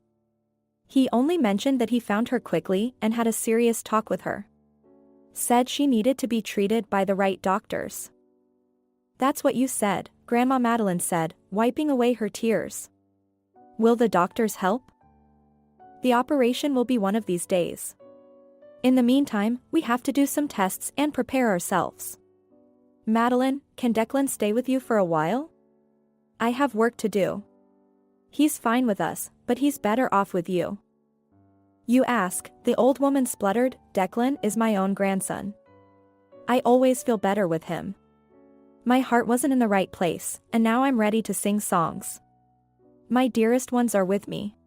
He only mentioned that he found her quickly and had a serious talk with her. Said she needed to be treated by the right doctors. That's what you said, Grandma Madeline said, wiping away her tears. Will the doctors help? The operation will be one of these days. In the meantime, we have to do some tests and prepare ourselves. Madeline, can Declan stay with you for a while? I have work to do. He's fine with us, but he's better off with you. You ask, the old woman spluttered, Declan is my own grandson. I always feel better with him. My heart wasn't in the right place, and now I'm ready to sing songs. My dearest ones are with me.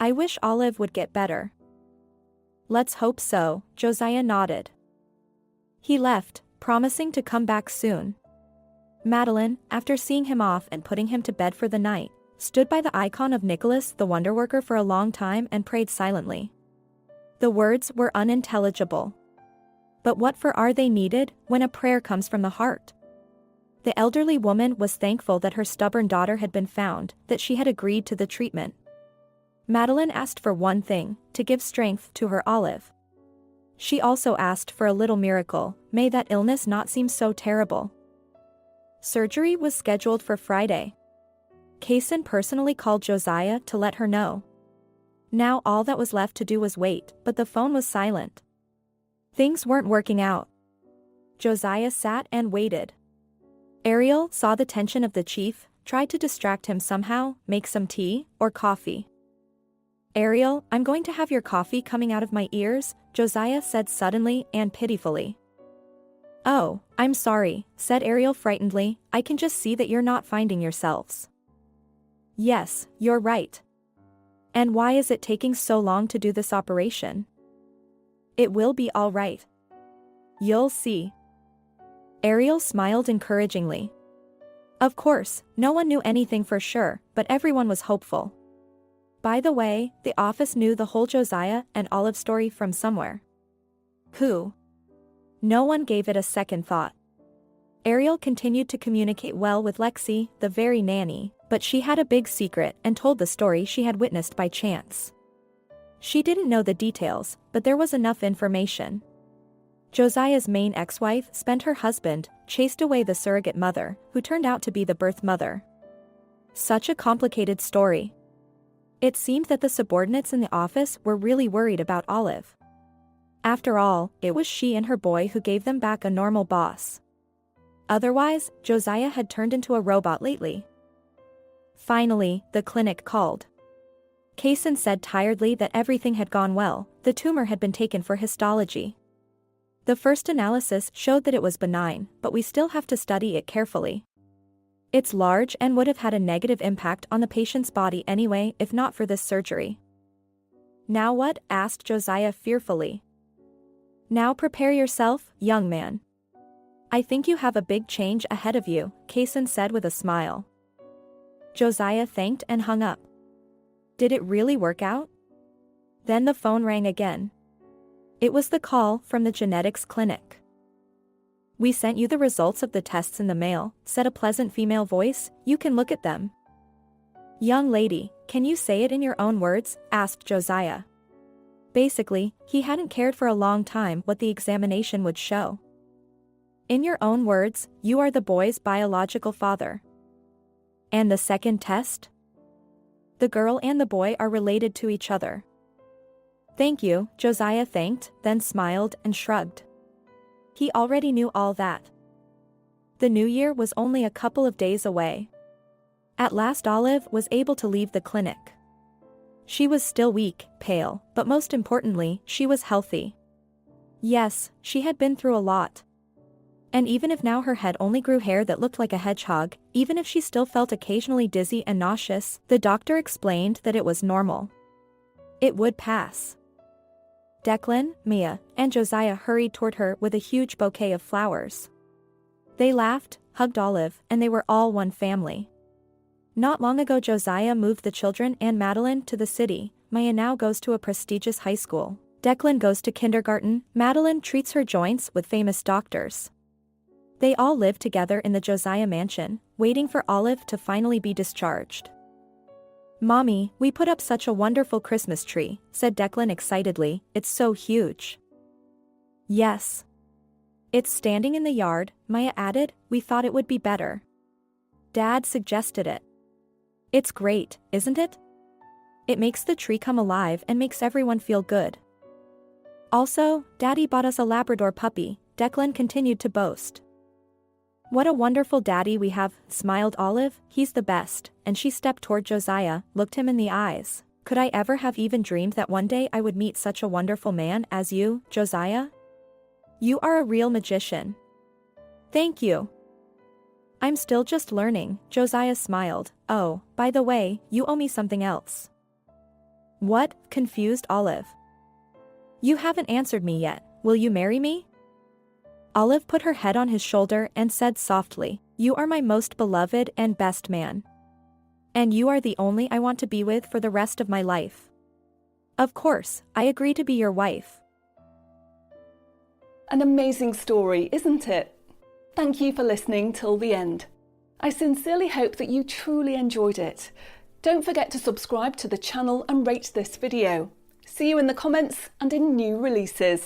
I wish Olive would get better. Let's hope so, Joziah nodded. He left, promising to come back soon. Madeline, after seeing him off and putting him to bed for the night, stood by the icon of Nicholas the Wonderworker for a long time and prayed silently. The words were unintelligible. But what for are they needed when a prayer comes from the heart? The elderly woman was thankful that her stubborn daughter had been found, that she had agreed to the treatment. Madeline asked for one thing, to give strength to her Olive. She also asked for a little miracle, may that illness not seem so terrible. Surgery was scheduled for Friday. Kaysen personally called Joziah to let her know. Now all that was left to do was wait, but the phone was silent. Things weren't working out. Joziah sat and waited. Ariel saw the tension of the chief, tried to distract him somehow, make some tea, or coffee. Ariel, I'm going to have your coffee coming out of my ears, Joziah said suddenly and pitifully. Oh, I'm sorry, said Ariel frightenedly, I can just see that you're not finding yourselves. Yes, you're right. And why is it taking so long to do this operation? It will be all right. You'll see. Ariel smiled encouragingly. Of course, no one knew anything for sure, but everyone was hopeful. By the way, the office knew the whole Joziah and Olive story from somewhere. Who? No one gave it a second thought. Ariel continued to communicate well with Lexi, the very nanny, but she had a big secret and told the story she had witnessed by chance. She didn't know the details, but there was enough information. Josiah's main ex-wife spent her husband, chased away the surrogate mother, who turned out to be the birth mother. Such a complicated story. It seemed that the subordinates in the office were really worried about Olive. After all, it was she and her boy who gave them back a normal boss. Otherwise, Joziah had turned into a robot lately. Finally, the clinic called. Kaysen said tiredly that everything had gone well, the tumor had been taken for histology. The first analysis showed that it was benign, but we still have to study it carefully. It's large and would have had a negative impact on the patient's body anyway if not for this surgery. Now what? Asked Joziah fearfully. Now prepare yourself, young man. I think you have a big change ahead of you, Kaysen said with a smile. Joziah thanked and hung up. Did it really work out? Then the phone rang again. It was the call from the genetics clinic. We sent you the results of the tests in the mail, said a pleasant female voice, you can look at them. Young lady, can you say it in your own words? Asked Joziah. Basically, he hadn't cared for a long time what the examination would show. In your own words, you are the boy's biological father. And the second test? The girl and the boy are related to each other. Thank you, Josiah thanked, then smiled and shrugged. He already knew all that. The new year was only a couple of days away. At last Olive was able to leave the clinic. She was still weak, pale, but most importantly, she was healthy. Yes, she had been through a lot. And even if now her head only grew hair that looked like a hedgehog, even if she still felt occasionally dizzy and nauseous, the doctor explained that it was normal. It would pass. Declan, Mia, and Josiah hurried toward her with a huge bouquet of flowers. They laughed, hugged Olive, and they were all one family. Not long ago Josiah moved the children and Madeline to the city. Maya now goes to a prestigious high school. Declan goes to kindergarten. Madeline treats her joints with famous doctors. They all live together in the Josiah mansion, waiting for Olive to finally be discharged. "Mommy, we put up such a wonderful Christmas tree," said Declan excitedly. "It's so huge." "Yes. It's standing in the yard," Maya added. "We thought it would be better. Dad suggested it." "It's great, isn't it? It makes the tree come alive and makes everyone feel good. Also, Daddy bought us a Labrador puppy," Declan continued to boast. "What a wonderful daddy we have," smiled Olive. "He's the best," and she stepped toward Josiah, looked him in the eyes. "Could I ever have even dreamed that one day I would meet such a wonderful man as you, Josiah? You are a real magician." "Thank you. I'm still just learning," Josiah smiled. "Oh, by the way, you owe me something else." "What?" confused Olive. "You haven't answered me yet. Will you marry me?" Olive put her head on his shoulder and said softly, "You are my most beloved and best man. And you are the only I want to be with for the rest of my life. Of course, I agree to be your wife." An amazing story, isn't it? Thank you for listening till the end. I sincerely hope that you truly enjoyed it. Don't forget to subscribe to the channel and rate this video. See you in the comments and in new releases.